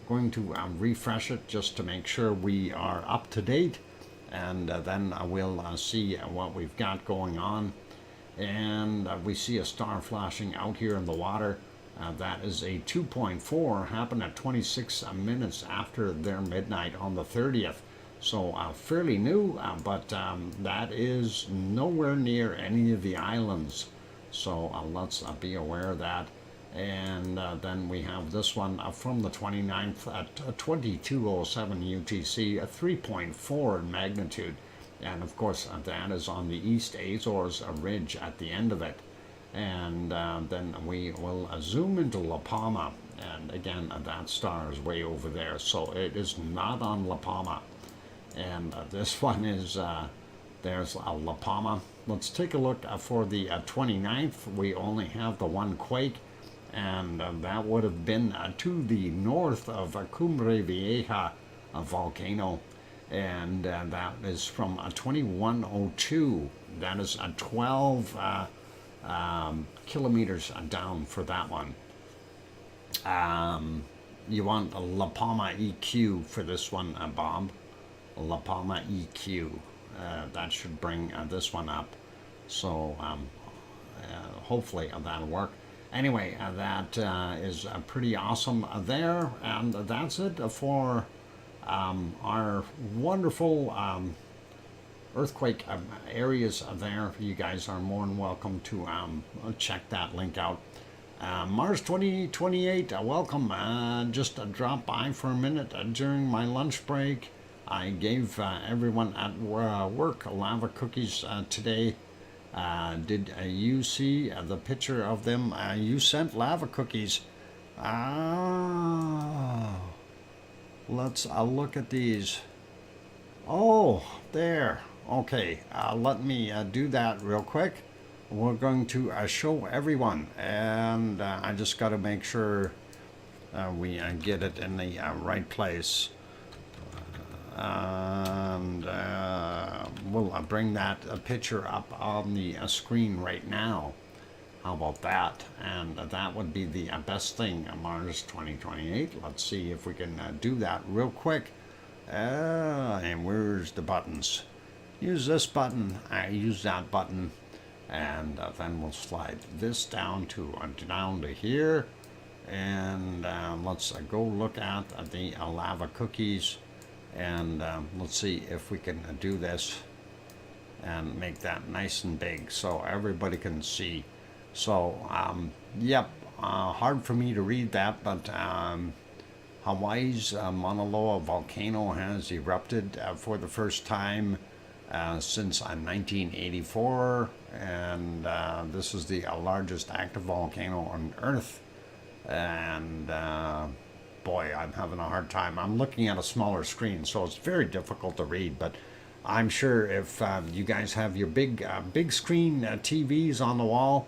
Going to refresh it just to make sure we are up to date, and then we'll see what we've got going on. And we see a star flashing out here in the water. That is a 2.4, happened at 26 minutes after their midnight on the 30th. So fairly new, but that is nowhere near any of the islands. So let's be aware of that. And then we have this one from the 29th at 22:07 UTC, a 3.4 in magnitude. And of course, that is on the East Azores Ridge at the end of it. And then we will zoom into La Palma. And again, that star is way over there. So it is not on La Palma. And this one is, there's La Palma. Let's take a look for the 29th. We only have the one quake. And that would have been to the north of Cumbre Vieja volcano. And that is from 2102. That is 12 kilometers down for that one. You want a La Palma EQ for this one, Bob. La Palma EQ. That should bring this one up. So hopefully that'll work. Anyway, that is pretty awesome there. And that's it for our wonderful earthquake areas there. You guys are more than welcome to check that link out. Mars 2028, welcome. Just drop by for a minute during my lunch break. I gave everyone at work lava cookies today. Did you see the picture of them? You sent lava cookies. Let's look at these. Oh, there. Okay, let me do that real quick. We're going to show everyone, and I just got to make sure we get it in the right place. And we'll bring that picture up on the screen right now. How about that? And that would be the best thing, Mars 2028. Let's see if we can do that real quick. And where's the buttons? Use this button. I use that button, and then we'll slide this down to here. And let's go look at the lava cookies. And let's see if we can do this and make that nice and big so everybody can see. So, yep, hard for me to read that, but Hawaii's Mauna Loa volcano has erupted for the first time since 1984, and this is the largest active volcano on Earth. And boy, I'm having a hard time. I'm looking at a smaller screen, so it's very difficult to read, but I'm sure if you guys have your big screen TVs on the wall,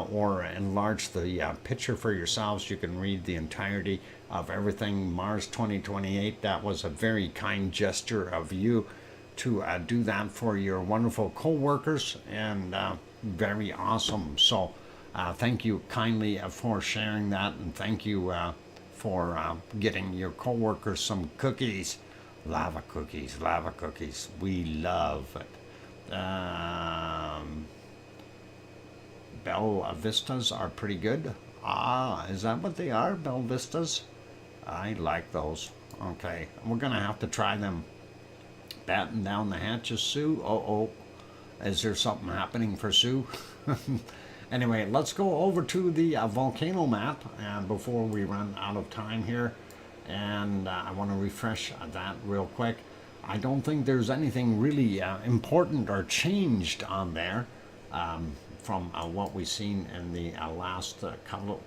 or enlarge the picture for yourselves, you can read the entirety of everything. Mars 2028, that was a very kind gesture of you to do that for your wonderful co-workers, and very awesome. So thank you kindly for sharing that, and thank you for getting your co-workers some cookies. Lava cookies, lava cookies. We love it. Bell Vistas are pretty good. Is that what they are? Bell Vistas? I like those. Okay, we're gonna have to try them. Batten down the hatches, Sue. Oh, is there something happening for Sue? Anyway, let's go over to the volcano map before we run out of time here. And I want to refresh that real quick. I don't think there's anything really important or changed on there from what we've seen in the last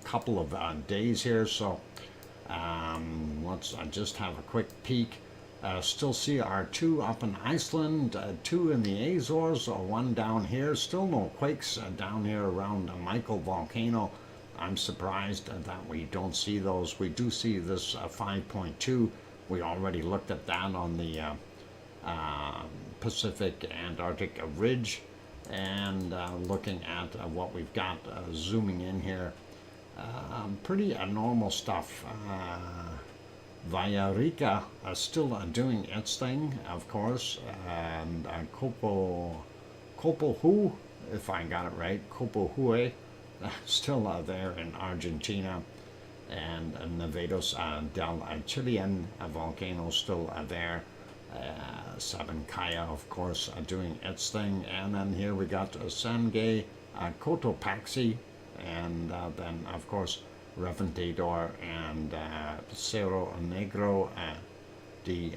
couple of days here. So let's just have a quick peek. Still see our 2 up in Iceland, 2 in the Azores, 1 down here. Still no quakes down here around Michael volcano. I'm surprised that we don't see those. We do see this 5.2 We already looked at that on the Pacific Antarctic Ridge, and looking at what we've got zooming in here. Pretty normal stuff. Vallarika still doing its thing, of course, and Copohu, if I got it right, Copohue, still there in Argentina, and Nevados del Chilean volcano still there. Sabancaya, of course, doing its thing, and then here we got Sangay, Cotopaxi, and then, of course, Reventador and Cerro Negro de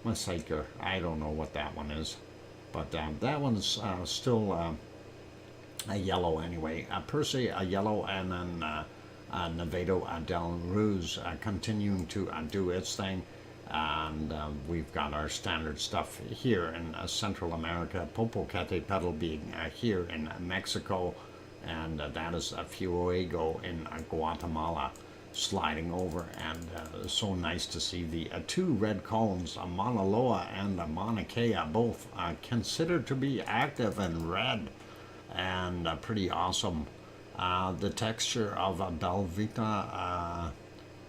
Massacre. I don't know what that one is, but that one's still a yellow anyway. Percy a yellow, and then Nevado del Ruz continuing to do its thing. And we've got our standard stuff here in Central America, Popocatépetl being here in Mexico, and that is Fuego in Guatemala sliding over, and so nice to see the two red columns, Mauna Loa and Mauna Kea, both considered to be active and red, and pretty awesome. The texture of Belvita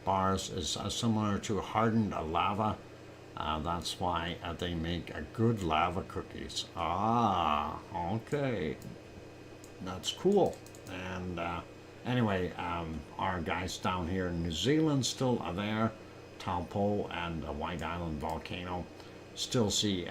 bars is similar to hardened lava. That's why they make good lava cookies. Okay. That's cool. And anyway, our guys down here in New Zealand still are there. Taupo and White Island Volcano. Still see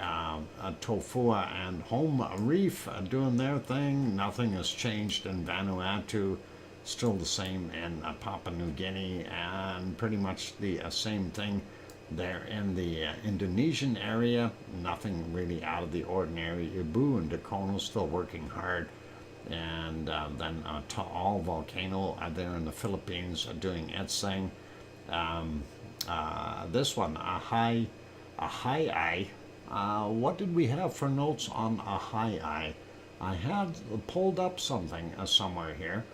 Tofua and Home Reef doing their thing. Nothing has changed in Vanuatu. Still the same in Papua New Guinea, and pretty much the same thing there in the Indonesian area. Nothing really out of the ordinary. Ibu and Dakono still working hard, and then Taal Volcano there in the Philippines doing its thing. This one, Ahai. What did we have for notes on Ahai? I had pulled up something somewhere here.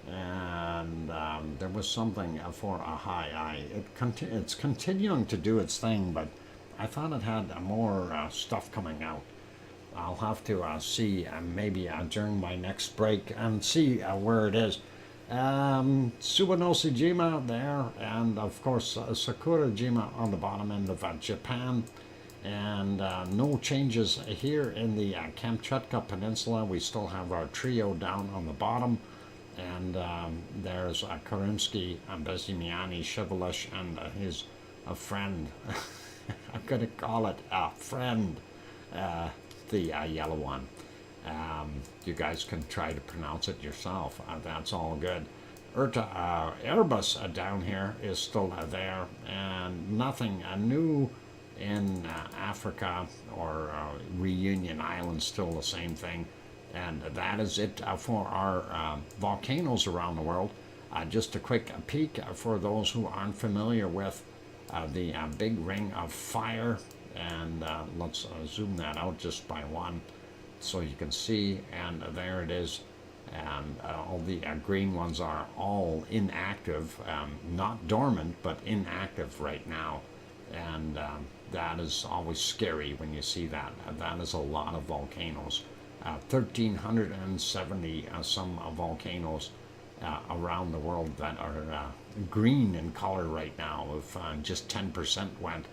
And there was something for Ahai. It's continuing to do its thing, but I thought it had more stuff coming out. I'll have to see maybe during my next break and see where it is. Suwanosejima there, and of course Sakurajima on the bottom end of Japan. And no changes here in the Kamchatka Peninsula. We still have our trio down on the bottom. And there's Karimsky, Bezimiani, Shevelesh, and his friend. I'm going to call it a friend, the yellow one. You guys can try to pronounce it yourself. That's all good. Airbus down here is still there, and nothing new in Africa or Reunion Island, still the same thing. And that is it for our volcanoes around the world. Just a quick peek for those who aren't familiar with the big ring of fire. And let's zoom that out just by one so you can see. And there it is. And all the green ones are all inactive, not dormant, but inactive right now. And that is always scary when you see that. That is a lot of volcanoes. 1,370 some volcanoes around the world that are green in color right now. If just 10% went,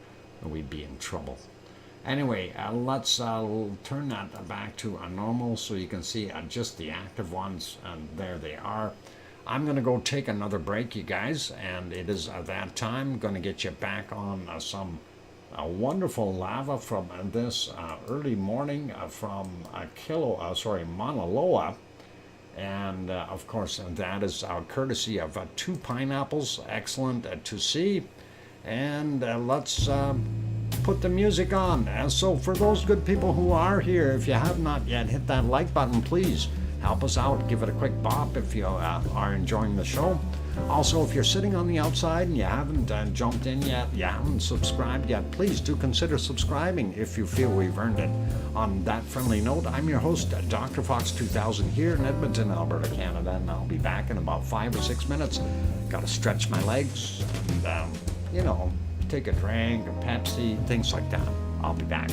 we'd be in trouble. Anyway, let's turn that back to a normal so you can see just the active ones, and there they are. I'm going to go take another break, you guys, and it is that time. Going to get you back on some wonderful lava from this early morning from Mauna Loa, and of course that is courtesy of two pineapples. Excellent to see, and let's put the music on. And so for those good people who are here, if you have not yet hit that like button, please help us out. Give it a quick bop if you are enjoying the show. Also, if you're sitting on the outside and you haven't jumped in yet, you haven't subscribed yet, please do consider subscribing if you feel we've earned it. On that friendly note, I'm your host, DrFox2000 here in Edmonton, Alberta, Canada, and I'll be back in about 5 or 6 minutes. Got to stretch my legs and, take a drink, a Pepsi, things like that. I'll be back.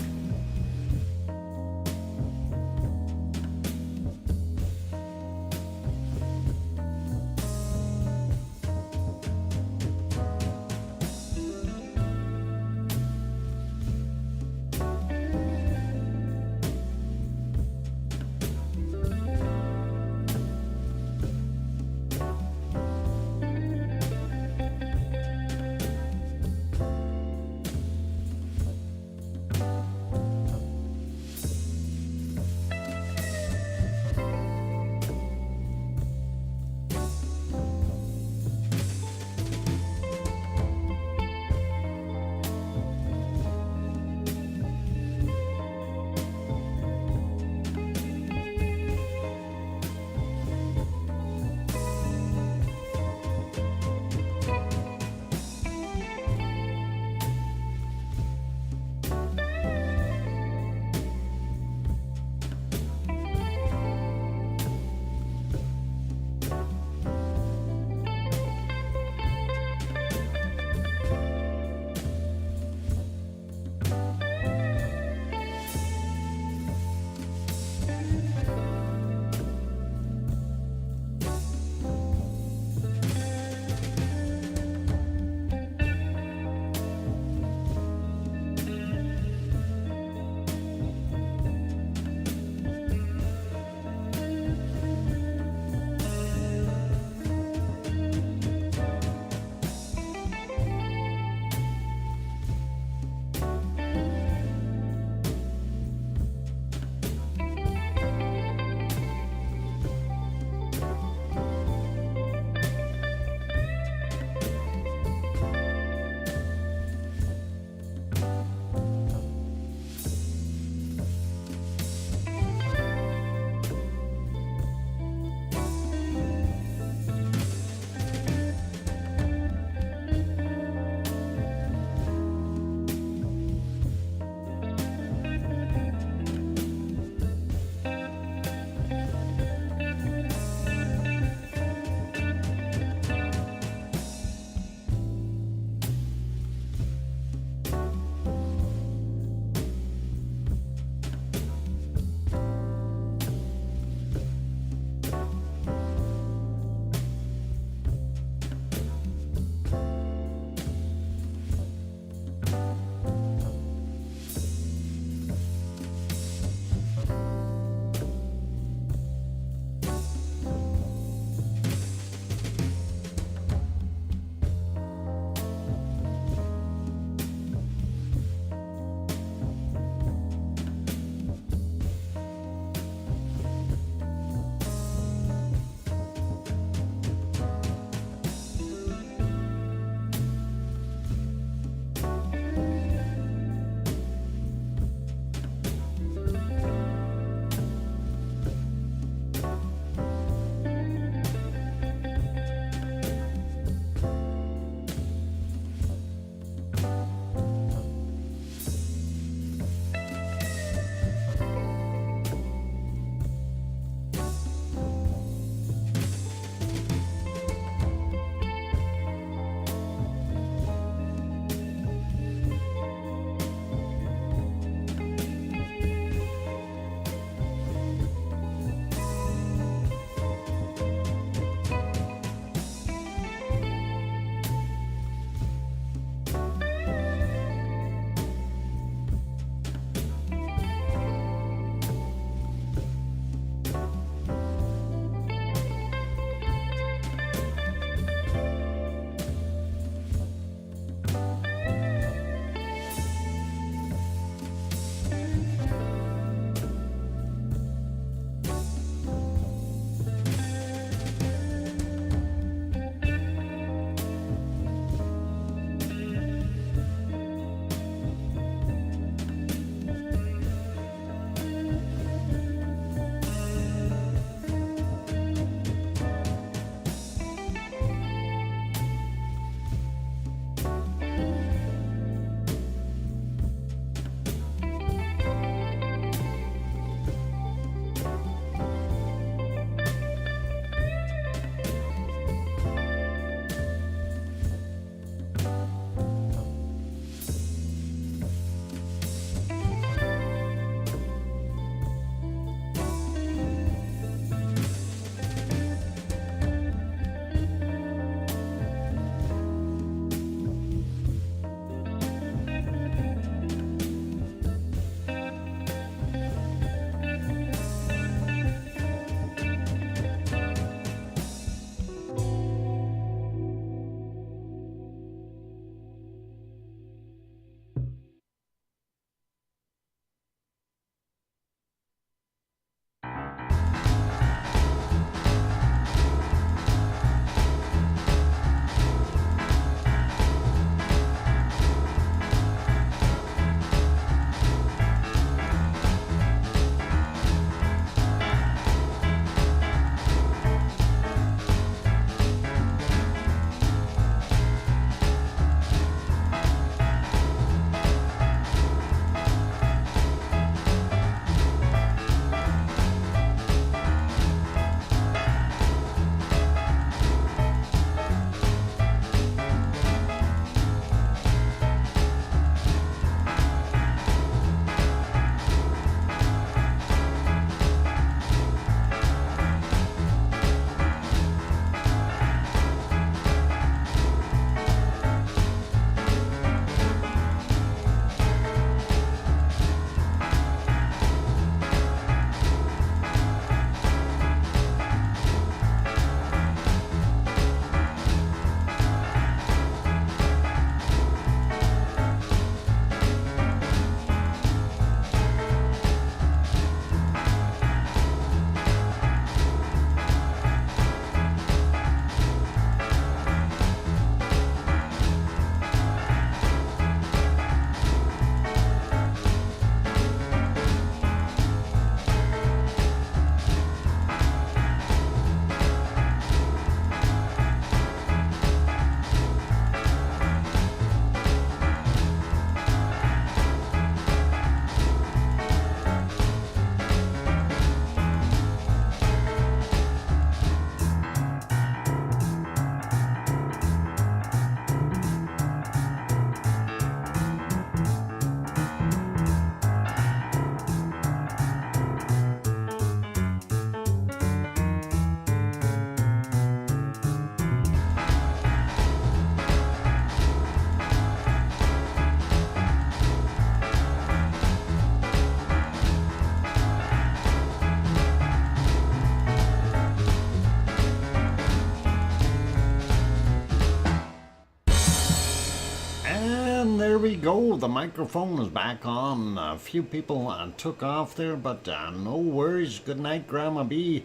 go. The microphone is back on. A few people took off there, but no worries. Good night, Grandma B.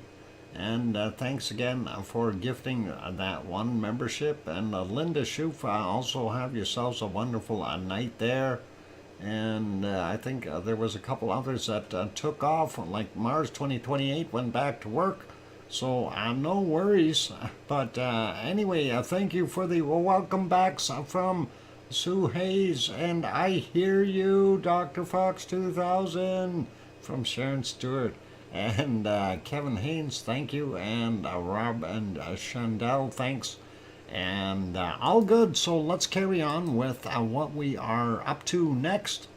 And thanks again for gifting that one membership. And Linda Schoof, also have yourselves a wonderful night there. And I think there was a couple others that took off, like Mars 2028 went back to work. So no worries. But anyway, thank you for the welcome backs from Sue Hayes, and I hear you, DrFox2000 from Sharon Stewart, and Kevin Haynes, thank you, and Rob and Chandel, thanks, and all good. So let's carry on with what we are up to next,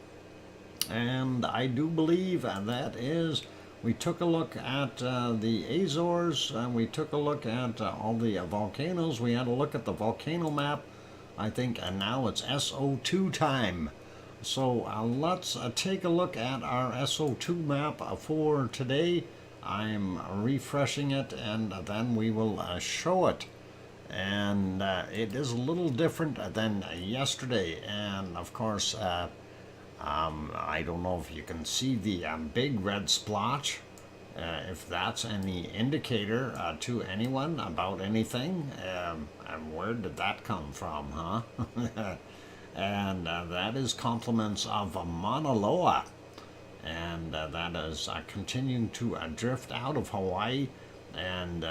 and I do believe that is, we took a look at the Azores, and we took a look at all the volcanoes. We had a look at the volcano map, I think, and now it's SO2 time. So let's take a look at our SO2 map for today. I'm refreshing it, and then we will show it. And it is a little different than yesterday. And of course, I don't know if you can see the big red splotch. If that's any indicator to anyone about anything, and where did that come from, huh? And that is compliments of Mauna Loa, and that is continuing to drift out of Hawaii, and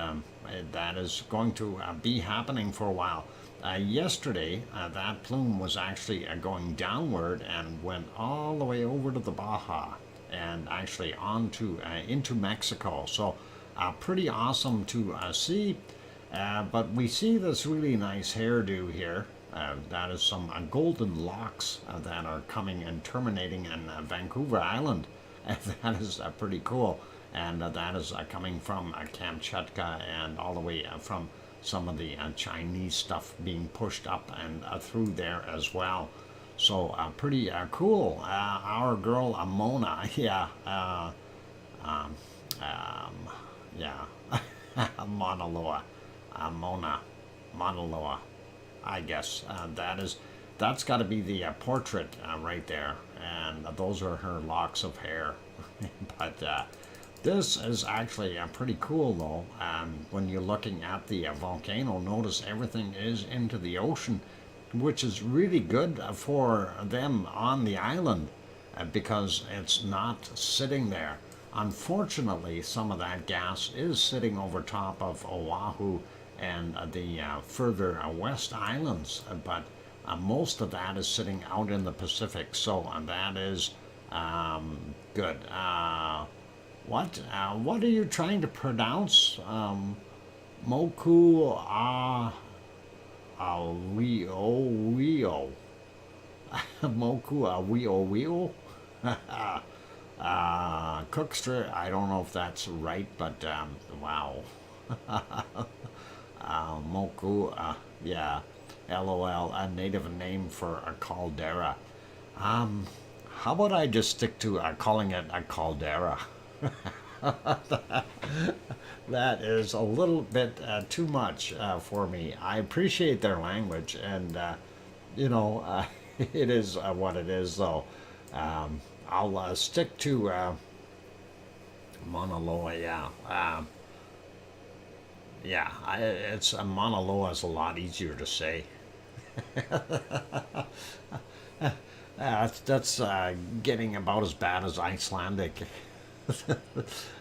that is going to be happening for a while. Yesterday, that plume was actually going downward and went all the way over to the Baja, and actually onto into Mexico. So pretty awesome to see. But we see this really nice hairdo here. That is some golden locks that are coming and terminating in Vancouver Island. That is pretty cool. And that is coming from Kamchatka and all the way from some of the Chinese stuff being pushed up and through there as well. So pretty cool. Our girl Mona, yeah, yeah, Mauna Loa, Mauna Loa, I guess that's got to be the portrait right there, and those are her locks of hair. But this is actually pretty cool though. When you're looking at the volcano, notice everything is into the ocean, which is really good for them on the island because it's not sitting there. Unfortunately, some of that gas is sitting over top of Oahu and the further west islands, but most of that is sitting out in the Pacific, so that is good. What are you trying to pronounce? Moku Wio. Moku Wio. Cookster, I don't know if that's right, but wow. Moku, yeah, LOL, a native name for a caldera. How about I just stick to calling it a caldera? That is a little bit too much for me. I appreciate their language, and you know, it is what it is, though. I'll stick to Mauna Loa, yeah. Yeah, it's Mauna Loa is a lot easier to say. That's getting about as bad as Icelandic.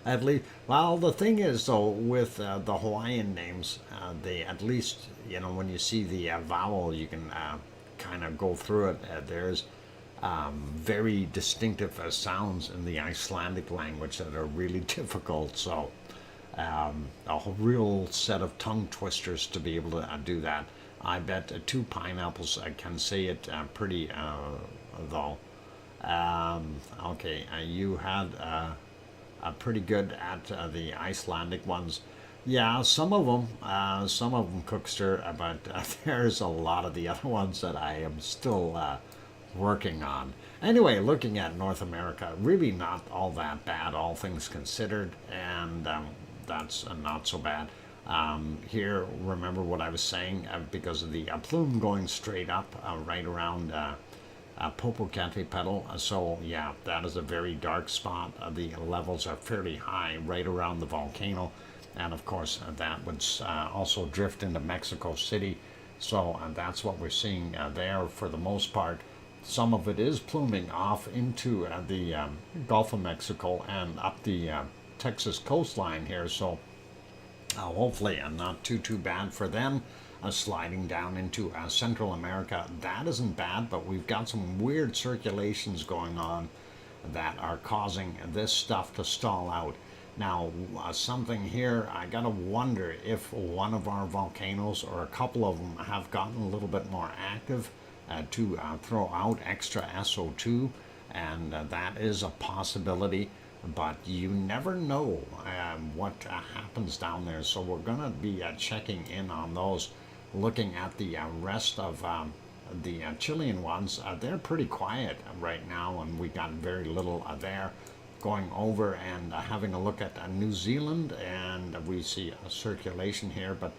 At least, well, the thing is though, with the Hawaiian names, they at least, you know, when you see the vowel, you can kind of go through it. There's very distinctive sounds in the Icelandic language that are really difficult. So a real set of tongue twisters to be able to do that. I bet two pineapples can say it pretty though. Okay, you had pretty good at the Icelandic ones. Yeah, some of them Cookster, but there's a lot of the other ones that I am still working on. Anyway, looking at North America, really not all that bad, all things considered, and that's not so bad. Here, remember what I was saying, because of the plume going straight up right around Popocatépetl. So yeah, that is a very dark spot. The levels are fairly high right around the volcano, and of course that would also drift into Mexico City. So that's what we're seeing there for the most part. Some of it is pluming off into the Gulf of Mexico and up the Texas coastline here. So hopefully not too bad for them. Sliding down into Central America, that isn't bad, but we've got some weird circulations going on that are causing this stuff to stall out. Now, something here, I gotta wonder if one of our volcanoes or a couple of them have gotten a little bit more active to throw out extra SO2, and that is a possibility, but you never know what happens down there. So we're gonna be checking in on those. Looking at the rest of the Chilean ones, they're pretty quiet right now, and we got very little there. Going over and having a look at New Zealand, and we see a circulation here, but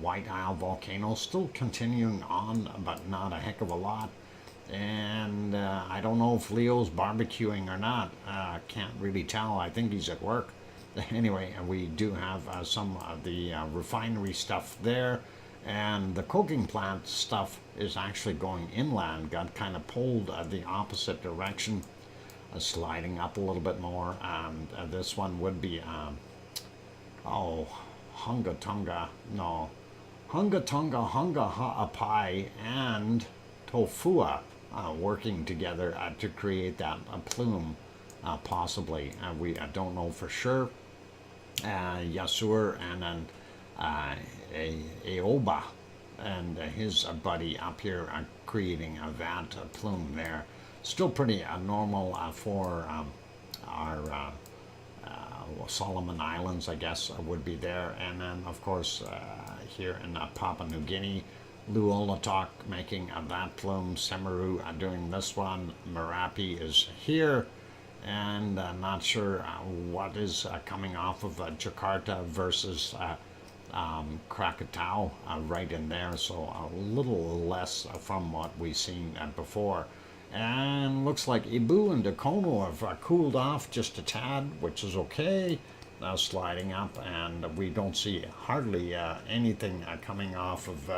White Isle volcano still continuing on, but not a heck of a lot. And I don't know if Leo's barbecuing or not. Can't really tell. I think he's at work. Anyway, we do have some of the refinery stuff there. And the coking plant stuff is actually going inland, got kind of pulled the opposite direction, sliding up a little bit more. And this one would be, Hunga Tonga Ha'apai and Tofua working together to create that plume, possibly. We don't know for sure. Yasur and then Aoba and his buddy up here creating that plume there. Still pretty normal for our Solomon Islands, I guess, would be there. And then, of course, here in Papua New Guinea, Luolatok making that plume, Semeru doing this one, Merapi is here, and not sure what is coming off of Jakarta versus Krakatau right in there, so a little less from what we've seen before. And looks like Ibu and Dakono have cooled off just a tad, which is okay. Sliding up, and we don't see hardly anything coming off of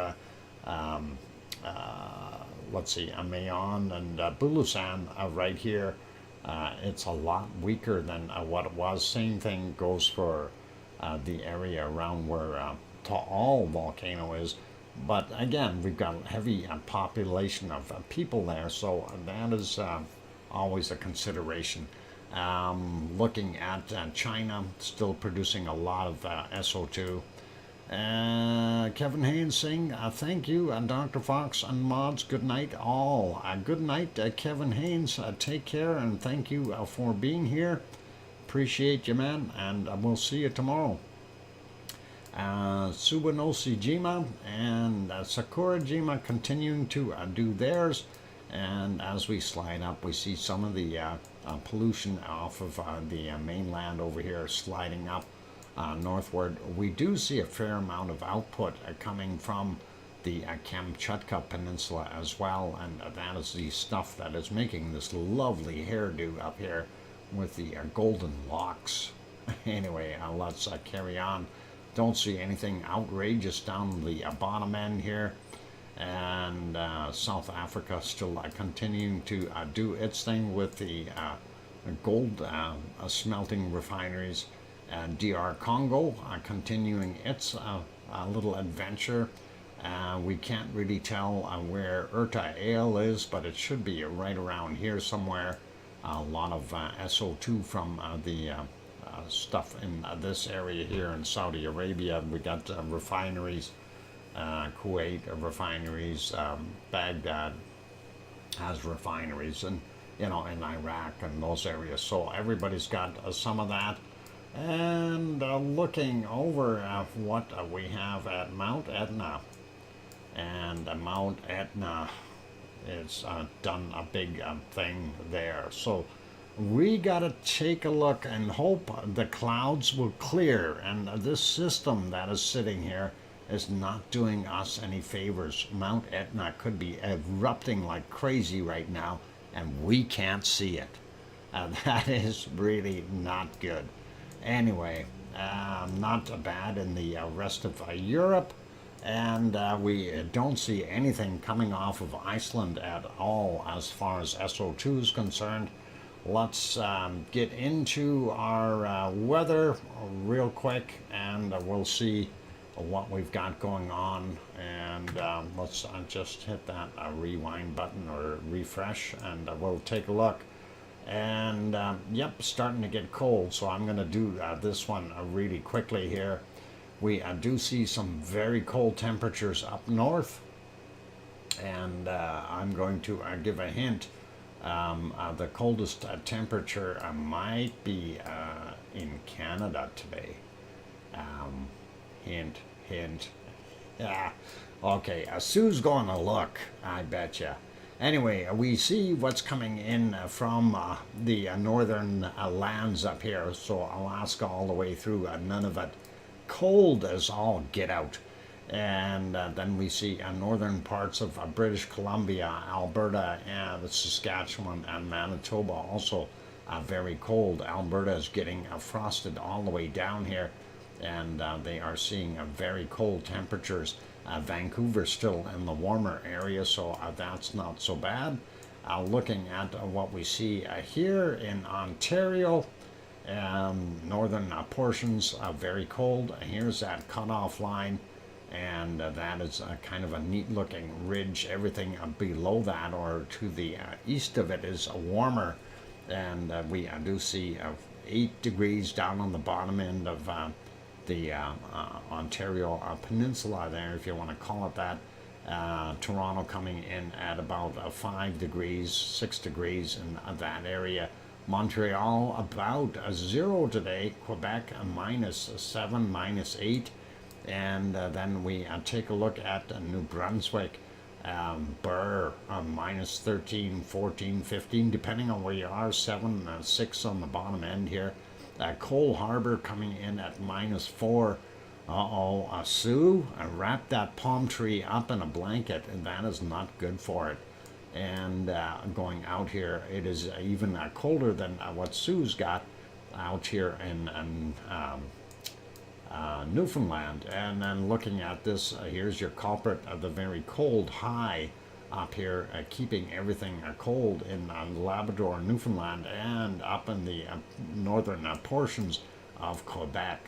let's see, Amayon and Bulusan right here. It's a lot weaker than what it was. Same thing goes for the area around where Ta'al volcano is. But again, we've got a heavy population of people there, so that is always a consideration. Looking at China, still producing a lot of SO2. Kevin Haynes saying, thank you, Dr. Fox and mods, good night all. Good night, Kevin Haynes. Take care, and thank you for being here. Appreciate you, man, and we'll see you tomorrow. Subanosi Jima and Sakura Jima continuing to do theirs. And as we slide up, we see some of the pollution off of the mainland over here sliding up northward. We do see a fair amount of output coming from the Kamchatka Peninsula as well, and that is the stuff that is making this lovely hairdo up here with the golden locks. Anyway, let's carry on. Don't see anything outrageous down the bottom end here. And South Africa still continuing to do its thing with the gold smelting refineries. DR Congo continuing its little adventure. We can't really tell where Urta Ale is, but it should be right around here somewhere. A lot of SO2 from the stuff in this area here in Saudi Arabia. We got refineries. Kuwait refineries, Baghdad has refineries, and in Iraq and those areas. So everybody's got some of that. And looking over at what we have at Mount Etna, and Mount Etna is done a big thing there. So we got to take a look and hope the clouds will clear, and this system that is sitting here is not doing us any favors. Mount Etna could be erupting like crazy right now, and we can't see it. That is really not good. Anyway, not bad in the rest of Europe, and we don't see anything coming off of Iceland at all as far as SO2 is concerned. Let's get into our weather real quick, and we'll see what we've got going on. And let's just hit that rewind button or refresh, and we'll take a look. And yep, starting to get cold, so I'm going to do this one really quickly here. We do see some very cold temperatures up north, and I'm going to give a hint. The coldest temperature might be in Canada today. Hint, hint. Yeah. Okay, Sue's going to look, I betcha. Anyway, we see what's coming in from the northern lands up here, so Alaska all the way through Nunavut. Cold as all get out. And then we see northern parts of British Columbia, Alberta, and Saskatchewan, and Manitoba also very cold. Alberta is getting frosted all the way down here, and they are seeing very cold temperatures. Vancouver still in the warmer area, so that's not so bad. Looking at what we see here in Ontario, northern portions very cold. Here's that cutoff line, and that is kind of a neat looking ridge. Everything below that or to the east of it is warmer, and we do see 8 degrees down on the bottom end of the Ontario Peninsula there, if you want to call it that. Toronto coming in at about 5 degrees, 6 degrees in that area. Montreal about 0 today. Quebec -7, -8. And then we take a look at New Brunswick. Burr -13, 14, 15, depending on where you are. 7, 6 on the bottom end here. Cole Harbor coming in at -4. Sue, wrap that palm tree up in a blanket, and that is not good for it. And going out here, it is even colder than what Sue's got out here in Newfoundland. And then looking at this, here's your culprit of the very cold high up here, keeping everything cold in Labrador, Newfoundland, and up in the northern portions of Quebec.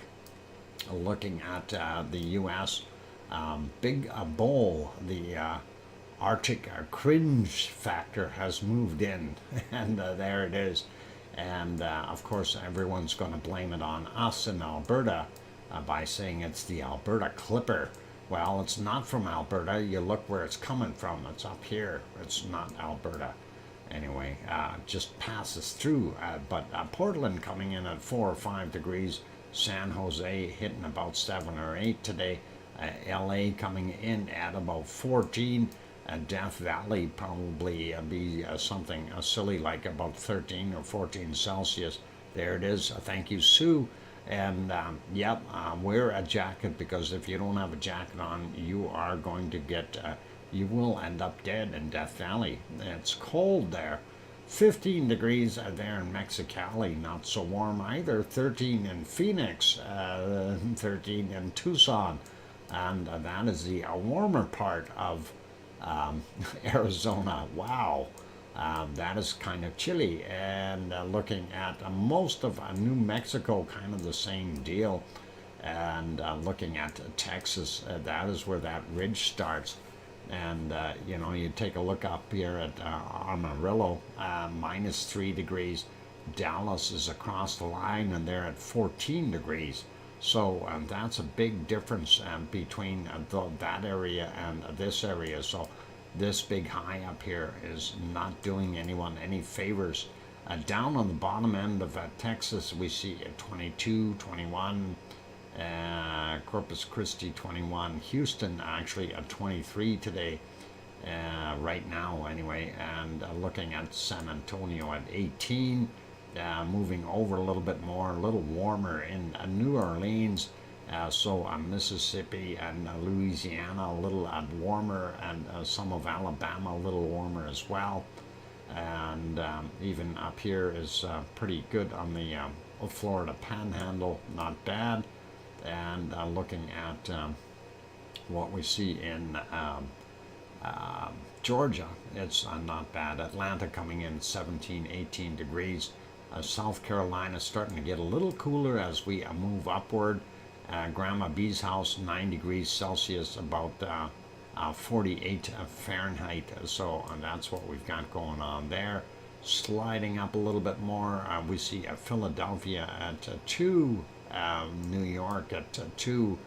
Looking at the U.S., Big Bull, the Arctic cringe factor has moved in, and there it is. And of course, everyone's going to blame it on us in Alberta by saying it's the Alberta Clipper. Well, it's not from Alberta. You look where it's coming from. It's up here. It's not Alberta. Anyway, just passes through. But Portland coming in at 4 or 5 degrees. San Jose hitting about 7 or 8 today. LA coming in at about 14. Death Valley probably be something silly like about 13 or 14 Celsius. There it is. Thank you, Sue. And yep, wear a jacket, because if you don't have a jacket on, you are going to get, you will end up dead in Death Valley. It's cold there. 15 degrees there in Mexicali, not so warm either. 13 in Phoenix, 13 in Tucson, and that is the warmer part of Arizona. Wow. That is kind of chilly. And looking at most of New Mexico, kind of the same deal. And looking at Texas, that is where that ridge starts. And you know, you take a look up here at Amarillo, -3 degrees. Dallas is across the line, and they're at 14 degrees. So that's a big difference between that area and this area. So this big high up here is not doing anyone any favors. Down on the bottom end of Texas, we see 22, 21, Corpus Christi 21, Houston actually at 23 today, right now anyway, and looking at San Antonio at 18, moving over a little bit more, a little warmer in New Orleans, So Mississippi and Louisiana a little warmer, and some of Alabama a little warmer as well. And even up here is pretty good on the Florida Panhandle, not bad. And looking at what we see in Georgia, it's not bad. Atlanta coming in 17, 18 degrees. South Carolina starting to get a little cooler as we move upward. Grandma B's house, 9 degrees Celsius, about 48 Fahrenheit. So that's what we've got going on there. Sliding up a little bit more, we see Philadelphia at 2, New York at 2,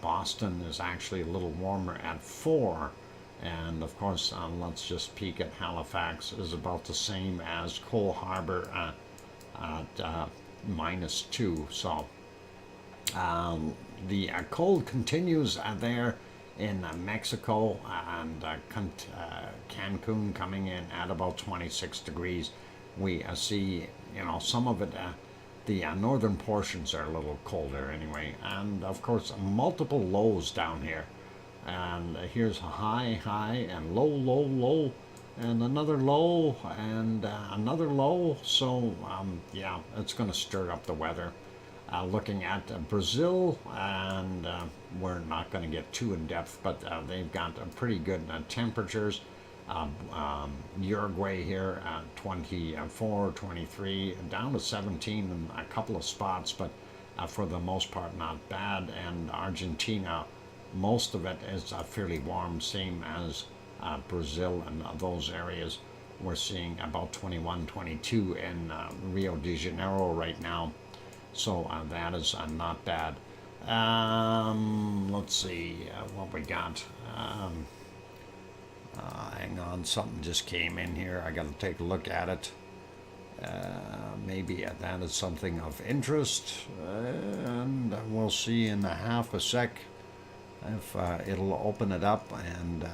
Boston is actually a little warmer at 4. And of course, let's just peek at Halifax, is about the same as Cole Harbor at -2. So the cold continues there in Mexico, and Cancun coming in at about 26 degrees. We see, some of it, the northern portions are a little colder anyway. And of course, multiple lows down here. And here's a high, high, and low, low, low, and another low, and another low. So, yeah, it's going to stir up the weather. Looking at Brazil, and we're not going to get too in depth, but they've got pretty good temperatures. Uruguay here, 24, 23, down to 17 in a couple of spots, but for the most part, not bad. And Argentina, most of it is fairly warm, same as Brazil and those areas. We're seeing about 21, 22 in Rio de Janeiro right now. So that is not bad. Let's see what we got. Hang on, something just came in here. I got to take a look at it. Maybe that is something of interest. And we'll see in a half a sec if it'll open it up and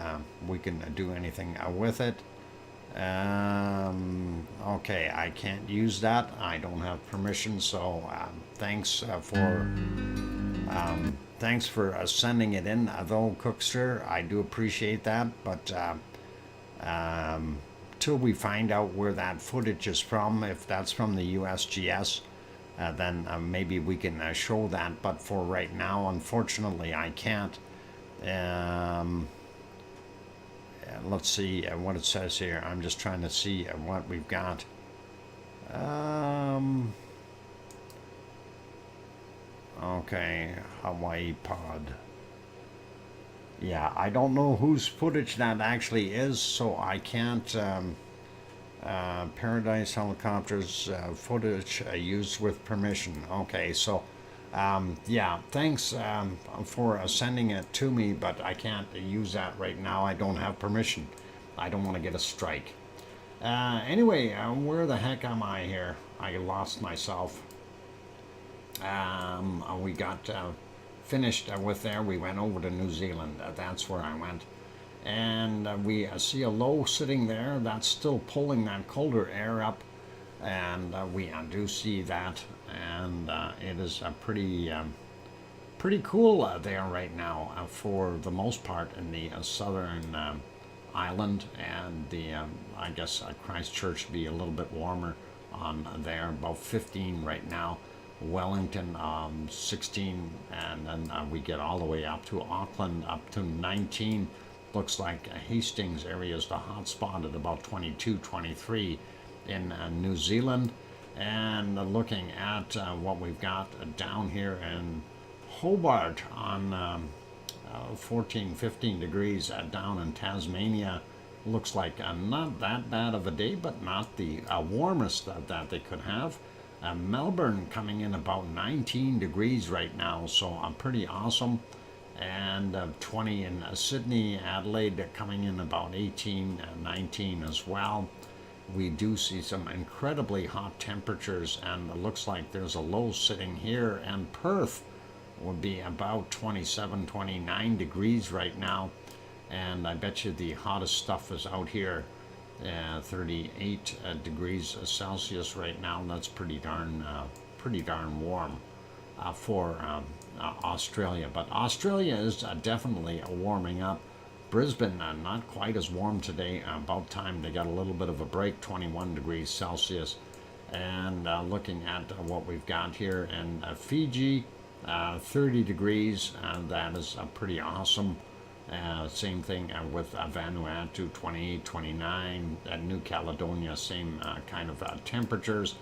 we can do anything with it. Okay, I can't use that. I don't have permission. So thanks for sending it in, though, Cookster. I do appreciate that. But till we find out where that footage is from, if that's from the USGS, then maybe we can show that. But for right now, unfortunately, I can't. Let's see what it says here. I'm just trying to see what we've got. Okay, Hawaii pod. Yeah, I don't know whose footage that actually is, so I can't. Paradise helicopters footage used with permission. Okay, so yeah, thanks for sending it to me, but I can't use that right now. I don't have permission. I don't want to get a strike. Anyway, where the heck am I here? I lost myself. We got finished with there. We went over to New Zealand. That's where I went. And we see a low sitting there. That's still pulling that colder air up. And we do see that. And it is pretty cool there right now for the most part in the southern island. And the I guess Christchurch be a little bit warmer on there, about 15 right now. Wellington 16, and then we get all the way up to Auckland, up to 19. Looks like Hastings area is the hot spot at about 22, 23 in New Zealand. And looking at what we've got down here in Hobart on 14, 15 degrees down in Tasmania. Looks like not that bad of a day, but not the warmest that they could have. Melbourne coming in about 19 degrees right now, so pretty awesome. And 20 in Sydney, Adelaide coming in about 18, 19 as well. We do see some incredibly hot temperatures, and it looks like there's a low sitting here, and Perth would be about 27, 29 degrees right now. And I bet you the hottest stuff is out here. 38 degrees Celsius right now. That's pretty darn warm. for Australia. But Australia is definitely warming up. Brisbane, not quite as warm today. About time they got a little bit of a break, 21 degrees Celsius. And looking at what we've got here in Fiji, 30 degrees, and that is pretty awesome. Same thing with Vanuatu, 28, 29. New Caledonia, same kind of temperatures.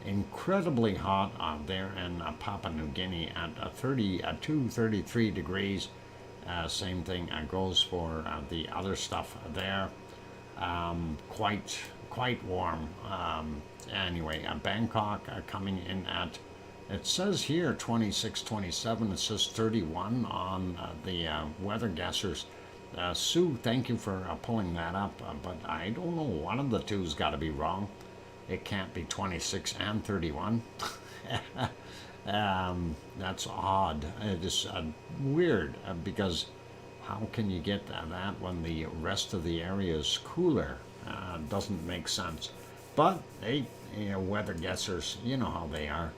Incredibly hot there in Papua New Guinea at 32, 33 degrees. Same thing goes for the other stuff there. Quite warm. Anyway, Bangkok coming in at, it says here 26, 27. It says 31 on the weather guessers. Sue, thank you for pulling that up, but I don't know, one of the two's got to be wrong. It can't be 26 and 31. That's odd. It is weird because how can you get that when the rest of the area is cooler? Doesn't make sense. But hey, weather guessers, you know how they are.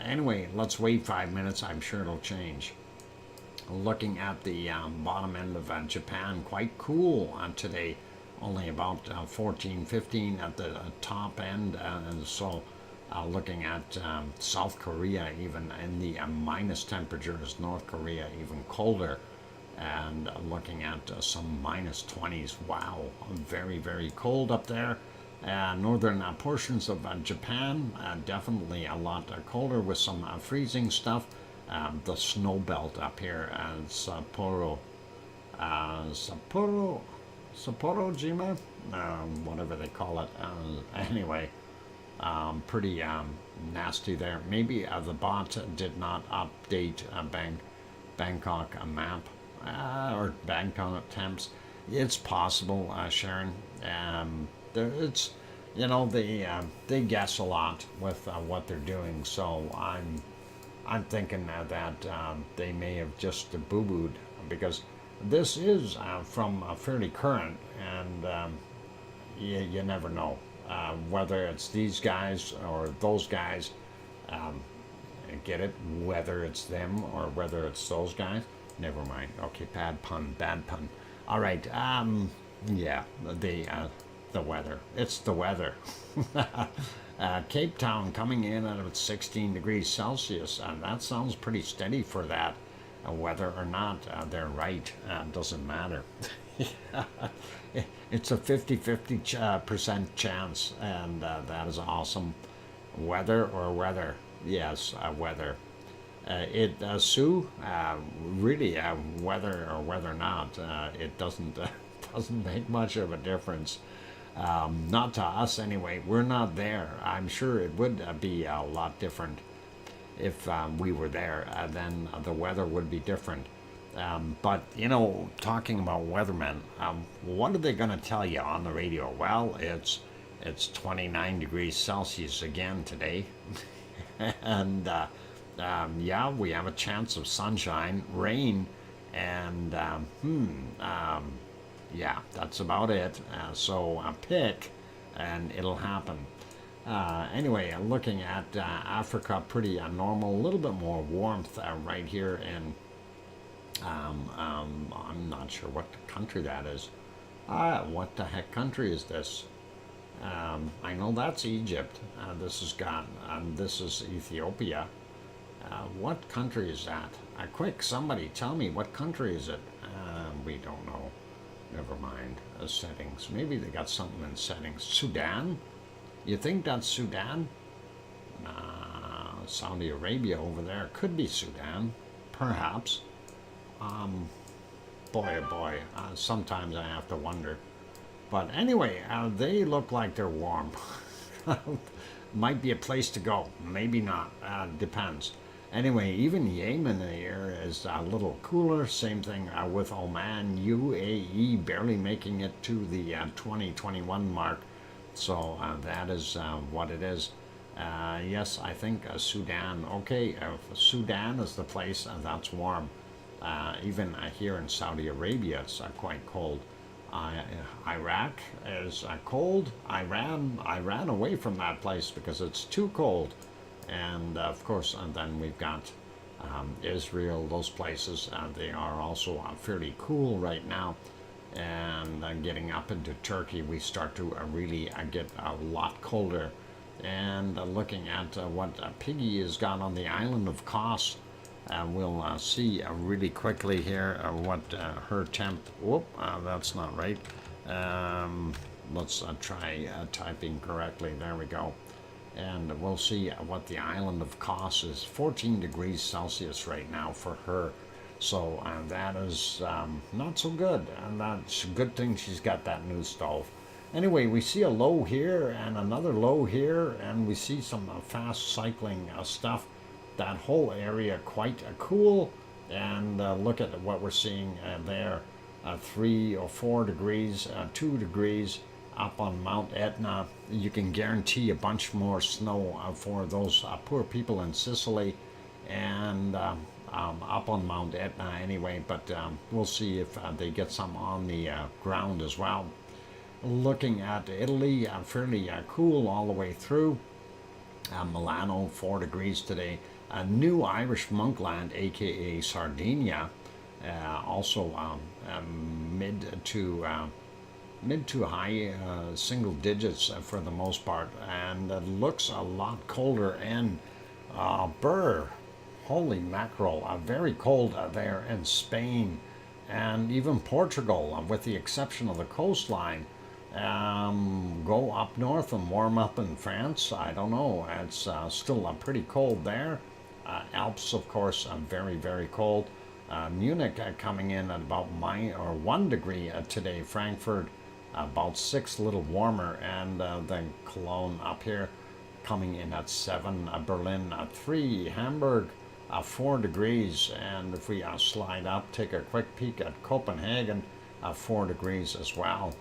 Anyway, let's wait 5 minutes. I'm sure it'll change. Looking at the bottom end of Japan, quite cool today. Only about 14, 15 at the top end. And so looking at South Korea, even in the minus temperatures, North Korea even colder. And looking at some minus 20s. Wow, very, very cold up there. Northern portions of Japan, definitely a lot colder with some freezing stuff. The snow belt up here, Sapporo, Sapporo-jima, whatever they call it. Anyway, pretty nasty there. Maybe the bot did not update Bangkok map or Bangkok temps. It's possible, Sharon. It's, they guess a lot with what they're doing. So I'm thinking that they may have just boo-booed, because this is from fairly current, and you never know whether it's these guys or those guys. Get it? Whether it's them or whether it's those guys. Never mind. Okay, bad pun. All right. Yeah, the weather. It's the weather. Cape Town coming in at about 16 degrees Celsius, and that sounds pretty steady for that. Whether or not they're right doesn't matter. It's a 50-50% chance, and that is awesome. Weather or weather? Yes, weather. Sue, really, whether or whether not, it doesn't make much of a difference. Not to us anyway. We're not there. I'm sure it would be a lot different if we were there. Then the weather would be different. But, talking about weathermen, what are they going to tell you on the radio? Well, it's 29 degrees Celsius again today. And, yeah, we have a chance of sunshine, rain, and, yeah, that's about it. So pick, and it'll happen. Anyway, looking at Africa, pretty normal. A little bit more warmth right here in. I'm not sure what country that is. What the heck country is this? I know that's Egypt. This is Ghana. This is Ethiopia. What country is that? Quick, somebody tell me, what country is it? We don't know. Never mind. Settings. Maybe they got something in settings. Sudan? You think that's Sudan? Saudi Arabia over there. Could be Sudan. Perhaps. Boy, oh boy. Sometimes I have to wonder. But anyway, they look like they're warm. Might be a place to go. Maybe not. Depends. Anyway, even Yemen here is a little cooler. Same thing with Oman. UAE barely making it to the 2021 mark. So that is what it is. Yes, I think Sudan. Okay, Sudan is the place that's warm. Even here in Saudi Arabia, it's quite cold. Iraq is cold. I ran away from that place because it's too cold. And of course, and then we've got Israel, those places. They are also fairly cool right now. And getting up into Turkey, we start to really get a lot colder. And looking at what Piggy has got on the island of Kos, we'll see really quickly here what her temp. Whoop, that's not right. Let's try typing correctly. There we go. And we'll see what the island of Kos is. 14 degrees Celsius right now for her. So that is not so good. And that's a good thing she's got that new stove. Anyway, we see a low here and another low here. And we see some fast cycling stuff. That whole area quite cool. And look at what we're seeing there. 3 or 4 degrees, 2 degrees. Up on Mount Etna, you can guarantee a bunch more snow for those poor people in Sicily, and up on Mount Etna anyway, but we'll see if they get some on the ground as well. Looking at Italy, fairly cool all the way through. Milano, 4 degrees today. New Irish Monkland, aka Sardinia, also mid to high single digits for the most part, and it looks a lot colder. And Burr, holy mackerel, very cold there in Spain and even Portugal, with the exception of the coastline. Go up north and warm up in France. I don't know, it's still pretty cold there. Alps, of course, very, very cold. Munich coming in at about 1 degree today. Frankfurt about 6, a little warmer, and then Cologne up here coming in at 7, Berlin at 3, Hamburg 4 degrees, and if we slide up, take a quick peek at Copenhagen, 4 degrees as well.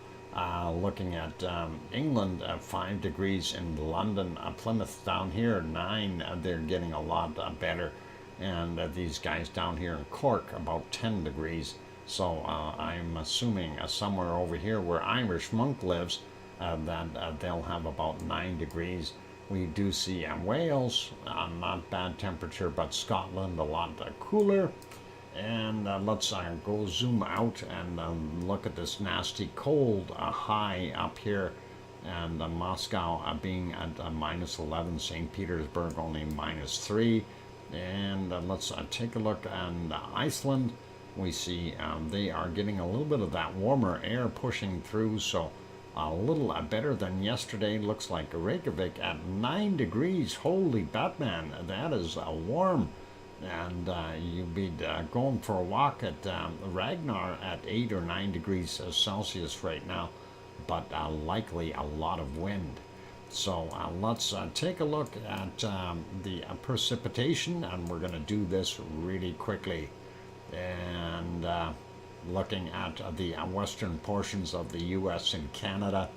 Looking at England, 5 degrees in London, Plymouth down here 9, they're getting a lot better, and these guys down here in Cork about 10 degrees. So I'm assuming somewhere over here where Irish Monk lives, that they'll have about 9 degrees. We do see Wales, not bad temperature, but Scotland a lot cooler. And let's go zoom out and look at this nasty cold high up here. And Moscow being at minus 11, St. Petersburg only minus 3. And let's take a look at Iceland. We see they are getting a little bit of that warmer air pushing through, so a little better than yesterday. Looks like Reykjavik at 9 degrees. Holy Batman, that is warm. And you'd be going for a walk at Ragnar at 8 or 9 degrees Celsius right now, but likely a lot of wind. So let's take a look at the precipitation, and we're going to do this really quickly. And looking at the western portions of the U.S. and Canada,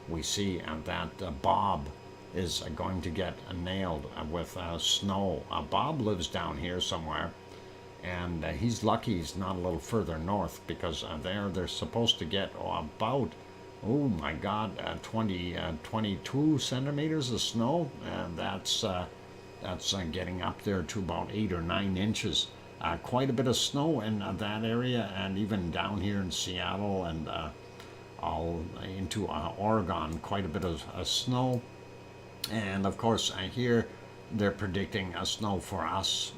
we see that Bob is going to get nailed with snow. Bob lives down here somewhere, and he's lucky he's not a little further north, because they're supposed to get about, oh my God, 22 centimeters of snow, and that's getting up there to about 8 or 9 inches. Quite a bit of snow in that area, and even down here in Seattle and all into Oregon, quite a bit of snow. And of course, here they're predicting snow for us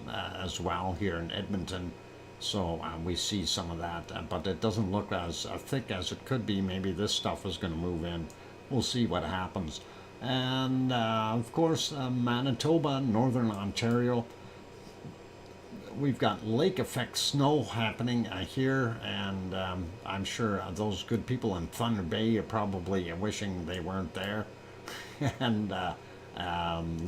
as well here in Edmonton. So we see some of that, but it doesn't look as thick as it could be. Maybe this stuff is going to move in. We'll see what happens. And of course, Manitoba, Northern Ontario, we've got lake effect snow happening here, and I'm sure those good people in Thunder Bay are probably wishing they weren't there. And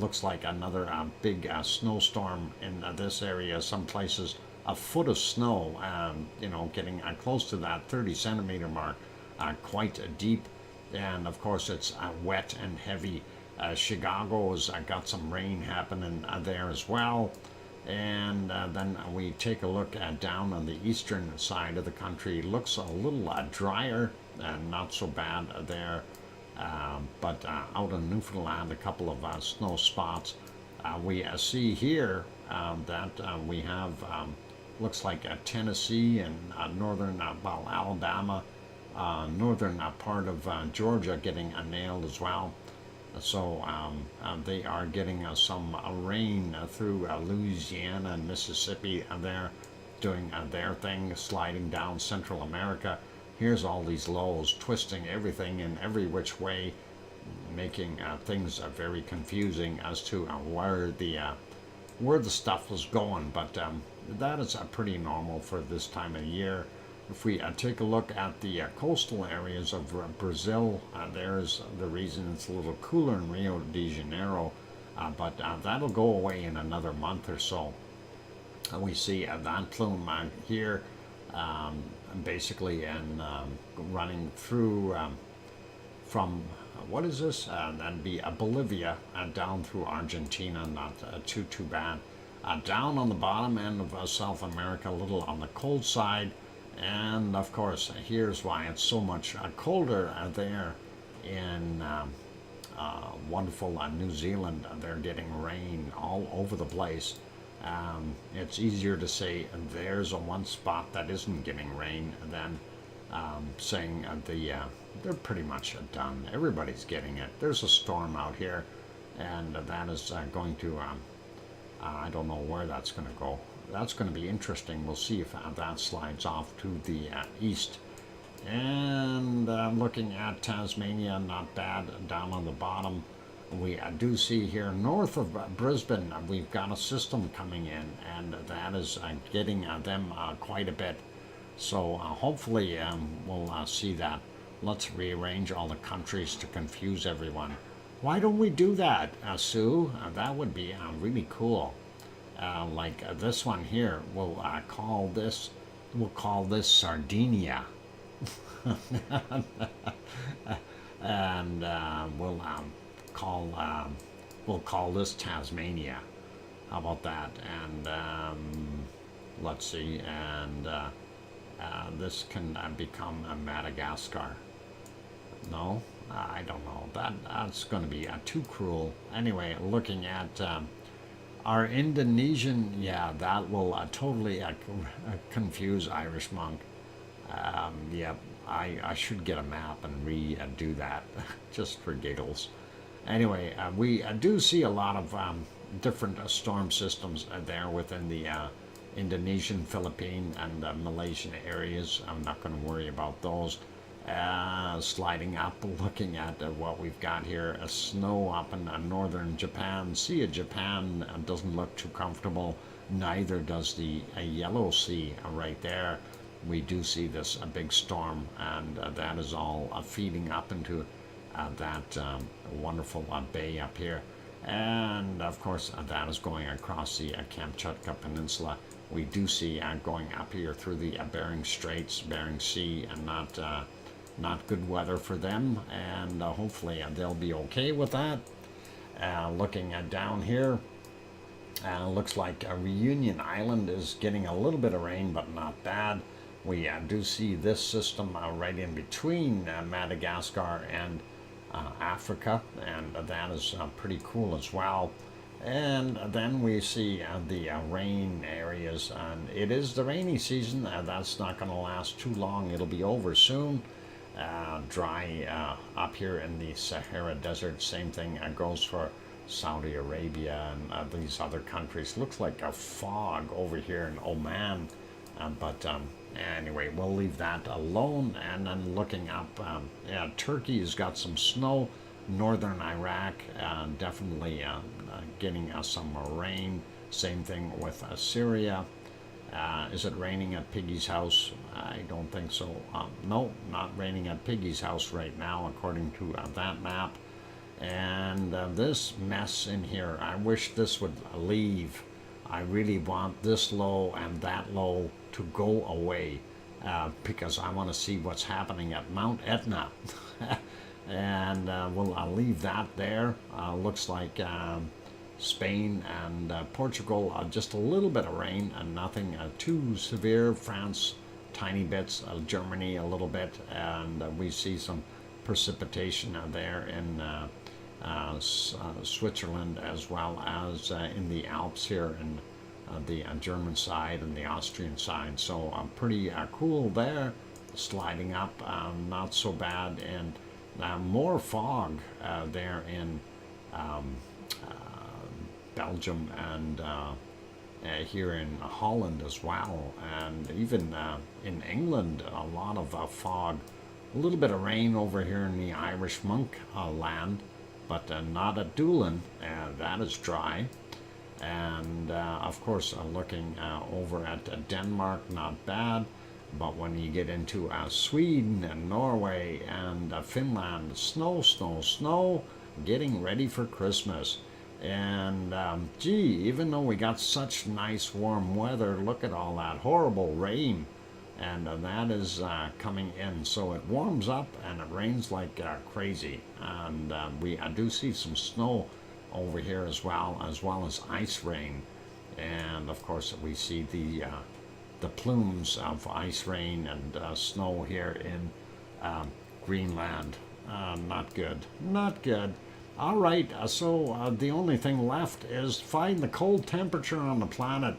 looks like another big snowstorm in this area. Some places a foot of snow, getting close to that 30 centimeter mark, quite deep. And of course it's wet and heavy. Chicago's got some rain happening there as well. And then we take a look down on the eastern side of the country. Looks a little drier and not so bad there. But out in Newfoundland, a couple of snow spots. We see here that we have, looks like Tennessee and northern, well, Alabama, northern part of Georgia getting nailed as well. So they are getting some rain through Louisiana and Mississippi. They're doing their thing, sliding down Central America. Here's all these lows twisting everything in every which way, making things very confusing as to where the stuff was going. But that is pretty normal for this time of year. If we take a look at the coastal areas of Brazil, there's the reason it's a little cooler in Rio de Janeiro, but that'll go away in another month or so. We see that plume here, basically, and running through from, what is this? That'd be Bolivia, down through Argentina, not too bad. Down on the bottom end of South America, a little on the cold side. And of course, here's why it's so much colder there in wonderful New Zealand. They're getting rain all over the place. It's easier to say there's one spot that isn't getting rain than saying they're pretty much done. Everybody's getting it. There's a storm out here, and that is going to, I don't know where that's going to go. That's going to be interesting. We'll see if that slides off to the east. And looking at Tasmania, not bad down on the bottom. We do see here north of Brisbane, we've got a system coming in, and that is getting them quite a bit. So hopefully we'll see that. Let's rearrange all the countries to confuse everyone. Why don't we do that, Sue? That would be really cool. Like this one here, we'll call this Sardinia. And we'll call this Tasmania. How about that? And let's see, and this can become Madagascar. No, I don't know. That's going to be too cruel. Anyway, looking at our Indonesian, yeah, that will totally confuse Irish monk. Yeah, I should get a map and redo that just for giggles. Anyway, we do see a lot of different storm systems there within the Indonesian, Philippine, and Malaysian areas. I'm not going to worry about those. Sliding up, looking at what we've got here, snow up in northern Japan. Sea of Japan doesn't look too comfortable, neither does the Yellow Sea right there. We do see this big storm, and that is all feeding up into that wonderful bay up here. And of course, that is going across the Kamchatka Peninsula. We do see going up here through the Bering Straits, Bering Sea, and not good weather for them, and hopefully they'll be okay with that. Looking down here, looks like Reunion Island is getting a little bit of rain, but not bad. We do see this system right in between Madagascar and Africa, and that is pretty cool as well. And then we see the rain areas, and it is the rainy season. That's not going to last too long. It'll be over soon. Dry up here in the Sahara Desert. Same thing goes for Saudi Arabia and these other countries. Looks like a fog over here in Oman, but anyway, we'll leave that alone. And then looking up, yeah, Turkey has got some snow. Northern Iraq definitely getting some rain. Same thing with Syria. Is it raining at Piggy's house? I don't think so. No, not raining at Piggy's house right now, according to that map. And this mess in here, I wish this would leave. I really want this low and that low to go away, because I want to see what's happening at Mount Etna. And we'll leave that there. Looks like Spain and Portugal, just a little bit of rain and nothing too severe. France, tiny bits. Germany, a little bit. And we see some precipitation there Switzerland, as well as in the Alps here in the German side and the Austrian side. So pretty cool there. Sliding up, not so bad, and more fog there in Belgium and here in Holland as well, and even in England, a lot of fog. A little bit of rain over here in the Irish Monk land, but not at Doolin. That is dry. And of course, looking over at Denmark, not bad. But when you get into Sweden and Norway and Finland, snow, snow, snow, getting ready for Christmas. And gee, even though we got such nice warm weather, look at all that horrible rain. And that is coming in. So it warms up and it rains like crazy. And I do see some snow over here as well as ice rain. And of course we see the plumes of ice rain and snow here in Greenland. Not good, not good. All right, so the only thing left is find the cold temperature on the planet.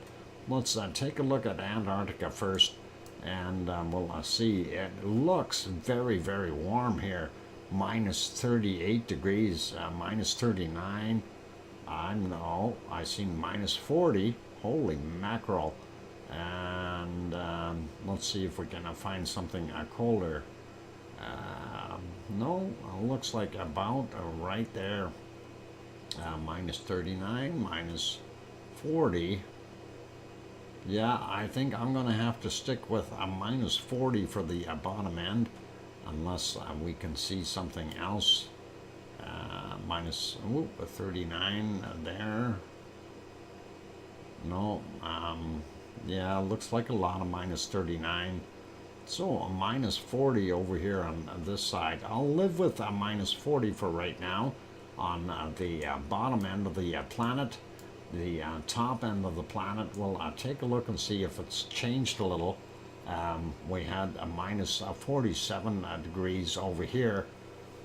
Let's take a look at Antarctica first, and we'll see. It looks very, very warm here. Minus 38 degrees, minus 39. I seen minus 40. Holy mackerel. And let's see if we can find something colder. No, looks like about right there. Minus 39, minus 40. Yeah, I think I'm going to have to stick with a minus 40 for the bottom end, unless we can see something else. Minus 39 there. No, yeah, looks like a lot of minus 39. So a minus 40 over here on this side. I'll live with a minus 40 for right now on the bottom end of the planet. The top end of the planet, we'll take a look and see if it's changed a little. We had a minus 47 degrees over here,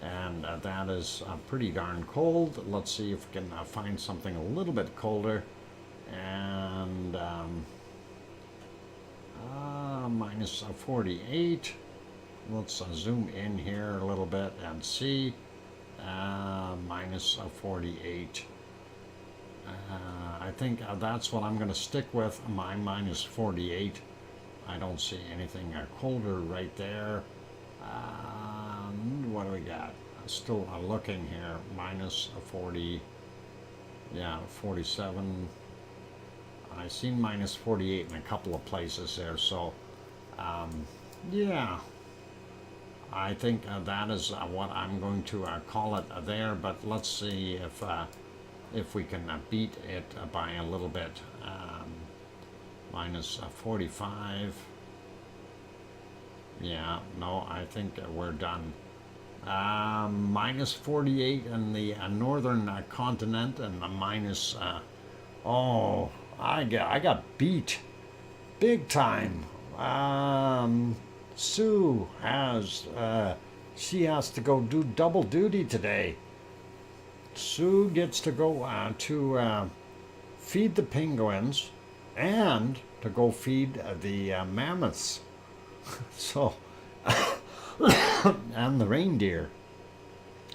and that is pretty darn cold. Let's see if we can find something a little bit colder. And minus 48. Let's zoom in here a little bit and see. Minus 48. I think that's what I'm going to stick with, my minus 48. I don't see anything colder right there. What do we got? Still looking here. Minus 40. Yeah, 47. I've seen minus 48 in a couple of places there, so yeah, I think that is what I'm going to call it there. But let's see if we can beat it by a little bit. Minus 45. Yeah, no, I think we're done. Minus 48 in the northern continent, and the minus oh, I got beat big time. Sue she has to go do double duty today. Sue gets to go to feed the penguins and to go feed the mammoths. So and the reindeer.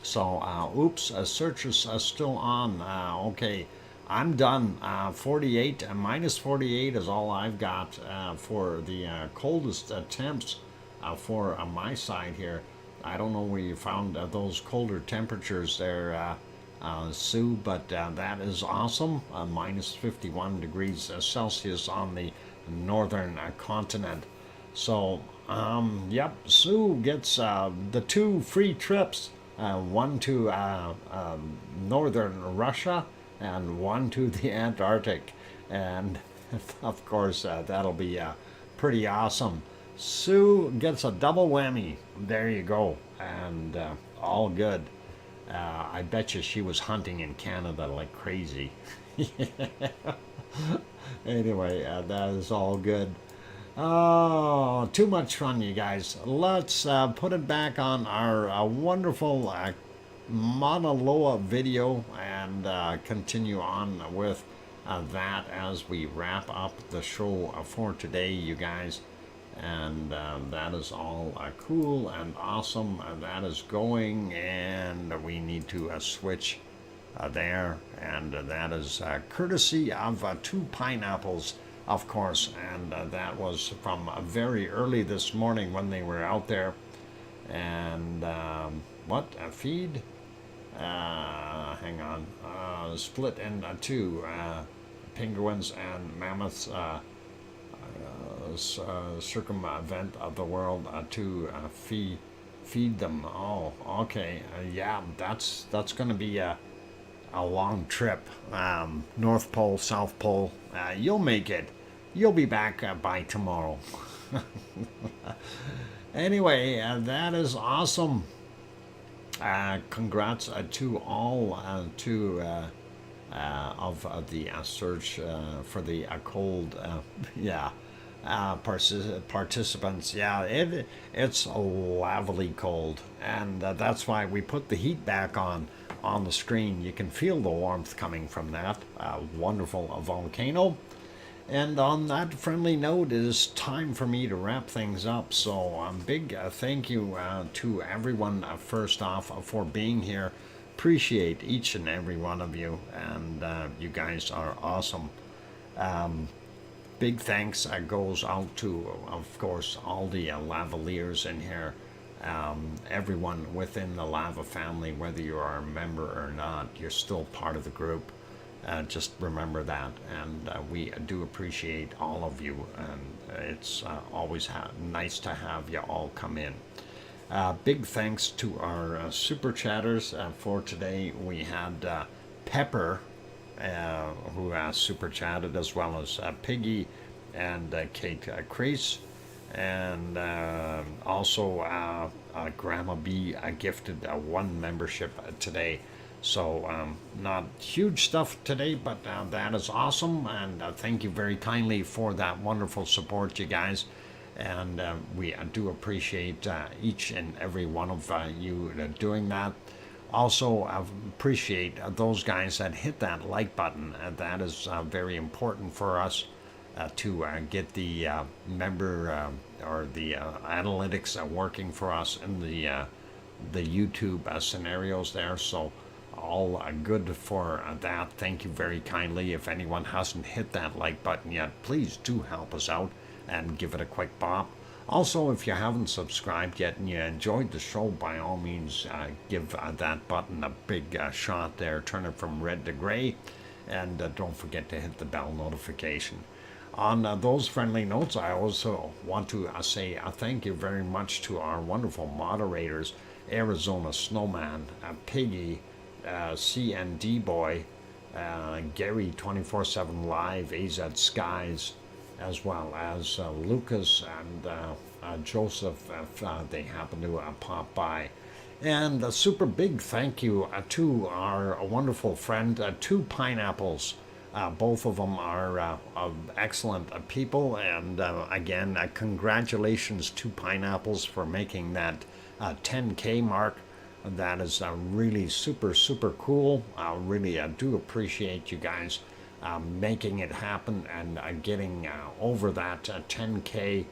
So oops, search is still on. Okay, I'm done. 48, minus 48 is all I've got for the coldest temps for my side here. I don't know where you found those colder temperatures there, Sue, but that is awesome. Minus 51 degrees Celsius on the northern continent. So, yep, Sue gets the 2 free trips, one to northern Russia and one to the Antarctic, and of course that'll be pretty awesome. Sue gets a double whammy. There you go, and all good. I bet you she was hunting in Canada like crazy. Anyway, that is all good. Oh, too much fun, you guys. Let's put it back on our wonderful Mauna Loa video and continue on with that as we wrap up the show for today, you guys. And that is all cool and awesome. That is going, and we need to switch there, and that is courtesy of two pineapples, of course, and that was from very early this morning when they were out there. And what a feed, hang on, split in two, penguins and mammoths circumvent of the world to feed them. Oh, okay, yeah, that's going to be a long trip. North Pole, South Pole. You'll make it. You'll be back by tomorrow. Anyway, that is awesome. Congrats to all of the search for the cold. Participants. Yeah, it's lavely cold, and that's why we put the heat back on the screen. You can feel the warmth coming from that wonderful volcano. And on that friendly note, it is time for me to wrap things up. So big thank you to everyone first off for being here. Appreciate each and every one of you, and you guys are awesome. Big thanks goes out to, of course, all the lavaliers in here. Everyone within the lava family, whether you are a member or not, you're still part of the group. Just remember that, and we do appreciate all of you, and it's always nice to have you all come in. Big thanks to our super chatters for today. We had Pepper, who super chatted, as well as Piggy and Kate Crease, and also Grandma B gifted one membership today. So not huge stuff today, but that is awesome, and thank you very kindly for that wonderful support, you guys. And we do appreciate each and every one of you doing that. Also, I appreciate those guys that hit that like button. That is very important for us to get the member or the analytics working for us in the YouTube scenarios there. So all good for that. Thank you very kindly. If anyone hasn't hit that like button yet, please do help us out and give it a quick bop. Also, if you haven't subscribed yet and you enjoyed the show, by all means, give that button a big shot there. Turn it from red to gray, and don't forget to hit the bell notification. On those friendly notes, I also want to say thank you very much to our wonderful moderators, Arizona Snowman, Piggy, CND Boy, Gary 24/7 Live, AZ Skies, as well as Lucas and Joseph, if they happen to pop by. And a super big thank you to our wonderful friend, Two Pineapples. Both of them are excellent people, and again, congratulations to Pineapples for making that 10K mark. That is really super cool. I really do appreciate you guys making it happen and getting over that 10K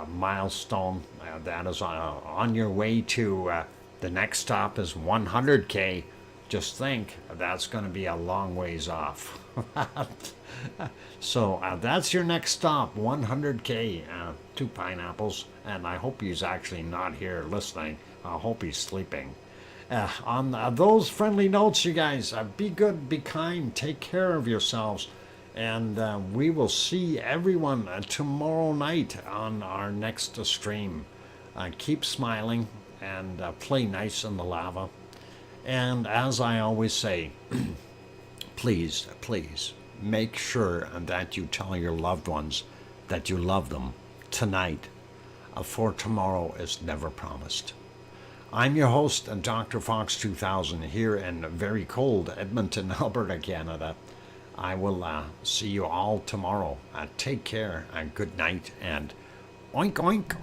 milestone. That is on your way to the next stop is 100K. Just think, that's going to be a long ways off. So that's your next stop, 100K, Two Pineapples. And I hope he's actually not here listening. I hope he's sleeping. On those friendly notes, you guys, be good, be kind, take care of yourselves, and we will see everyone tomorrow night on our next stream. Keep smiling and play nice in the lava. And as I always say, please make sure that you tell your loved ones that you love them tonight, for tomorrow is never promised. I'm your host, DrFox2000, here in very cold Edmonton, Alberta, Canada. I will see you all tomorrow. Take care, and good night, and oink oink.